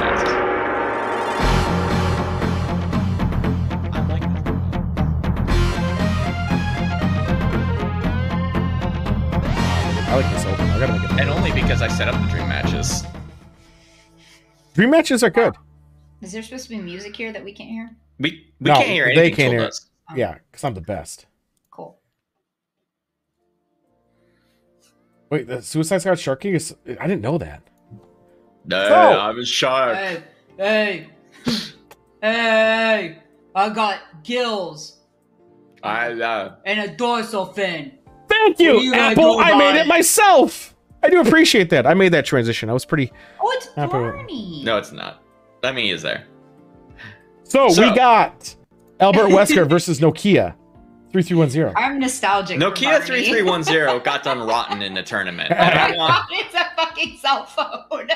Speaker 1: I like this open. I gotta make it.
Speaker 3: And only because I set up the dream matches.
Speaker 1: Dream matches are good.
Speaker 2: Is there supposed to be music here that we can't hear?
Speaker 3: We can't hear anything.
Speaker 1: They can't hear it. Yeah, because I'm the best.
Speaker 2: Cool.
Speaker 1: Wait, the Suicide Squad Sharky is... I didn't know that.
Speaker 3: No, I'm a shark.
Speaker 2: Hey! I got gills.
Speaker 3: And
Speaker 2: a dorsal fin.
Speaker 1: Thank you, Apple. I made it myself. I do appreciate that. I made that transition. I was pretty...
Speaker 2: Oh, it's Barney.
Speaker 3: No, it's not. I mean, he is there.
Speaker 1: So we got Albert Wesker versus Nokia 3310.
Speaker 2: I'm nostalgic.
Speaker 3: Nokia 3310 got done rotten in the tournament.
Speaker 2: It's a fucking cell phone.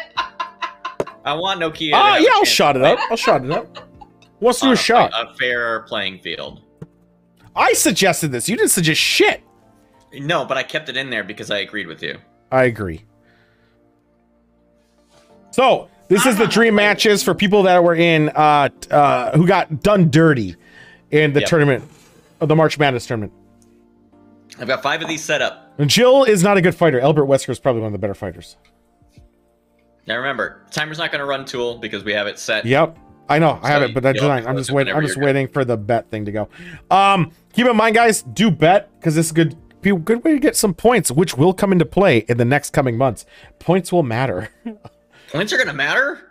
Speaker 3: I want Nokia.
Speaker 1: Oh, yeah, I'll shot it up. Let's do a shot.
Speaker 3: A fair playing field.
Speaker 1: I suggested this. You didn't suggest shit.
Speaker 3: No, but I kept it in there because I agreed with you.
Speaker 1: I agree. So this is the dream matches for people that were in who got done dirty in the tournament, the March Madness tournament.
Speaker 3: I've got 5 of these set up.
Speaker 1: And Jill is not a good fighter. Albert Wesker is probably one of the better fighters.
Speaker 3: Now remember, timer's not going to run Tool because we have it set.
Speaker 1: Yep, I know. I have it, but that's fine. I'm just waiting. I'm just waiting for the bet thing to go. Keep in mind, guys, do bet because this is good. Good way to get some points, which will come into play in the next coming months. Points will matter.
Speaker 3: Points are gonna matter?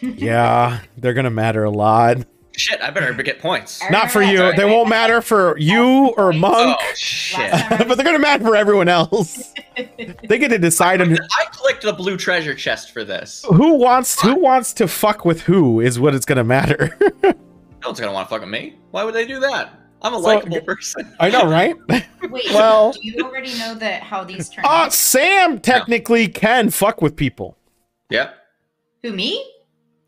Speaker 1: Yeah, they're gonna matter a lot.
Speaker 3: Shit, I better get points.
Speaker 1: Not for you. They won't matter for you or Monk.
Speaker 3: Oh, shit.
Speaker 1: But they're gonna matter for everyone else. They get to decide.
Speaker 3: I clicked the blue treasure chest for this.
Speaker 1: Who wants to fuck with who is what it's gonna matter.
Speaker 3: No one's gonna want to fuck with me. Why would they do that? I'm a likable person.
Speaker 1: I know, right?
Speaker 2: Wait, well, do you already know that how these turn out?
Speaker 1: Sam technically can fuck with people.
Speaker 3: Yep.
Speaker 2: Who, me?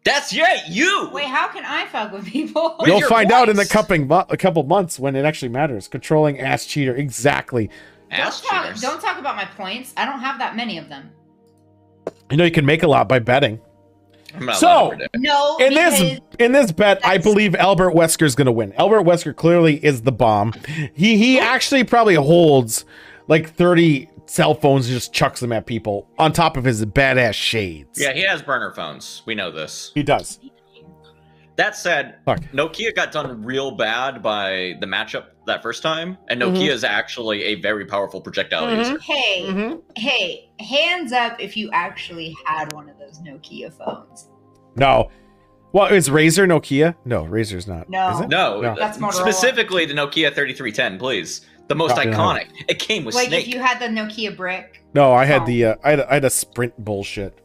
Speaker 3: That's you.
Speaker 2: Wait, how can I fuck with people?
Speaker 1: You'll find out in the a couple months when it actually matters. Controlling ass cheater, exactly.
Speaker 2: Don't talk about my points. I don't have that many of them.
Speaker 1: You know you can make a lot by betting. So
Speaker 2: no,
Speaker 1: in this bet, I believe Albert Wesker is going to win. Albert Wesker clearly is the bomb. He actually probably holds like 30 cell phones and just chucks them at people on top of his badass shades.
Speaker 3: Yeah, he has burner phones. We know this.
Speaker 1: He does.
Speaker 3: That said, Nokia got done real bad by the matchup that first time, and Nokia is actually a very powerful projectile user.
Speaker 2: Hey, hands up if you actually had one of those Nokia phones.
Speaker 1: No. Well, is Razer Nokia? No, Razer's not.
Speaker 2: No.
Speaker 1: Is it?
Speaker 3: No,
Speaker 2: that's Motorola.
Speaker 3: Specifically the Nokia 3310, please. The most iconic. It came with Snake.
Speaker 2: Like if you had the Nokia brick.
Speaker 1: No, I had the I had a Sprint bullshit.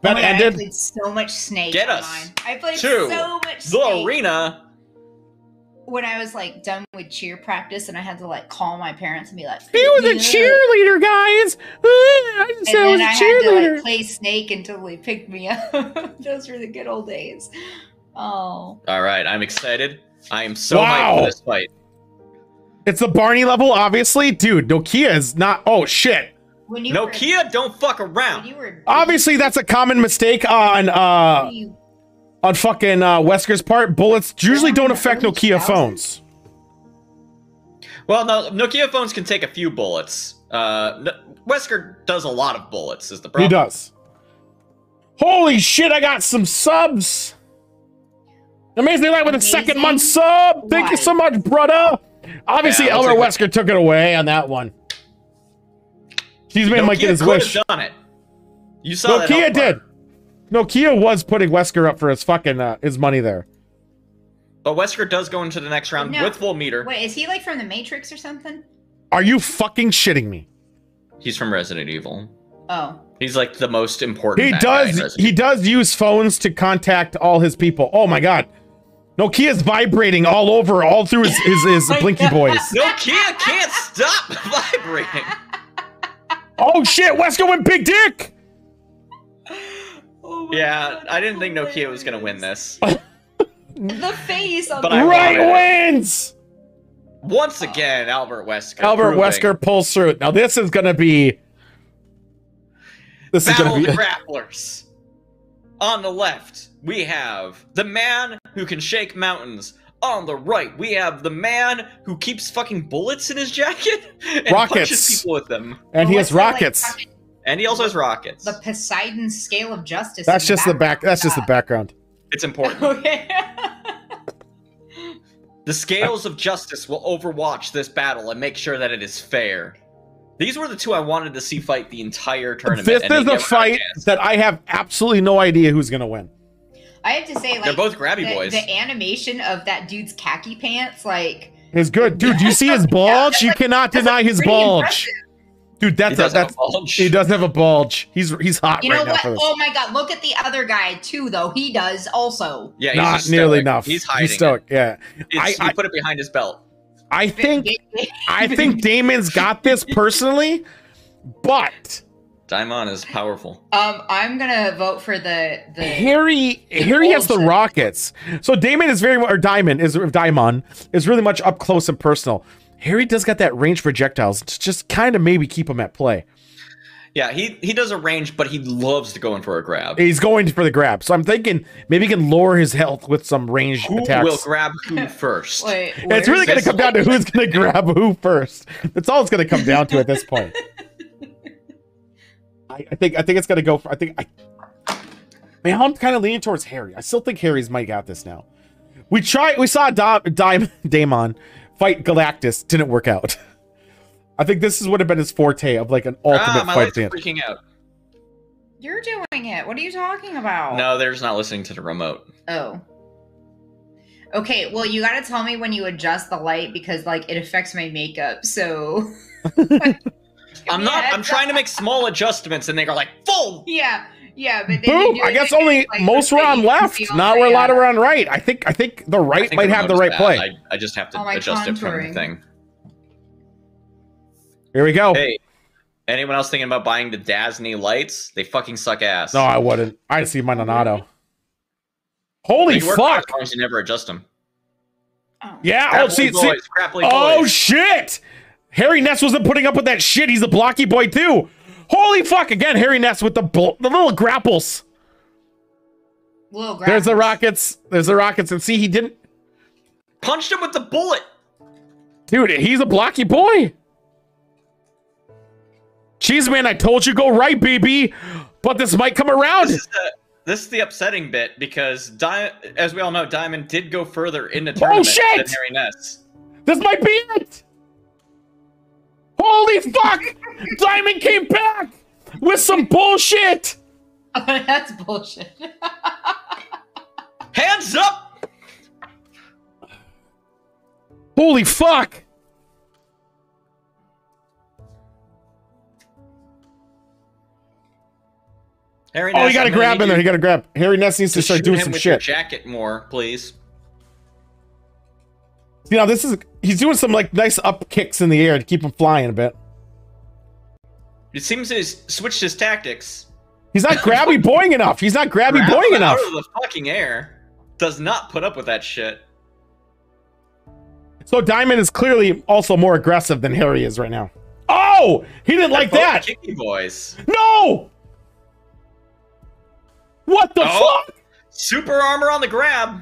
Speaker 1: That ended.
Speaker 2: I played so much Snake.
Speaker 3: Get us.
Speaker 2: Mine. I played so much Snake.
Speaker 3: The arena.
Speaker 2: When I was like done with cheer practice and I had to like call my parents and be like,
Speaker 1: he was a cheerleader, guys. I just said I was a cheerleader.
Speaker 2: Had to like play Snake until they picked me up. Those were the good old days. Oh.
Speaker 3: All right, I'm excited. I am so hyped for this fight.
Speaker 1: It's the Barney level, obviously. Dude, Nokia is not... Oh, shit.
Speaker 3: Nokia don't fuck around.
Speaker 1: Obviously, that's a common mistake on fucking Wesker's part. Bullets usually don't affect Nokia phones.
Speaker 3: Well, no, Nokia phones can take a few bullets. Wesker does a lot of bullets, is the problem.
Speaker 1: He does. Holy shit, I got some subs. Amazing Light with a second month sub. Thank you so much, brother. Obviously,
Speaker 3: Yeah,
Speaker 1: Elmer Wesker took it away on that one. He's made Mike get his wish.
Speaker 3: Done it. You saw that.
Speaker 1: Nokia did. Nokia was putting Wesker up for his fucking his money there.
Speaker 3: But Wesker does go into the next round with full meter.
Speaker 2: Wait, is he like from the Matrix or something?
Speaker 1: Are you fucking shitting me?
Speaker 3: He's from Resident Evil.
Speaker 2: Oh.
Speaker 3: He's like the most important.
Speaker 1: He does use phones to contact all his people. Oh my god. Nokia's vibrating all through his Blinky boys.
Speaker 3: Nokia can't stop vibrating.
Speaker 1: Oh shit, Wesker went big dick!
Speaker 2: Oh
Speaker 3: yeah, I didn't think Nokia was gonna win this.
Speaker 2: The face on
Speaker 3: but
Speaker 2: the
Speaker 1: right wins!
Speaker 3: Once again, Albert Wesker.
Speaker 1: Wesker pulls through. Now this is gonna be...
Speaker 3: Battle of the Grapplers. On the left, we have the man who can shake mountains. On the right, we have the man who keeps fucking bullets in his jacket and punches people with them.
Speaker 1: And he has rockets.
Speaker 2: Like,
Speaker 3: and he also has rockets.
Speaker 2: The Poseidon scale of justice.
Speaker 1: That's just the back. That's just the background.
Speaker 3: It's important.
Speaker 2: Okay.
Speaker 3: The scales of justice will overwatch this battle and make sure that it is fair. These were the two I wanted to see fight the entire tournament.
Speaker 1: This is a fight that I have absolutely no idea who's gonna win.
Speaker 2: I have to say, like,
Speaker 3: they're both grabby boys.
Speaker 2: The animation of that dude's khaki pants, like,
Speaker 1: is good, dude. Do you see his bulge? You cannot deny his bulge,
Speaker 2: impressive.
Speaker 1: dude. That's he does have a bulge. He's hot
Speaker 2: you know
Speaker 1: right now
Speaker 2: what?
Speaker 1: for this.
Speaker 2: Oh my god! Look at the other guy too, though. He does also.
Speaker 3: Yeah,
Speaker 1: not nearly enough.
Speaker 3: He's hiding.
Speaker 1: He's stoic. Yeah,
Speaker 3: I put it behind his belt.
Speaker 1: I think Damon's got this personally, but
Speaker 3: Daimon is powerful.
Speaker 2: I'm gonna vote for the
Speaker 1: Harry has the rockets. So Daimon is Daimon is really much up close and personal. Harry does got that range projectiles to just kind of maybe keep him at play.
Speaker 3: Yeah, he does a range, but he loves to go in for a grab.
Speaker 1: He's going for the grab. So I'm thinking maybe he can lower his health with some range attacks.
Speaker 3: Who will grab who first?
Speaker 2: Wait,
Speaker 1: it's really going to come down to who's going to grab who first. That's all it's going to come down to at this point. I think it's going to go for... Man, I'm kind of leaning towards Harry. I still think Harry's might got this now. We saw Daimon fight Galactus. Didn't work out. I think this would have been his forte of like an ultimate
Speaker 3: my
Speaker 1: fight.
Speaker 3: lights are freaking out.
Speaker 2: You're doing it. What are you talking about?
Speaker 3: No, they're just not listening to the remote.
Speaker 2: Oh. Okay, well, you gotta tell me when you adjust the light because, like, it affects my makeup, so...
Speaker 3: I'm trying to make small adjustments and they go like, full!
Speaker 2: Yeah, but then
Speaker 1: boom! I guess only like, most were on left, not where a lot are on right. I think the right might have the right play.
Speaker 3: I just have to adjust it from the thing.
Speaker 1: Here we go.
Speaker 3: Hey, anyone else thinking about buying the Dasney lights? They fucking suck ass.
Speaker 1: No, I wouldn't. I'd see mine on auto. Holy fuck!
Speaker 3: As long as you never adjust them.
Speaker 2: Oh.
Speaker 1: Yeah. Oh shit! Harry Ness wasn't putting up with that shit. He's a blocky boy too. Holy fuck! Again, Harry Ness with the little grapples. There's the rockets. And see, he didn't
Speaker 3: punched him with the bullet.
Speaker 1: Dude, he's a blocky boy. Jeez, man, I told you go right, baby. But this might come around.
Speaker 3: This is the upsetting bit because, as we all know, Diamond did go further in the tournament than Harry Ness.
Speaker 1: This might be it. Holy fuck! Diamond came back with some bullshit.
Speaker 2: Oh, that's bullshit.
Speaker 3: Hands up!
Speaker 1: Holy fuck!
Speaker 3: Harry Ness,
Speaker 1: you gotta grab in there. You gotta grab. Harry Ness needs to start doing some shit.
Speaker 3: Your jacket more, please.
Speaker 1: You know, he's doing some like nice up kicks in the air to keep him flying a bit.
Speaker 3: It seems he's switched his tactics.
Speaker 1: He's not grabby boing enough. He's not grabby boing enough.
Speaker 3: Out of the fucking air. Does not put up with that shit.
Speaker 1: So Diamond is clearly also more aggressive than Harry is right now. Oh, he didn't like that.
Speaker 3: Kicky boys.
Speaker 1: No. What the fuck?
Speaker 3: Super armor on the grab.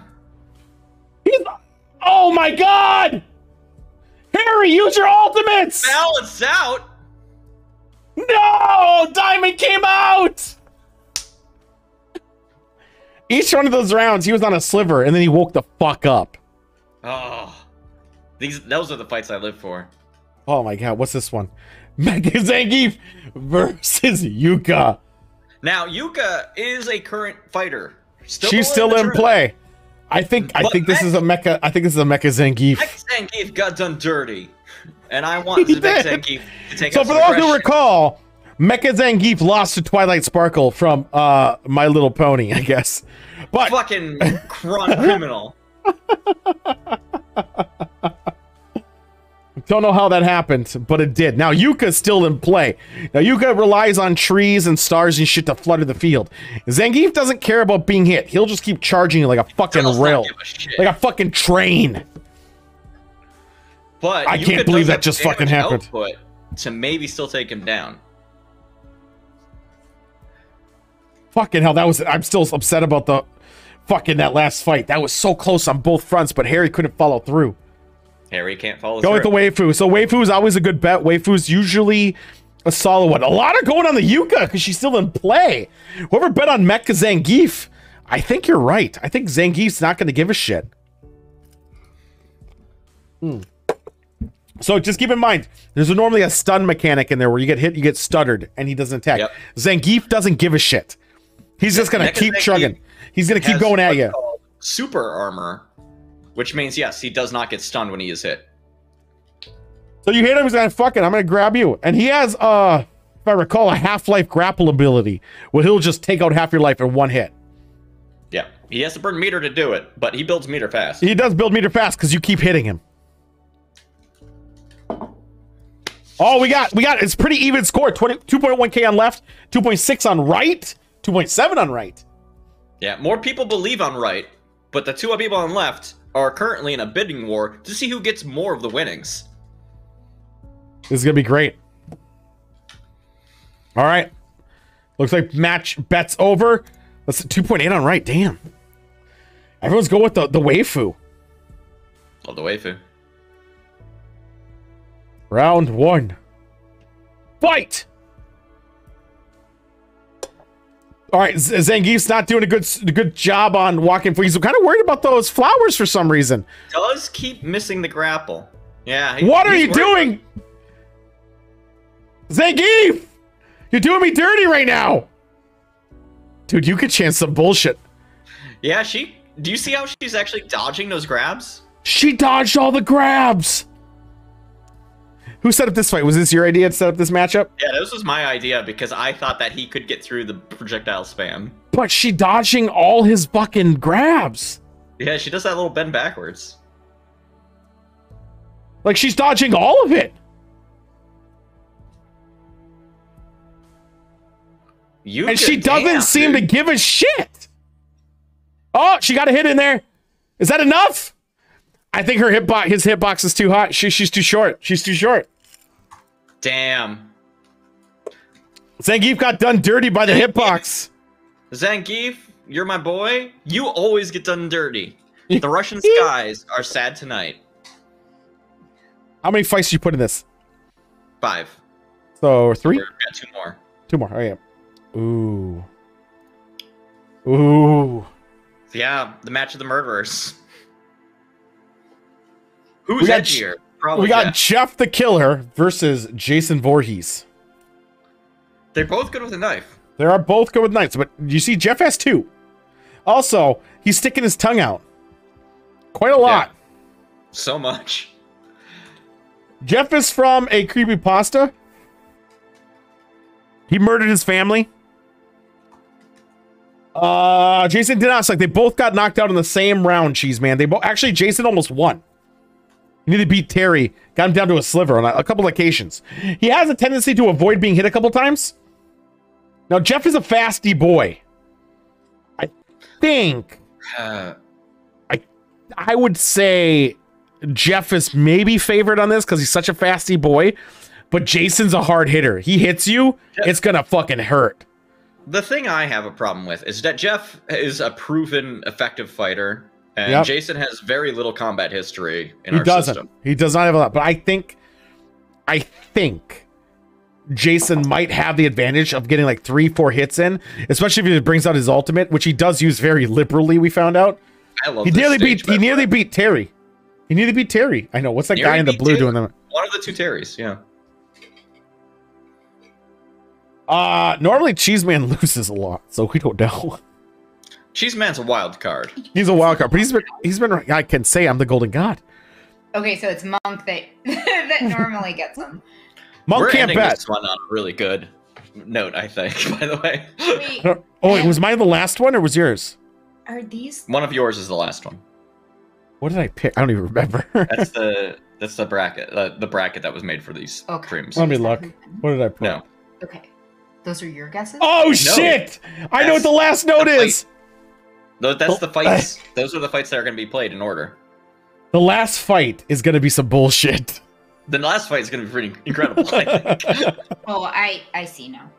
Speaker 1: Oh my god! Harry, use your ultimates!
Speaker 3: Balance out!
Speaker 1: No! Diamond came out! Each one of those rounds, he was on a sliver, and then he woke the fuck up.
Speaker 3: Oh, those are the fights I live for.
Speaker 1: Oh my god, what's this one? Mecha Zangief versus Yuka.
Speaker 3: Now, Yuka is a current fighter.
Speaker 1: She's still in play. I think this is a Mecha. I think this is a Mecha Zangief.
Speaker 3: Mecha Zangief got done dirty, and I want Mecha Zangief to take.
Speaker 1: So for those who recall, Mecha Zangief lost to Twilight Sparkle from My Little Pony, I guess. But
Speaker 3: fucking criminal.
Speaker 1: Don't know how that happened, but it did. Now Yuka's still in play. Now Yuka relies on trees and stars and shit to flood the field. Zangief doesn't care about being hit. He'll just keep charging like a fucking rail, like a fucking train.
Speaker 3: But
Speaker 1: I can't believe that just fucking happened.
Speaker 3: To maybe still take him down.
Speaker 1: Fucking hell, that was. I'm still upset about the fucking that last fight. That was so close on both fronts, but Harry couldn't follow through.
Speaker 3: Harry can't follow
Speaker 1: through. Go with the Waifu. So Waifu is always a good bet. Waifu's usually a solid one. A lot are going on the Yuka because she's still in play. Whoever bet on Mecha Zangief, I think you're right. I think Zangief's not going to give a shit. So just keep in mind, there's normally a stun mechanic in there where you get hit, you get stuttered, and he doesn't attack. Yep. Zangief doesn't give a shit. He's just going to keep chugging. He's going to keep going at you.
Speaker 3: Super armor. Which means, yes, he does not get stunned when he is hit.
Speaker 1: So you hit him, he's like, fuck it, I'm going to grab you. And he has, if I recall, a half-life grapple ability, where he'll just take out half your life in one hit.
Speaker 3: Yeah, he has to burn meter to do it, but he builds meter fast.
Speaker 1: He does build meter fast, because you keep hitting him. Oh, we got, it's pretty even score. 2.1k on left, 2.6 on right, 2.7 on right.
Speaker 3: Yeah, more people believe on right, but the two people on left are currently in a bidding war to see who gets more of the winnings.
Speaker 1: This is going to be great. All right. Looks like match bets over. That's 2.8 on right. Damn. Everyone's going with the Waifu.
Speaker 3: Oh, the Waifu.
Speaker 1: Round one. Fight! All right, Zangief's not doing a good job on walking. He's kind of worried about those flowers for some reason.
Speaker 3: Does keep missing the grapple. Yeah.
Speaker 1: What are you doing? Zangief! You're doing me dirty right now. Dude, you could chance some bullshit.
Speaker 3: Yeah, do you see how she's actually dodging those grabs?
Speaker 1: She dodged all the grabs. Who set up this fight? Was this your idea to set up this matchup?
Speaker 3: Yeah, this was my idea because I thought that he could get through the projectile spam.
Speaker 1: But she dodging all his fucking grabs.
Speaker 3: Yeah, she does that little bend backwards.
Speaker 1: Like she's dodging all of it. And she doesn't seem to give a shit. Oh, she got a hit in there. Is that enough? I think his hitbox is too hot. She's too short. She's too short.
Speaker 3: Damn.
Speaker 1: Zangief got done dirty by the hitbox.
Speaker 3: Zangief, you're my boy. You always get done dirty. The Russian skies are sad tonight.
Speaker 1: How many fights did you put in this?
Speaker 3: 5.
Speaker 1: So 3?
Speaker 3: We've got 2 more.
Speaker 1: 2 more. Oh, yeah. Ooh. Ooh.
Speaker 3: Yeah, the match of the murderers. Who's edgier?
Speaker 1: We got Jeff the Killer versus Jason Voorhees.
Speaker 3: They're both good with a knife.
Speaker 1: They are both good with knives, but you see Jeff has 2. Also, he's sticking his tongue out. Quite a lot.
Speaker 3: Yeah, so much.
Speaker 1: Jeff is from a creepypasta. He murdered his family. Jason did not. Like they both got knocked out in the same round, Cheese Man. Actually, Jason almost won. He needed to beat Terry. Got him down to a sliver on a couple occasions. He has a tendency to avoid being hit a couple times. Now, Jeff is a fasty boy. I think... I would say Jeff is maybe favored on this because he's such a fasty boy. But Jason's a hard hitter. He hits you, it's going to fucking hurt.
Speaker 3: The thing I have a problem with is that Jeff is a proven effective fighter. And Jason has very little combat history in our system.
Speaker 1: He does not have a lot. But I think Jason might have the advantage of getting like 3-4 hits in, especially if he brings out his ultimate, which he does use very liberally. We found out.
Speaker 3: I love
Speaker 1: He
Speaker 3: this
Speaker 1: nearly
Speaker 3: stage,
Speaker 1: beat. He nearly beat Terry. He nearly beat Terry. I know. What's that guy in the blue doing that?
Speaker 3: One of the two Terrys. Yeah.
Speaker 1: Normally Cheeseman loses a lot, so we don't know.
Speaker 3: Cheeseman's a wild card.
Speaker 1: He's a wild card, but he's been. I can say I'm the golden god.
Speaker 2: Okay, so it's Monk that that normally gets them.
Speaker 1: Monk
Speaker 3: We're
Speaker 1: can't
Speaker 3: ending
Speaker 1: bet.
Speaker 3: this one on a really good note, I think. By the way,
Speaker 2: Wait,
Speaker 1: Oh, was mine the last one or was yours?
Speaker 2: are these?
Speaker 3: one of yours is the last one.
Speaker 1: What did I pick? I don't even remember.
Speaker 3: That's the bracket. The bracket that was made for these
Speaker 2: Okay.
Speaker 3: streams.
Speaker 1: Let me look. What did I put?
Speaker 3: No.
Speaker 2: Okay, those are your guesses.
Speaker 1: Oh shit! I know what the last note is.
Speaker 3: That's the fights. Those are the fights that are going to be played in order.
Speaker 1: The last fight is gonna be some bullshit.
Speaker 3: The last fight is going to be pretty incredible, I think.
Speaker 2: Oh, I see now.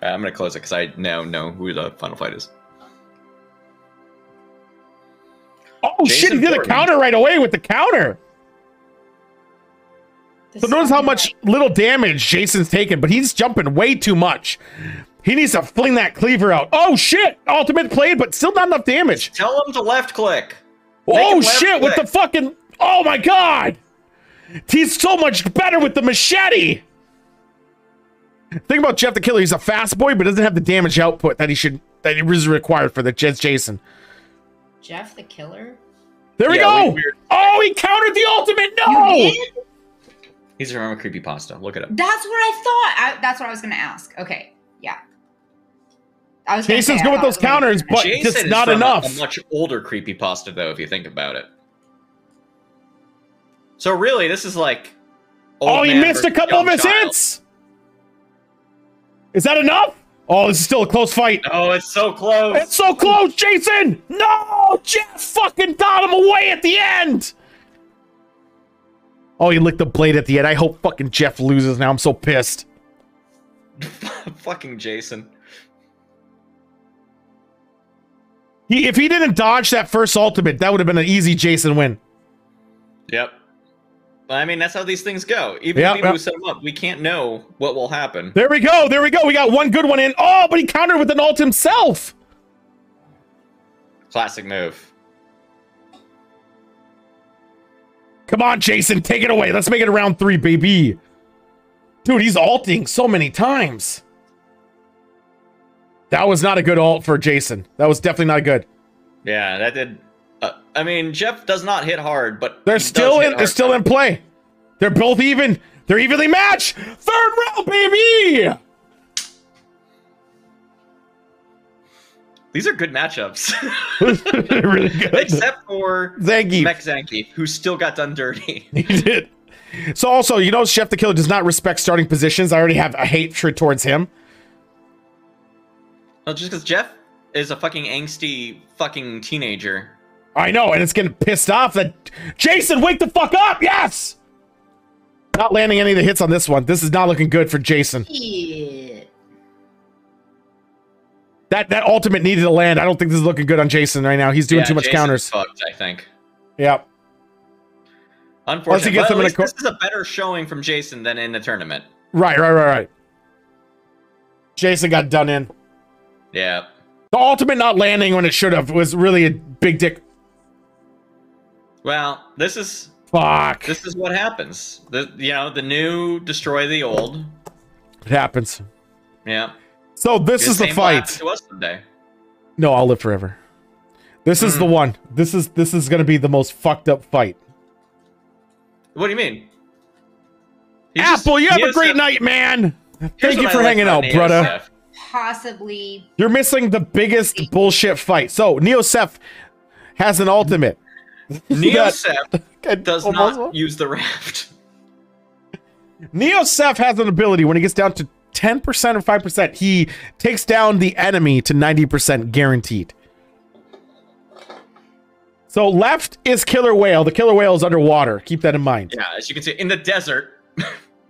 Speaker 3: I'm going to close it because I now know who the final fight is.
Speaker 1: Oh shit! He
Speaker 3: Jason
Speaker 1: did a
Speaker 3: Voorhees.
Speaker 1: counter right away with the counter. So notice how much little damage Jason's taken, but he's jumping way too much. He needs to fling that cleaver out. Oh shit! Ultimate played, but still not enough damage.
Speaker 3: Tell him to left click. Make
Speaker 1: Oh
Speaker 3: him left
Speaker 1: shit! With
Speaker 3: click.
Speaker 1: the fucking. Oh my god! He's so much better with the machete. Think about Jeff the Killer. He's a fast boy, but doesn't have the damage output that he was required for the Jason.
Speaker 2: Jeff the Killer.
Speaker 1: There we
Speaker 3: Yeah,
Speaker 1: go. Oh, he countered the ultimate.
Speaker 2: You
Speaker 1: No.
Speaker 2: did?
Speaker 3: He's from a creepypasta. Look it up.
Speaker 2: That's what I thought. That's what I was going to ask. Okay, yeah. I was gonna
Speaker 1: Jason's
Speaker 2: say,
Speaker 1: good
Speaker 2: I
Speaker 1: with
Speaker 2: thought
Speaker 1: those
Speaker 2: it was
Speaker 1: counters,
Speaker 2: like-
Speaker 1: but
Speaker 3: Jason
Speaker 1: just
Speaker 3: is
Speaker 1: not
Speaker 3: from
Speaker 1: enough.
Speaker 3: A much older creepypasta, though, if you think about it. So really, this is like.
Speaker 1: Oh,
Speaker 3: old
Speaker 1: he
Speaker 3: man
Speaker 1: missed a
Speaker 3: versus
Speaker 1: couple of
Speaker 3: young
Speaker 1: his
Speaker 3: child.
Speaker 1: hits. Is that enough? Oh, this is still a close fight.
Speaker 3: Oh, it's so close.
Speaker 1: It's so close, Jason! No! Jeff fucking got him away at the end! Oh, he licked the blade at the end. I hope fucking Jeff loses now. I'm so pissed.
Speaker 3: Fucking Jason.
Speaker 1: If he didn't dodge that first ultimate, that would have been an easy Jason win.
Speaker 3: Yep. I mean, that's how these things go. Even
Speaker 1: Yep,
Speaker 3: people
Speaker 1: yep.
Speaker 3: who set them up, we can't know what will happen.
Speaker 1: There we go. There we go. We got one good one in. Oh, but he countered with an ult himself.
Speaker 3: Classic move.
Speaker 1: Come on, Jason. Take it away. Let's make it a round 3, baby. Dude, he's ulting so many times. That was not a good ult for Jason. That was definitely not good.
Speaker 3: Yeah, that did. I mean, Jeff does not hit hard, but
Speaker 1: They're
Speaker 3: he
Speaker 1: still
Speaker 3: does hit
Speaker 1: in. They're
Speaker 3: hard.
Speaker 1: still in play. They're both even. They're evenly matched. Third round, baby.
Speaker 3: These are good matchups.
Speaker 1: Really good.
Speaker 3: Except for
Speaker 1: Zangief.
Speaker 3: Mech Zangief, who still got done dirty.
Speaker 1: He did. So also, you know, Chef the Killer does not respect starting positions. I already have a hatred towards him.
Speaker 3: Well, just because Jeff is a fucking angsty fucking teenager.
Speaker 1: I know, and it's getting pissed off that Jason, wake the fuck up! Yes! Not landing any of the hits on this one. This is not looking good for Jason.
Speaker 2: Shit.
Speaker 1: That ultimate needed to land. I don't think this is looking good on Jason right now. He's doing too much
Speaker 3: Jason's
Speaker 1: counters.
Speaker 3: Fucked, I think.
Speaker 1: Yep.
Speaker 3: Unfortunately,
Speaker 1: gets
Speaker 3: but
Speaker 1: them
Speaker 3: at
Speaker 1: in a
Speaker 3: least this is a better showing from Jason than in the tournament.
Speaker 1: Right. Jason got done in.
Speaker 3: Yeah.
Speaker 1: The ultimate not landing when it should have was really a big dick.
Speaker 3: Well, this is
Speaker 1: Fuck.
Speaker 3: what happens. The new destroy the old.
Speaker 1: It happens.
Speaker 3: Yeah.
Speaker 1: So this is the
Speaker 3: Same will happen
Speaker 1: fight.
Speaker 3: to us someday.
Speaker 1: No, I'll live forever. This is the one. This is going to be the most fucked up fight.
Speaker 3: What do you mean?
Speaker 1: Apple, you have a great night, man. Thank you for hanging out, brother.
Speaker 2: Possibly.
Speaker 1: You're missing the biggest bullshit fight. So, Neosef has an ultimate.
Speaker 3: Neosef does
Speaker 1: almost-
Speaker 3: not use the raft.
Speaker 1: Neosef has an ability when he gets down to 10% or 5%, he takes down the enemy to 90% guaranteed. So left is Killer Whale. The Killer Whale is underwater. Keep that in mind.
Speaker 3: Yeah, as you can see, in the desert.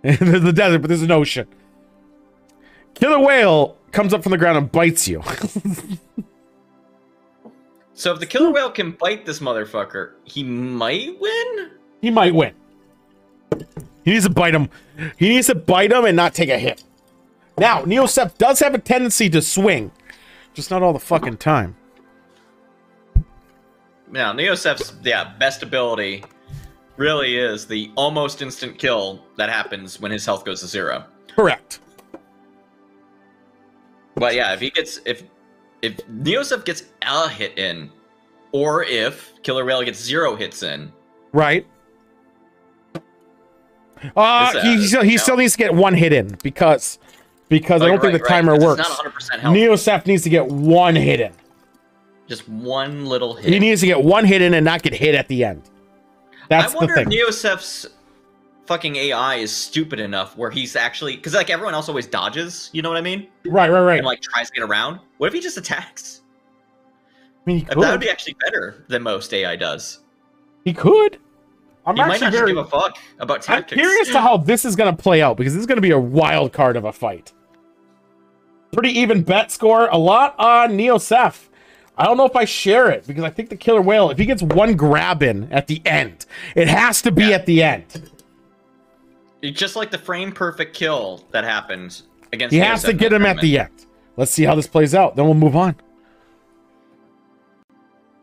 Speaker 1: There's the desert, but there's an ocean. Killer Whale comes up from the ground and bites you.
Speaker 3: So if the killer whale can bite this motherfucker, he might win?
Speaker 1: He might win. He needs to bite him. He needs to bite him and not take a hit. Now, Neosep does have a tendency to swing. Just not all the fucking time.
Speaker 3: Now, Neosep's best ability really is the almost instant kill that happens when his health goes to 0.
Speaker 1: Correct.
Speaker 3: But yeah, if Neosep gets a hit in, or if Killer Whale gets 0 hits in,
Speaker 1: right? He still needs to get 1 hit in because I don't think the timer works.
Speaker 3: It's not 100% health.
Speaker 1: Neosep needs to get 1 hit in.
Speaker 3: Just 1 little hit.
Speaker 1: He needs to get 1 hit in and not get hit at the end. That's the thing.
Speaker 3: I wonder if Neosep's fucking AI is stupid enough where he's actually, because like everyone else always dodges, you know what I mean?
Speaker 1: Right.
Speaker 3: And like tries to get around. What if he just attacks?
Speaker 1: I mean, he could.
Speaker 3: That would be actually better than most AI does.
Speaker 1: He could.
Speaker 3: He might not give a fuck about tactics.
Speaker 1: I'm curious to how this is going to play out, because this is going to be a wild card of a fight. Pretty even bet score. A lot on Neosep. I don't know if I share it, because I think the Killer Whale, if he gets 1 grab in at the end, it has to be at the end.
Speaker 3: It's just like the frame perfect kill that happened against
Speaker 1: He has to get him at the end. Let's see how this plays out. Then we'll move on.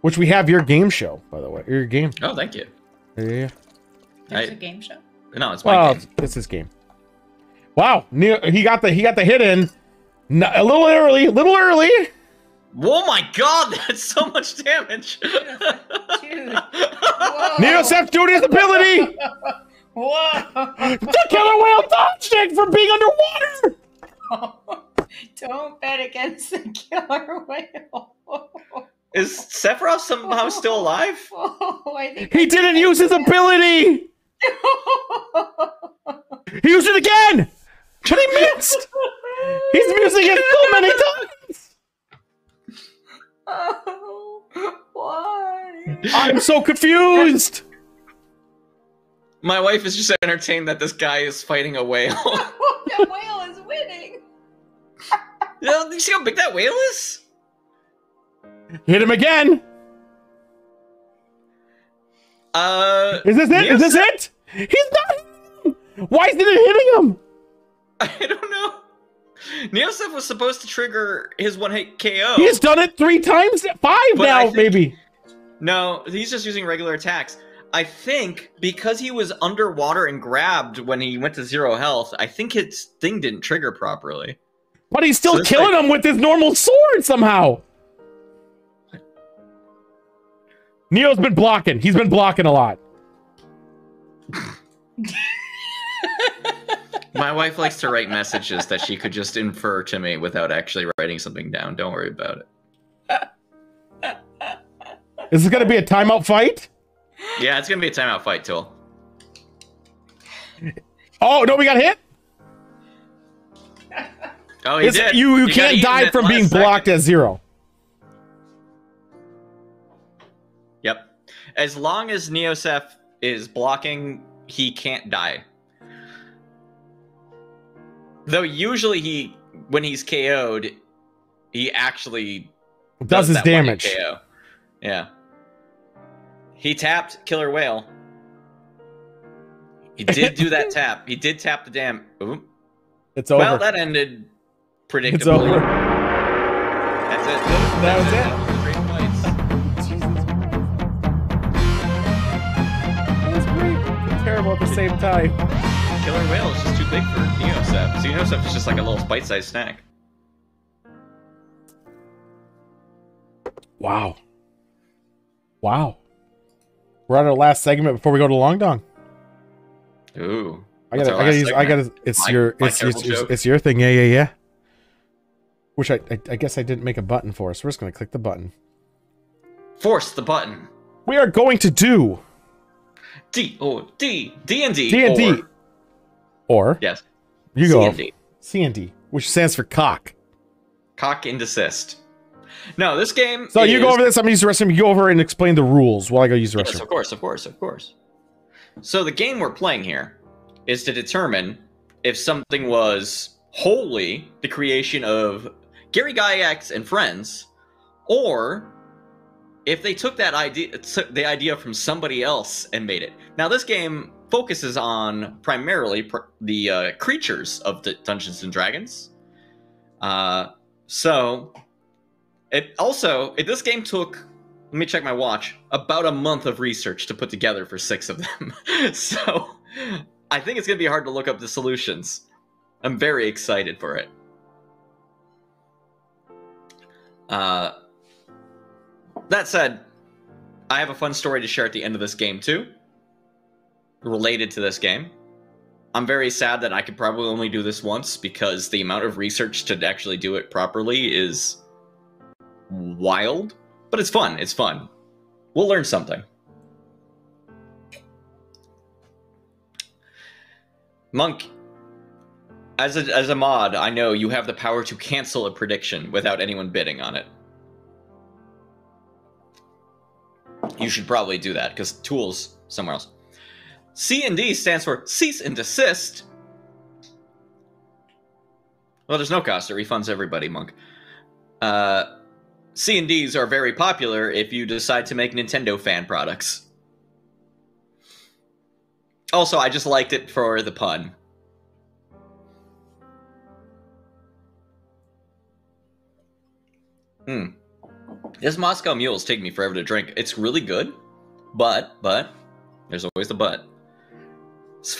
Speaker 1: Which we have your game show, by the way. Your game.
Speaker 3: Oh, thank you.
Speaker 1: Yeah.
Speaker 2: There's a game show.
Speaker 3: No, it's my game.
Speaker 1: It's his game. Wow, he got the hit in. A little early.
Speaker 3: Oh my god, that's so much damage.
Speaker 2: Dude.
Speaker 1: Neosep doing his ability.
Speaker 2: Whoa.
Speaker 1: The Killer Whale dodged it for being underwater.
Speaker 2: Don't bet against the Killer Whale.
Speaker 3: Is Sephiroth somehow still alive?
Speaker 2: I think
Speaker 1: He didn't use his ability. He used it again, but he missed. He's using it so many times.
Speaker 2: Oh, why?
Speaker 1: I'm so confused.
Speaker 3: My wife is just entertained that this guy is fighting a whale.
Speaker 2: The whale is winning.
Speaker 3: You see how big that whale is?
Speaker 1: Hit him again. Is this it? Is this it? He's not hitting him. Why isn't it hitting him?
Speaker 3: I don't know. Neosep was supposed to trigger his 1-hit KO.
Speaker 1: He's done it 3 times, 5 now, maybe.
Speaker 3: No, he's just using regular attacks. I think because he was underwater and grabbed when he went to 0 health, I think his thing didn't trigger properly.
Speaker 1: But he's still killing him with his normal sword somehow. Neo's been blocking. He's been blocking a lot.
Speaker 3: My wife likes to write messages that she could just infer to me without actually writing something down. Don't worry about it.
Speaker 1: Is this going to be a timeout fight?
Speaker 3: Yeah, it's going to be a timeout fight, Tool.
Speaker 1: Oh, no, we got hit?
Speaker 3: Oh, he did.
Speaker 1: You can't die from being blocked at 0.
Speaker 3: Yep. As long as Neosep is blocking, he can't die. Though usually when he's KO'd, he actually
Speaker 1: does his damage.
Speaker 3: KO. Yeah. He tapped Killer Whale. He did do that tap. He did tap the dam. Ooh.
Speaker 1: It's over.
Speaker 3: Well, that ended predictably.
Speaker 1: It's over.
Speaker 3: That's it.
Speaker 1: That was it.
Speaker 3: Great fights.
Speaker 1: That was great. And terrible at the same time.
Speaker 3: Killer Whale is just too big for Neosep. So Neosep is just like a little bite-sized snack.
Speaker 1: Wow. Wow. We're on our last segment before we go to Long Dong.
Speaker 3: Ooh.
Speaker 1: I gotta. It's your thing. Yeah. Which I guess I didn't make a button for, so we're just gonna click the button.
Speaker 3: Force the button.
Speaker 1: We are going to do
Speaker 3: D&D.
Speaker 1: Or
Speaker 3: yes,
Speaker 1: you go
Speaker 3: C&D.
Speaker 1: C&D, which stands for cock.
Speaker 3: Cock and desist. No, this game.
Speaker 1: So you go over this. I'm gonna use the restroom. You go over and explain the rules while I go use the restroom.
Speaker 3: Yes, of course. So the game we're playing here is to determine if something was wholly the creation of Gary Gygax and friends, or if they took the idea from somebody else and made it. Now, this game focuses on primarily the creatures of the Dungeons and Dragons. So this game took, let me check my watch, about a month of research to put together for 6 of them. So I think it's going to be hard to look up the solutions. I'm very excited for it. That said, I have a fun story to share at the end of this game too, related to this game. I'm very sad that I could probably only do this once because the amount of research to actually do it properly is wild, but it's fun. It's fun. We'll learn something. Monk, as a mod, I know you have the power to cancel a prediction without anyone bidding on it. You should probably do that, because tools somewhere else. C&D stands for cease and desist. Well, there's no cost. It refunds everybody, Monk. C&Ds are very popular if you decide to make Nintendo fan products. Also, I just liked it for the pun. This Moscow Mule is taking me forever to drink. It's really good, but, there's always the but. It's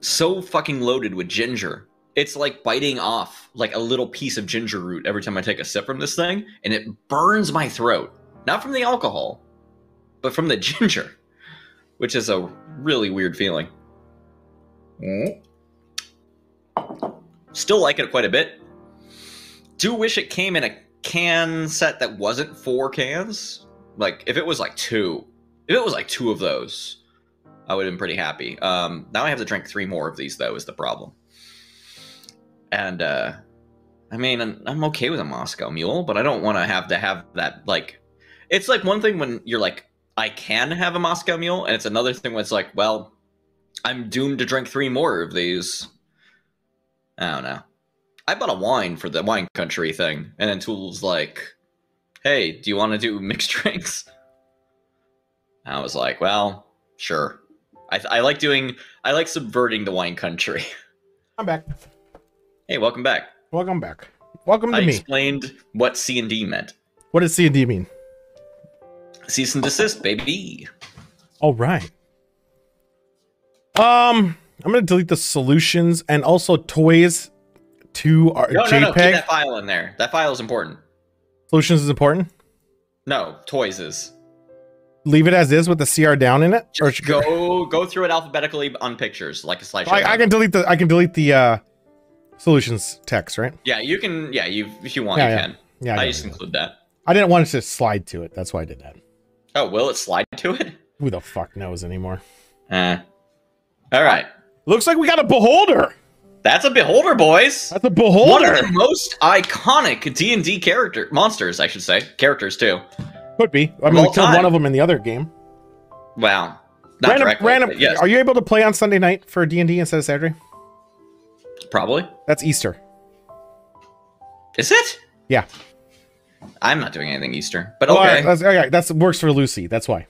Speaker 3: so fucking loaded with ginger. It's like biting off like a little piece of ginger root every time I take a sip from this thing, and it burns my throat. Not from the alcohol, but from the ginger, which is a really weird feeling. Still like it quite a bit. Do wish it came in a can set that wasn't 4 cans. Like, if it was like 2. If it was like 2 of those, I would have been pretty happy. Now I have to drink 3 more of these, though, is the problem. And, I mean, I'm okay with a Moscow Mule, but I don't want to have that, like... It's like one thing when you're like, I can have a Moscow Mule, and it's another thing when it's like, well, I'm doomed to drink 3 more of these. I don't know. I bought a wine for the wine country thing, and then Tool's like, hey, do you want to do mixed drinks? And I was like, well, sure. I like subverting the wine country.
Speaker 1: I'm back.
Speaker 3: Hey, welcome back.
Speaker 1: Welcome back. Welcome to me.
Speaker 3: I explained what C&D meant.
Speaker 1: What does C&D mean?
Speaker 3: Cease and desist, baby.
Speaker 1: All right. I'm going to delete the solutions and also toys to our JPEG.
Speaker 3: No, keep that file in there. That file is important.
Speaker 1: Solutions is important?
Speaker 3: No, toys is.
Speaker 1: Leave it as is with the CR down in it?
Speaker 3: Just go through it alphabetically on pictures, like a slideshow.
Speaker 1: I can delete the solutions text, right?
Speaker 3: Yeah, you can. Yeah, if you want, you can. Yeah, I just include that.
Speaker 1: I didn't want it to slide to it. That's why I did that.
Speaker 3: Oh, will it slide to it?
Speaker 1: Who the fuck knows anymore?
Speaker 3: All right.
Speaker 1: Looks like we got a beholder.
Speaker 3: That's a beholder, boys.
Speaker 1: That's a beholder.
Speaker 3: One of the most iconic D&D monsters, I should say. Characters, too.
Speaker 1: Could be. I mean, we killed one of them in the other game.
Speaker 3: Well, not directly, yes.
Speaker 1: Are you able to play on Sunday night for D&D instead of Saturday?
Speaker 3: Probably.
Speaker 1: That's Easter.
Speaker 3: Is it?
Speaker 1: Yeah.
Speaker 3: I'm not doing anything Easter, but okay.
Speaker 1: Okay, that works for Lucy. That's why.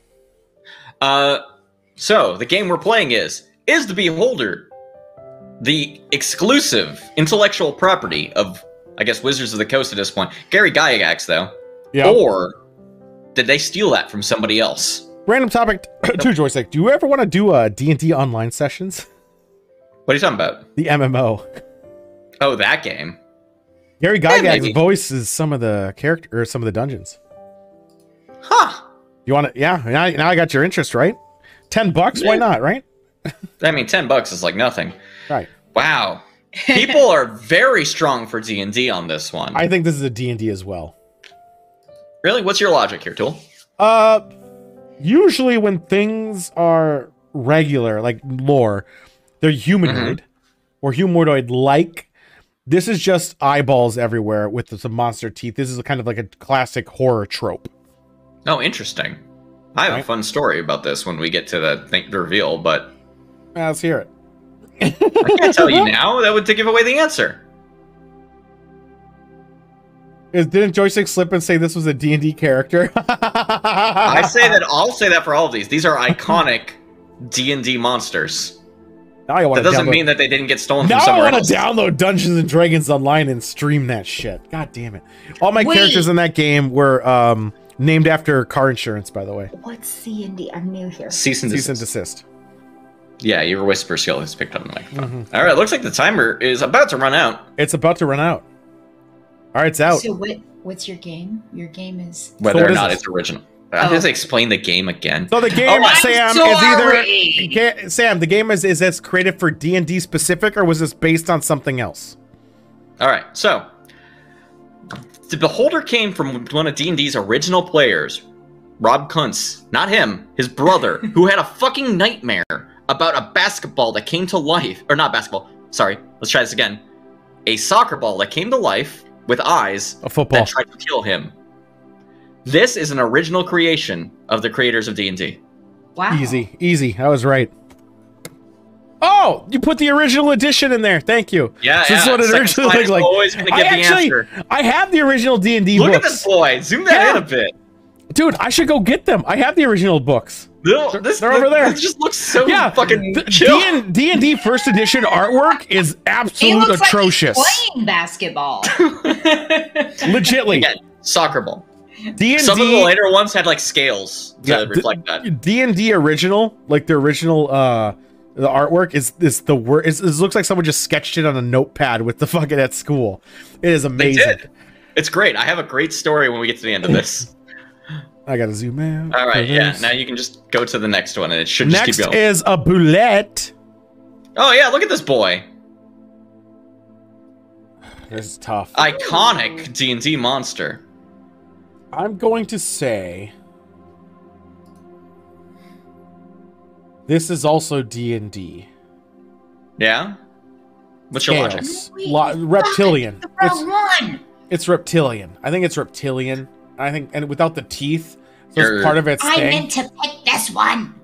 Speaker 3: So the game we're playing is the Beholder the exclusive intellectual property of, I guess, Wizards of the Coast at this point? Gary Gygax, though.
Speaker 1: Yeah.
Speaker 3: Or did they steal that from somebody else?
Speaker 1: Random topic to Joystick. Do you ever want to do D&D online sessions?
Speaker 3: What are you talking about?
Speaker 1: The MMO.
Speaker 3: Oh, that game.
Speaker 1: Gary Gygax voices some of the some of the dungeons.
Speaker 3: Huh.
Speaker 1: You want to? Yeah. Now I got your interest, right? $10. Yeah. Why not? Right?
Speaker 3: I mean, $10 is like nothing.
Speaker 1: Right.
Speaker 3: Wow. People are very strong for D&D on this one.
Speaker 1: I think this is a D&D as well.
Speaker 3: Really? What's your logic here, Tool?
Speaker 1: Usually when things are regular, like lore, they're humanoid or humanoid-like. This is just eyeballs everywhere with some monster teeth. This is kind of like a classic horror trope.
Speaker 3: Oh, interesting. I have a fun story about this when we get to the reveal, but...
Speaker 1: Let's hear it.
Speaker 3: I can't tell you now. That would give away the answer.
Speaker 1: Didn't Joystick slip and say this was a D&D character?
Speaker 3: I'll say that for all of these. These are iconic D&D monsters.
Speaker 1: Now I
Speaker 3: That doesn't mean that they didn't get stolen from
Speaker 1: now
Speaker 3: somewhere
Speaker 1: I want
Speaker 3: else.
Speaker 1: to download Dungeons and Dragons Online and stream that shit. God damn it! All my characters in that game were named after car insurance, by the way.
Speaker 2: What's C&D? I'm new here.
Speaker 3: Cease and desist.
Speaker 1: desist.
Speaker 3: Yeah, your whisper skill is picked up on the microphone. All right, looks like the timer is about to run out.
Speaker 1: It's about to run out. All right, it's out.
Speaker 2: So what's your game? Your game is
Speaker 3: Whether or not it's original. I have to explain the game again.
Speaker 1: So the game, Sam, is either Sam. The game is this created for D&D specific, or was this based on something else?
Speaker 3: All right, so the Beholder came from one of D&D's original players, Rob Kuntz. Not him, his brother, who had a fucking nightmare about a basketball that came to life. Or not basketball. Sorry, let's try this again. A soccer ball that came to life with eyes.
Speaker 1: A football
Speaker 3: that tried to kill him. This is an original creation of the creators of D&D.
Speaker 2: wow.
Speaker 1: Easy. I was right. Oh, you put the original edition in there. Thank you.
Speaker 3: Yeah,
Speaker 1: so this is what it originally looked like.
Speaker 3: Always gonna get the answer.
Speaker 1: I have the original D&D books.
Speaker 3: Look at this boy. Zoom that in a bit.
Speaker 1: Dude, I should go get them. I have the original books. They're over there.
Speaker 3: This just looks so fucking
Speaker 1: the
Speaker 3: chill.
Speaker 1: D&D first edition artwork is absolute atrocious.
Speaker 2: Like he's playing basketball.
Speaker 1: Legitly.
Speaker 3: Again, soccer ball.
Speaker 1: D&D,
Speaker 3: some of the later ones had like scales to reflect that.
Speaker 1: D&D original, like the original the artwork is the word. It looks like someone just sketched it on a notepad with the fucking at school. It is amazing.
Speaker 3: They did. It's great. I have a great story when we get to the end of this.
Speaker 1: I gotta zoom out.
Speaker 3: All right, yeah. Now you can just go to the next one, and it should just keep going.
Speaker 1: Next is a boulette.
Speaker 3: Oh yeah, look at this boy.
Speaker 1: This is tough.
Speaker 3: Iconic D&D monster.
Speaker 1: I'm going to say this is also D&D.
Speaker 3: Yeah? What's your logic?
Speaker 1: Reptilian.
Speaker 2: The wrong one.
Speaker 1: It's reptilian. I think it's reptilian. I think, and without the teeth, so it's part of its thing.
Speaker 2: I meant to pick this one.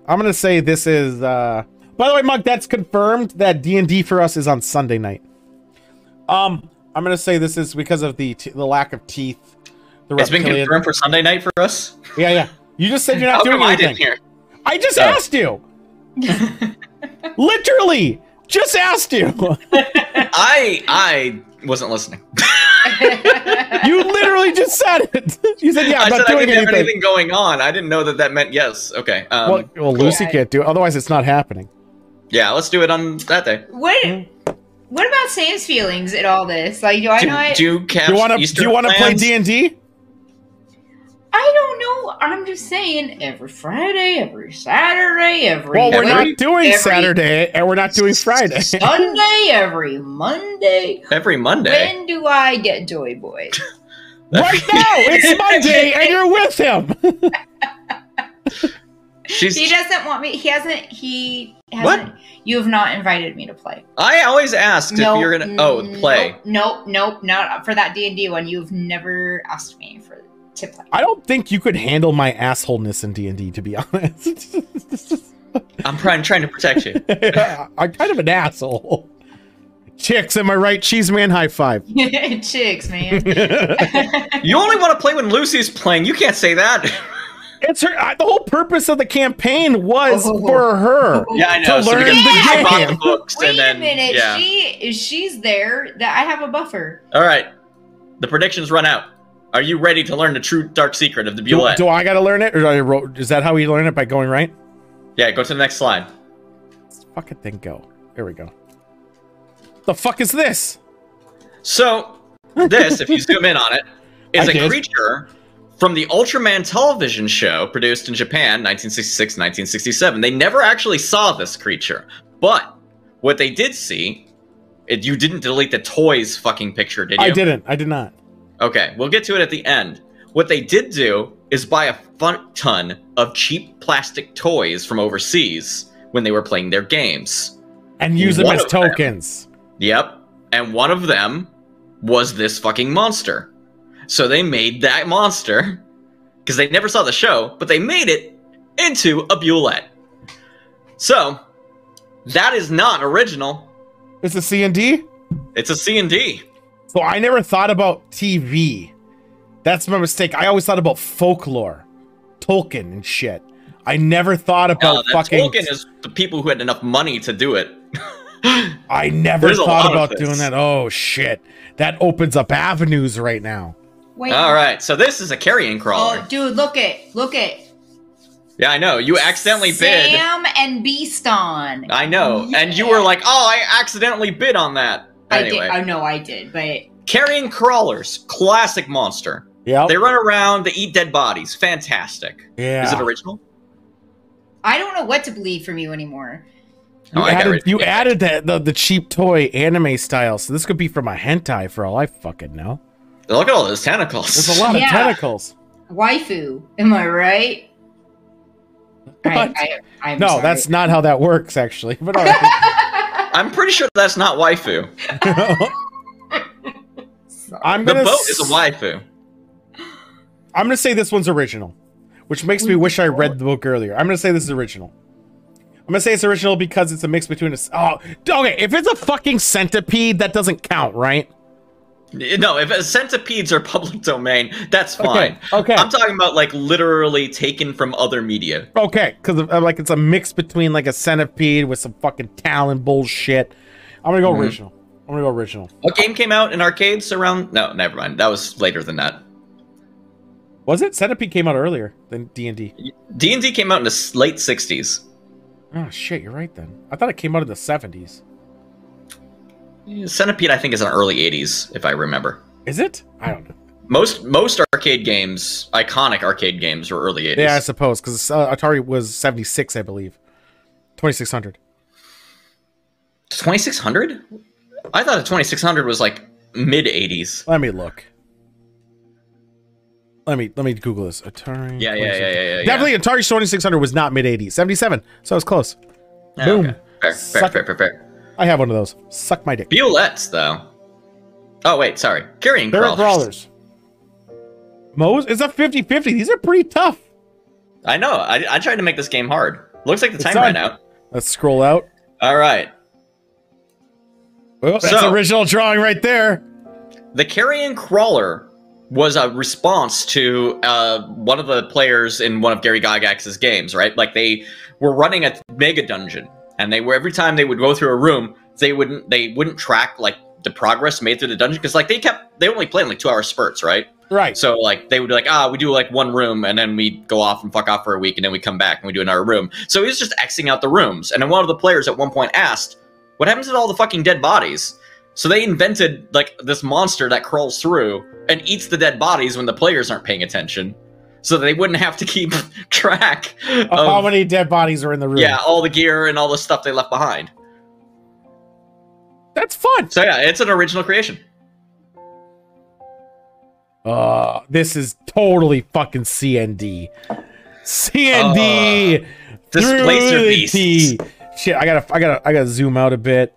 Speaker 1: I'm gonna say this is. By the way, Mug, that's confirmed that D&D for us is on Sunday night. I'm gonna say this is because of the lack of teeth.
Speaker 3: It's been confirmed for Sunday night for us.
Speaker 1: Yeah. You just said you're not doing anything. I just asked you. Literally, just asked you.
Speaker 3: I wasn't listening.
Speaker 1: You literally just said it. You said, "Yeah, I'm not doing anything."
Speaker 3: Anything going on. I didn't know that meant yes. Okay.
Speaker 1: Well, Lucy can't do it. Otherwise, it's not happening.
Speaker 3: Yeah, let's do it on that day.
Speaker 2: What about Sam's feelings in all this? Like, do I not?
Speaker 3: Do you
Speaker 1: want to play D&D?
Speaker 2: I don't know. I'm just saying, every Friday, every Saturday, every.
Speaker 1: Well, we're not doing Saturday, and we're not doing Friday.
Speaker 2: Sunday, every Monday.
Speaker 3: Every Monday.
Speaker 2: When do I get Joy Boy?
Speaker 1: Right now, it's Monday, and you're with him.
Speaker 2: He doesn't want me. He hasn't.
Speaker 3: What?
Speaker 2: You have not invited me to play.
Speaker 3: I always asked if you're gonna play.
Speaker 2: Nope, not for that D&D one. You've never asked me to play.
Speaker 1: I don't think you could handle my assholeness in D&D, to be honest.
Speaker 3: I'm trying to protect you.
Speaker 1: I'm kind of an asshole. Chicks, am I right? Cheese man, high five.
Speaker 2: Chicks, man.
Speaker 3: You only want to play when Lucy's playing. You can't say that.
Speaker 1: It's her. The whole purpose of the campaign was for her.
Speaker 3: Yeah, I know.
Speaker 1: To learn the game.
Speaker 3: The books
Speaker 2: Wait
Speaker 3: and
Speaker 2: a minute.
Speaker 3: Yeah.
Speaker 2: She's there. That I have a buffer.
Speaker 3: All right. The predictions run out. Are you ready to learn the true dark secret of the Bulette?
Speaker 1: Do I got to learn it, or is that how we learn it, by going right?
Speaker 3: Yeah. Go to the next slide.
Speaker 1: Let's fucking thing go. There we go. The fuck is this?
Speaker 3: So this, if you zoom in on it, is a creature from the Ultraman television show produced in Japan, 1966-1967. They never actually saw this creature, but what they did see, you didn't delete the toys fucking picture, did you?
Speaker 1: I didn't. I did not.
Speaker 3: Okay, we'll get to it at the end. What they did do is buy a ton of cheap plastic toys from overseas when they were playing their games.
Speaker 1: And use them as tokens.
Speaker 3: Yep. And one of them was this fucking monster. So they made that monster, because they never saw the show, but they made it into a Bulette. So, that is not original.
Speaker 1: It's a C&D?
Speaker 3: It's a C&D.
Speaker 1: So I never thought about TV. That's my mistake. I always thought about folklore. Tolkien and shit. I never thought about fucking.
Speaker 3: Tolkien is the people who had enough money to do it.
Speaker 1: I never thought about doing that. Oh shit, that opens up avenues right now.
Speaker 2: Wait.
Speaker 3: All right, so this is a carrion crawler.
Speaker 2: Oh, dude, look it.
Speaker 3: Yeah, I know. You accidentally bid.
Speaker 2: Sam and Beaston.
Speaker 3: I know,
Speaker 2: Yeah.
Speaker 3: and you were like, "Oh, I accidentally bid on that." Anyway,
Speaker 2: I know I did, but
Speaker 3: carrion crawlers, classic monster.
Speaker 1: Yeah.
Speaker 3: They run around, they eat dead bodies. Fantastic.
Speaker 1: Yeah.
Speaker 3: Is it original?
Speaker 2: I don't know what to believe from you anymore.
Speaker 1: You added the cheap toy anime style, so this could be from a hentai for all I fucking know.
Speaker 3: Look at all those tentacles.
Speaker 1: There's a lot of tentacles.
Speaker 2: Waifu, am I right? I'm
Speaker 1: no,
Speaker 2: sorry.
Speaker 1: that's not how that works, actually. But all right.
Speaker 3: I'm pretty sure that's not waifu. The boat is a waifu.
Speaker 1: I'm gonna say this one's original, which makes me wish I read the book earlier. I'm gonna say this is original. I'm gonna say it's original because it's a mix between a. Oh, okay. If it's a fucking centipede, that doesn't count, right?
Speaker 3: No, if centipedes are public domain, that's fine.
Speaker 1: Okay.
Speaker 3: I'm talking about like literally taken from other media.
Speaker 1: Okay, because like it's a mix between like a centipede with some fucking talon bullshit. I'm gonna go original. I'm gonna go original.
Speaker 3: What game came out in arcades around? No, never mind. That was later than that.
Speaker 1: Was it? Centipede came out earlier than D&D.
Speaker 3: D&D came out in the late 60s.
Speaker 1: Oh shit, you're right then. I thought it came out in the 70s.
Speaker 3: Centipede, I think, is in the early 80s, if I remember.
Speaker 1: Is it? I don't know.
Speaker 3: Most arcade games, iconic arcade games, were early 80s.
Speaker 1: Yeah, I suppose, because Atari was 76, I believe. 2600.
Speaker 3: 2600? I thought the 2600 was like mid 80s.
Speaker 1: Let me look. Let me Google this. Atari.
Speaker 3: Yeah.
Speaker 1: Definitely Atari 2600 was not mid 80s. 77. So I was close. Boom.
Speaker 3: Okay. Fair.
Speaker 1: I have one of those. Suck my dick.
Speaker 3: Violettes, though. Oh, wait, sorry. Carrion crawlers.
Speaker 1: Moe's? It's a 50-50. These are pretty tough.
Speaker 3: I know. I tried to make this game hard. Looks like the time ran out.
Speaker 1: Let's scroll out.
Speaker 3: All right.
Speaker 1: Well, that's original drawing right there.
Speaker 3: The carrion crawler was a response to one of the players in one of Gary Gygax's games, right? Like they were running a mega dungeon, and they were every time they would go through a room, they wouldn't track like the progress made through the dungeon because like they only played in like 2-hour spurts, right?
Speaker 1: Right.
Speaker 3: So like they would be like, we do like one room and then we go off and fuck off for a week and then we come back and we do another room. So he was just Xing out the rooms. And then one of the players at one point asked, what happens to all the fucking dead bodies? So they invented like this monster that crawls through and eats the dead bodies when the players aren't paying attention. So they wouldn't have to keep track of
Speaker 1: how many dead bodies are in the room.
Speaker 3: Yeah, all the gear and all the stuff they left behind.
Speaker 1: That's fun.
Speaker 3: So yeah, it's an original creation.
Speaker 1: This is totally fucking CND. CND.
Speaker 3: Displacer beasts.
Speaker 1: Shit, I gotta zoom out a bit.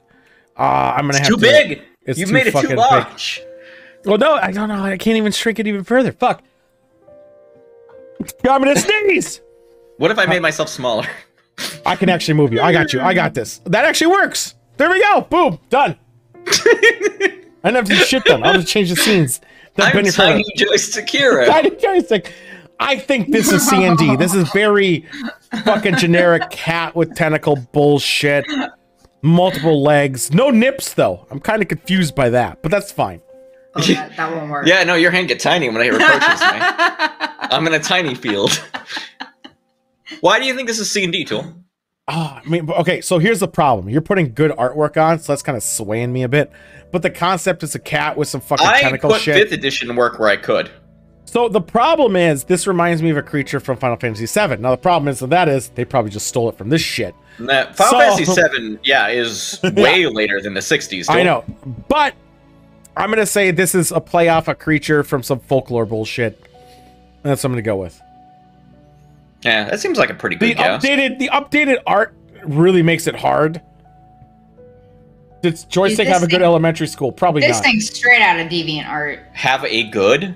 Speaker 1: I'm gonna have
Speaker 3: too
Speaker 1: to.
Speaker 3: Big.
Speaker 1: It's
Speaker 3: You've
Speaker 1: too
Speaker 3: made it
Speaker 1: fucking
Speaker 3: too large.
Speaker 1: Big. Well, no, I don't know. I can't even shrink it even further. Fuck. I'm gonna sneeze.
Speaker 3: What if I made myself smaller?
Speaker 1: I can actually move you. I got you. I got this. That actually works. There we go. Boom. Done. I don't have to do shit done. I'll just change the scenes.
Speaker 3: I'm Tiny Joystick Hero.
Speaker 1: Tiny Joystick. I think this is CND. This is very fucking generic cat with tentacle bullshit. Multiple legs. No nips, though. I'm kind of confused by that, but that's fine.
Speaker 2: Oh, that won't work.
Speaker 3: Yeah, no, your hand get tiny when it approaches me. I'm in a tiny field. Why do you think this is C&D, Tool?
Speaker 1: I mean, okay, so here's the problem. You're putting good artwork on, so that's kind of swaying me a bit. But the concept is a cat with some fucking tentacle shit.
Speaker 3: I put 5th edition work where I could.
Speaker 1: So the problem is, this reminds me of a creature from Final Fantasy VII. Now the problem is they probably just stole it from this shit.
Speaker 3: Final Fantasy VII, yeah, is way later than the 60s. Tool.
Speaker 1: I know, but I'm gonna say this is a play off a creature from some folklore bullshit. And that's what I'm gonna go with.
Speaker 3: Yeah, that seems like a pretty good guess.
Speaker 1: The updated art really makes it hard. Does Joystick have a good elementary school? Probably not.
Speaker 2: This thing's straight out of DeviantArt.
Speaker 3: Have a good?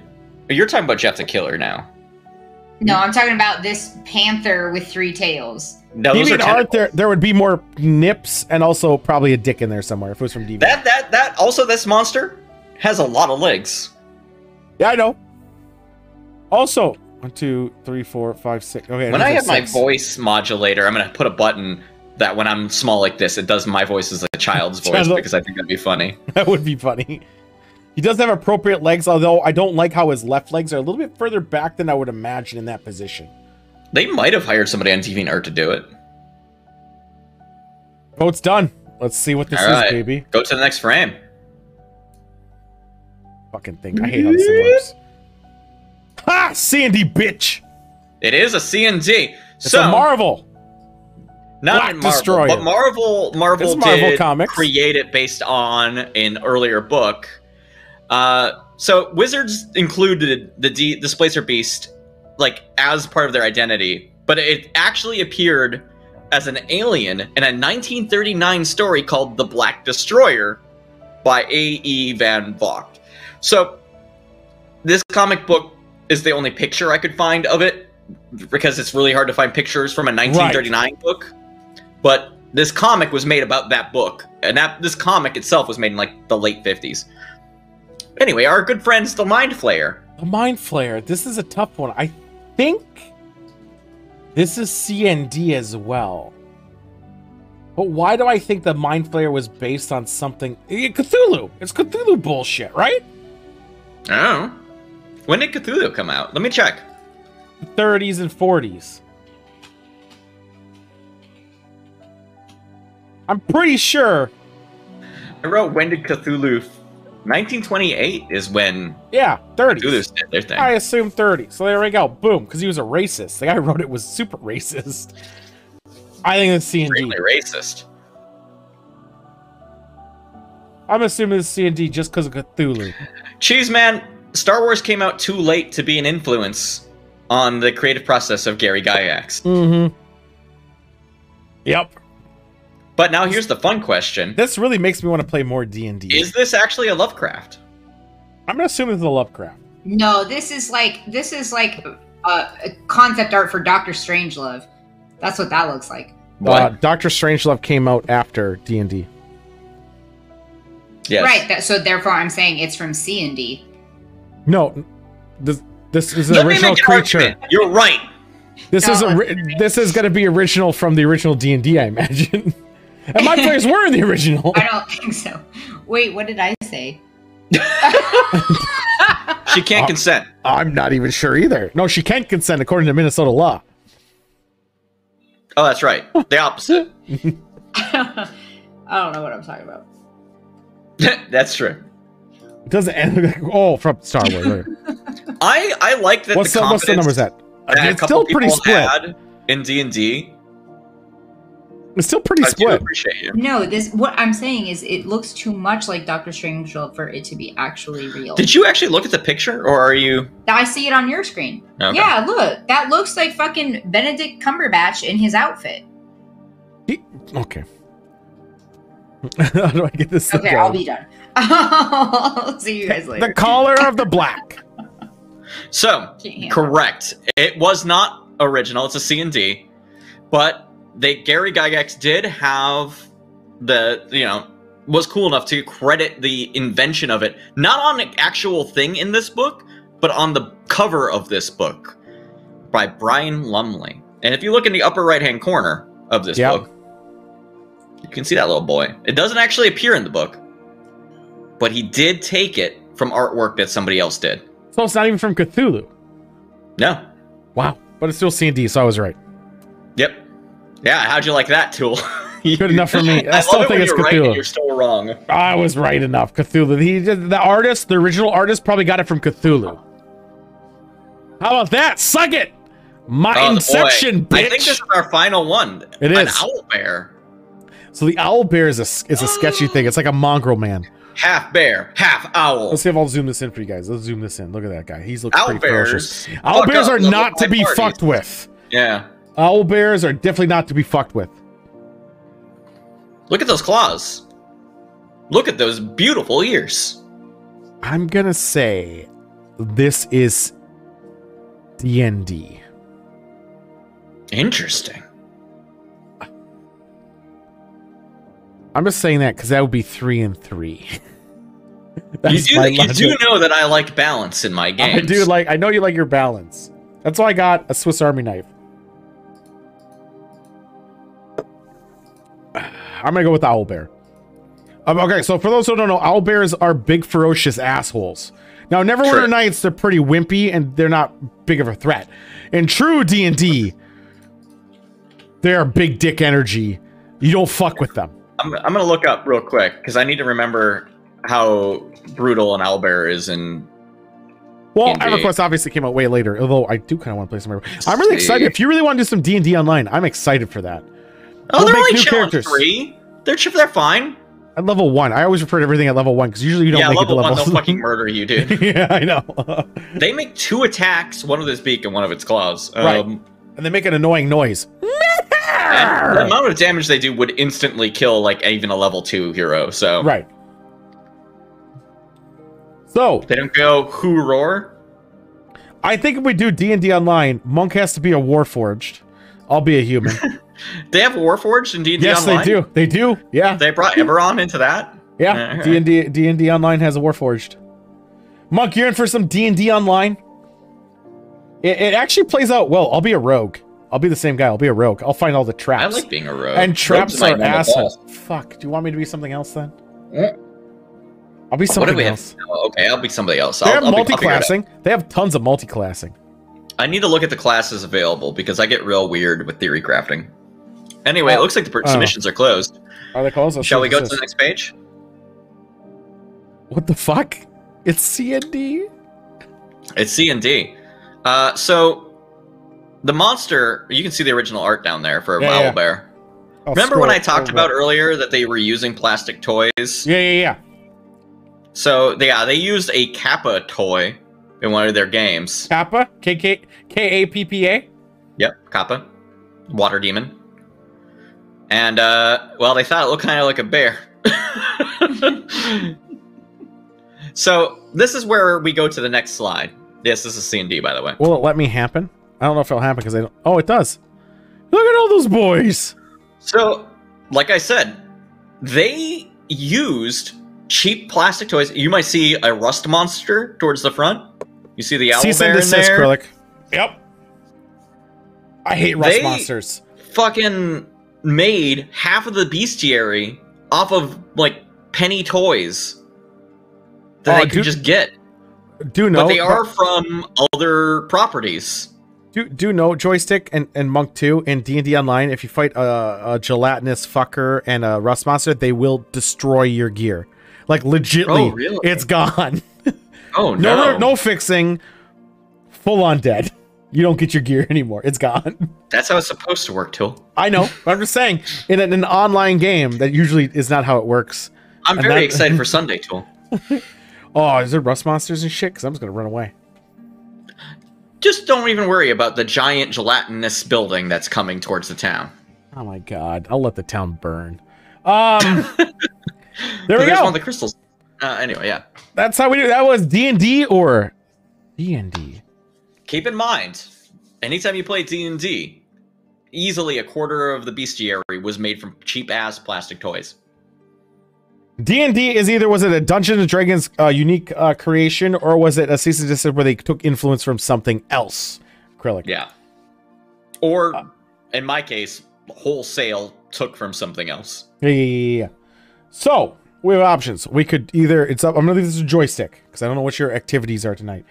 Speaker 3: You're talking about Jeff the Killer now.
Speaker 2: No, I'm talking about this panther with 3 tails.
Speaker 3: No,
Speaker 1: DeviantArt, there would be more nips and also probably a dick in there somewhere if it was from Deviant.
Speaker 3: That also, this monster has a lot of legs.
Speaker 1: Yeah, I know. Also, 1, 2, 3, 4, 5, 6. Okay.
Speaker 3: When I have my
Speaker 1: 6.
Speaker 3: voice modulator, I'm gonna put a button that when I'm small like this, it does my voice as a child's voice because I think that'd be funny.
Speaker 1: That would be funny. He does have appropriate legs, although I don't like how his left legs are a little bit further back than I would imagine in that position.
Speaker 3: They might have hired somebody on DeviantArt to do it.
Speaker 1: Vote's done. Let's see what this
Speaker 3: All
Speaker 1: is,
Speaker 3: right.
Speaker 1: baby.
Speaker 3: Go to the next frame.
Speaker 1: Fucking thing. I hate how this thing works. Ha! C&D, bitch!
Speaker 3: It is a C&D.
Speaker 1: It's a Marvel.
Speaker 3: Not
Speaker 1: Black
Speaker 3: Marvel,
Speaker 1: Destroyer.
Speaker 3: but Marvel
Speaker 1: It's Marvel
Speaker 3: did
Speaker 1: Comics.
Speaker 3: create it based on an earlier book. So Wizards included the Displacer Beast like as part of their identity, but it actually appeared as an alien in a 1939 story called The Black Destroyer by A.E. Van Vogt. So this comic book is the only picture I could find of it because it's really hard to find pictures from a 1939 book. But this comic was made about that book, and this comic itself was made in like the late 50s. Anyway, our good friends, the Mind Flayer.
Speaker 1: The Mind Flayer. This is a tough one. I think this is C&D as well. But why do I think the Mind Flayer was based on something? Cthulhu. It's Cthulhu bullshit, right?
Speaker 3: Oh. When did Cthulhu come out? Let me check.
Speaker 1: 30s and 40s. I'm pretty sure.
Speaker 3: I wrote, when did Cthulhu... 1928 is when...
Speaker 1: Yeah, 30s.
Speaker 3: Cthulhu did their thing.
Speaker 1: I assume 30. So there we go. Boom. Because he was a racist. The guy who wrote it was super racist. I think it's C&D.
Speaker 3: Extremely racist.
Speaker 1: I'm assuming it's C&D just because of Cthulhu.
Speaker 3: Cheese man, Star Wars came out too late to be an influence on the creative process of Gary Gygax.
Speaker 1: Mm-hmm. Yep.
Speaker 3: But now here's the fun question.
Speaker 1: This really makes me want to play more D&D.
Speaker 3: Is this actually a Lovecraft?
Speaker 1: I'm gonna assume it's a Lovecraft.
Speaker 2: No, this is like concept art for Doctor Strangelove. That's what that looks like.
Speaker 3: What?
Speaker 1: Doctor Strangelove came out after D&D.
Speaker 3: Yes.
Speaker 2: Right. So therefore, I'm saying it's from C&D.
Speaker 1: No, this is an
Speaker 3: Let me
Speaker 1: original
Speaker 3: make an
Speaker 1: creature.
Speaker 3: argument. You're right.
Speaker 1: This is this is gonna be original from the original D&D, I imagine. And my players were in the original.
Speaker 2: I don't think so. Wait, what did I say?
Speaker 3: She can't consent.
Speaker 1: I'm not even sure either. No, she can't consent according to Minnesota law.
Speaker 3: Oh, that's right. The opposite.
Speaker 2: I don't know what I'm talking about.
Speaker 3: That's true.
Speaker 1: It doesn't end. Oh, from Star Wars. Right.
Speaker 3: I like that.
Speaker 1: What's the numbers at?
Speaker 3: That
Speaker 1: It's still pretty split.
Speaker 3: had in D&D.
Speaker 1: It's still pretty
Speaker 3: I do
Speaker 1: split.
Speaker 3: appreciate you.
Speaker 2: No, what I'm saying is it looks too much like Doctor Strangelove for it to be actually real.
Speaker 3: Did you actually look at the picture, or are you?
Speaker 2: I see it on your screen.
Speaker 3: Okay.
Speaker 2: Yeah, look. That looks like fucking Benedict Cumberbatch in his outfit.
Speaker 1: Okay. How do I get this?
Speaker 2: Okay, I'll be done. I'll see you guys later.
Speaker 1: The Collar of the Black.
Speaker 3: So, correct. It was not original. It's a C&D, but Gary Gygax did have was cool enough to credit the invention of it, not on an actual thing in this book, but on the cover of this book by Brian Lumley. And if you look in the upper right-hand corner of this book, you can see that little boy. It doesn't actually appear in the book, but he did take it from artwork that somebody else did.
Speaker 1: So it's not even from Cthulhu.
Speaker 3: No.
Speaker 1: Wow. But it's still C&D, so I was right.
Speaker 3: Yep. Yeah, how'd you like that, Tool?
Speaker 1: Good enough for me. I still
Speaker 3: love
Speaker 1: think it's
Speaker 3: you're right
Speaker 1: Cthulhu.
Speaker 3: and you're still wrong.
Speaker 1: I was right enough. Cthulhu. The original artist probably got it from Cthulhu. How about that? Suck it! My Inception, bitch!
Speaker 3: I think this is our final one.
Speaker 1: It is.
Speaker 3: An owl bear.
Speaker 1: So the owl bear is a sketchy thing. It's like a mongrel man.
Speaker 3: Half bear, half owl.
Speaker 1: Let's see if I'll zoom this in for you guys. Let's zoom this in. Look at that guy. He's looking
Speaker 3: Owl
Speaker 1: pretty
Speaker 3: bears.
Speaker 1: ferocious. Owl bears are not to be
Speaker 3: parties.
Speaker 1: fucked with.
Speaker 3: Yeah.
Speaker 1: Owl bears are definitely not to be fucked with.
Speaker 3: Look at those claws. Look at those beautiful ears.
Speaker 1: I'm gonna say this is D&D.
Speaker 3: Interesting.
Speaker 1: I'm just saying that because that would be 3 and 3.
Speaker 3: You do know that I like balance in my games.
Speaker 1: I do I know you like your balance. That's why I got a Swiss Army knife. I'm gonna go with the owlbear. Okay, so for those who don't know, owlbears are big, ferocious assholes. Now, Neverwinter Nights, they're pretty wimpy, and they're not big of a threat. In true D&D, they are big dick energy. You don't fuck with them.
Speaker 3: I'm gonna look up real quick, because I need to remember how brutal an owlbear is in...
Speaker 1: Well, EverQuest obviously came out way later, although I do kind of want to play some EverQuest. I'm really excited. If you really want to do some D&D online, I'm excited for that.
Speaker 3: Oh, they're only challenge 3. They're fine.
Speaker 1: At level 1. I always refer to everything at level 1, because usually you don't make it to level 1.
Speaker 3: They'll fucking murder you, dude.
Speaker 1: Yeah, I know.
Speaker 3: They make 2 attacks, one with its beak and one of its claws.
Speaker 1: Right. And they make an annoying noise.
Speaker 3: And the amount of damage they do would instantly kill, like, even a level 2 hero, so...
Speaker 1: Right. So...
Speaker 3: They don't go, who roar?
Speaker 1: I think if we do D&D online, Monk has to be a Warforged. I'll be a human.
Speaker 3: They have Warforged in D&D
Speaker 1: yes,
Speaker 3: online?
Speaker 1: Yes, they do. They do. Yeah.
Speaker 3: They brought Eberron into that?
Speaker 1: Yeah. D&D online has a Warforged. Monk, you're in for some D&D online? It actually plays out well. I'll be a rogue. I'll be the same guy. I'll be a rogue. I'll find all the traps.
Speaker 3: I like being a rogue.
Speaker 1: And traps are assholes. Fuck. Do you want me to be something else then? I'll be something else.
Speaker 3: Okay, I'll be somebody else.
Speaker 1: They have multi-classing. They have tons of multi-classing.
Speaker 3: I need to look at the classes available because I get real weird with theory crafting. Anyway, it looks like the submissions are closed.
Speaker 1: Are they closed?
Speaker 3: Shall we go to the next page?
Speaker 1: What the fuck? It's C&D?
Speaker 3: It's C&D. So, the monster, you can see the original art down there for Owlbear. Remember when I talked about earlier that they were using plastic toys?
Speaker 1: Yeah.
Speaker 3: So, they used a Kappa toy in one of their games.
Speaker 1: Kappa? K-A-P-P-A?
Speaker 3: Yep, Kappa. Water demon. And, well, they thought it looked kind of like a bear. So, this is where we go to the next slide. Yes, this is C&D, by the way.
Speaker 1: Will it let me happen? I don't know if it'll happen because I don't... Oh, it does. Look at all those boys!
Speaker 3: So, like I said, they used cheap plastic toys. You might see a rust monster towards the front. You see the owlbear in there.
Speaker 1: Acrylic. Yep. I hate rust monsters.
Speaker 3: Fucking made half of the bestiary off of, like, penny toys that they could just get.
Speaker 1: Do know,
Speaker 3: but they are from other properties.
Speaker 1: Do know Joystick and Monk 2 in D&D Online, if you fight a gelatinous fucker and a rust monster, they will destroy your gear. Like, legitly,
Speaker 3: really?
Speaker 1: It's gone.
Speaker 3: Oh, no.
Speaker 1: No fixing. Full on dead. You don't get your gear anymore. It's gone.
Speaker 3: That's how it's supposed to work, Tool.
Speaker 1: I know. But I'm just saying, in an online game, that usually is not how it works.
Speaker 3: I'm very excited for Sunday, Tool.
Speaker 1: Oh, is there rust monsters and shit? Because I'm just going to run away.
Speaker 3: Just don't even worry about the giant gelatinous building that's coming towards the town.
Speaker 1: Oh my god. I'll let the town burn. There we go.
Speaker 3: One of the crystals. Anyway, yeah.
Speaker 1: That's how we do it. That was D&D or D&D.
Speaker 3: Keep in mind, anytime you play D&D, easily a quarter of the bestiary was made from cheap-ass plastic toys.
Speaker 1: D&D is either, was it a Dungeons & Dragons unique creation, or was it a cease and desist where they took influence from something else? Acrylic.
Speaker 3: Yeah. Or, in my case, wholesale took from something else.
Speaker 1: Yeah. So, we have options. We could either, I'm going to leave this a joystick, because I don't know what your activities are tonight.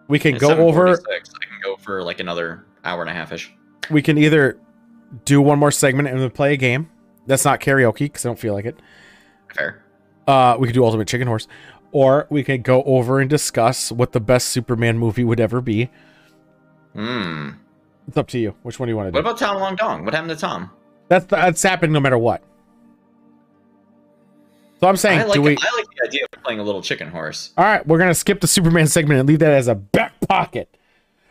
Speaker 1: We can go over...
Speaker 3: I can go for like another hour and a half-ish.
Speaker 1: We can either do one more segment and then play a game. That's not karaoke, because I don't feel like it.
Speaker 3: Fair.
Speaker 1: We could do Ultimate Chicken Horse. Or we could go over and discuss what the best Superman movie would ever be. It's up to you. Which one do you want to do?
Speaker 3: What about Tom Long Dong? What happened to Tom?
Speaker 1: That's happening no matter what. So I'm saying,
Speaker 3: I like the idea of playing a little chicken horse.
Speaker 1: All right, we're going to skip the Superman segment and leave that as a back pocket.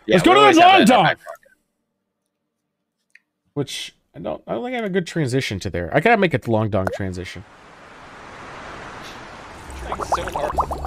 Speaker 3: Yeah,
Speaker 1: let's go to the Long Dong! Which... I don't think I have a good transition to there. I gotta make a long dong transition.
Speaker 3: So hard.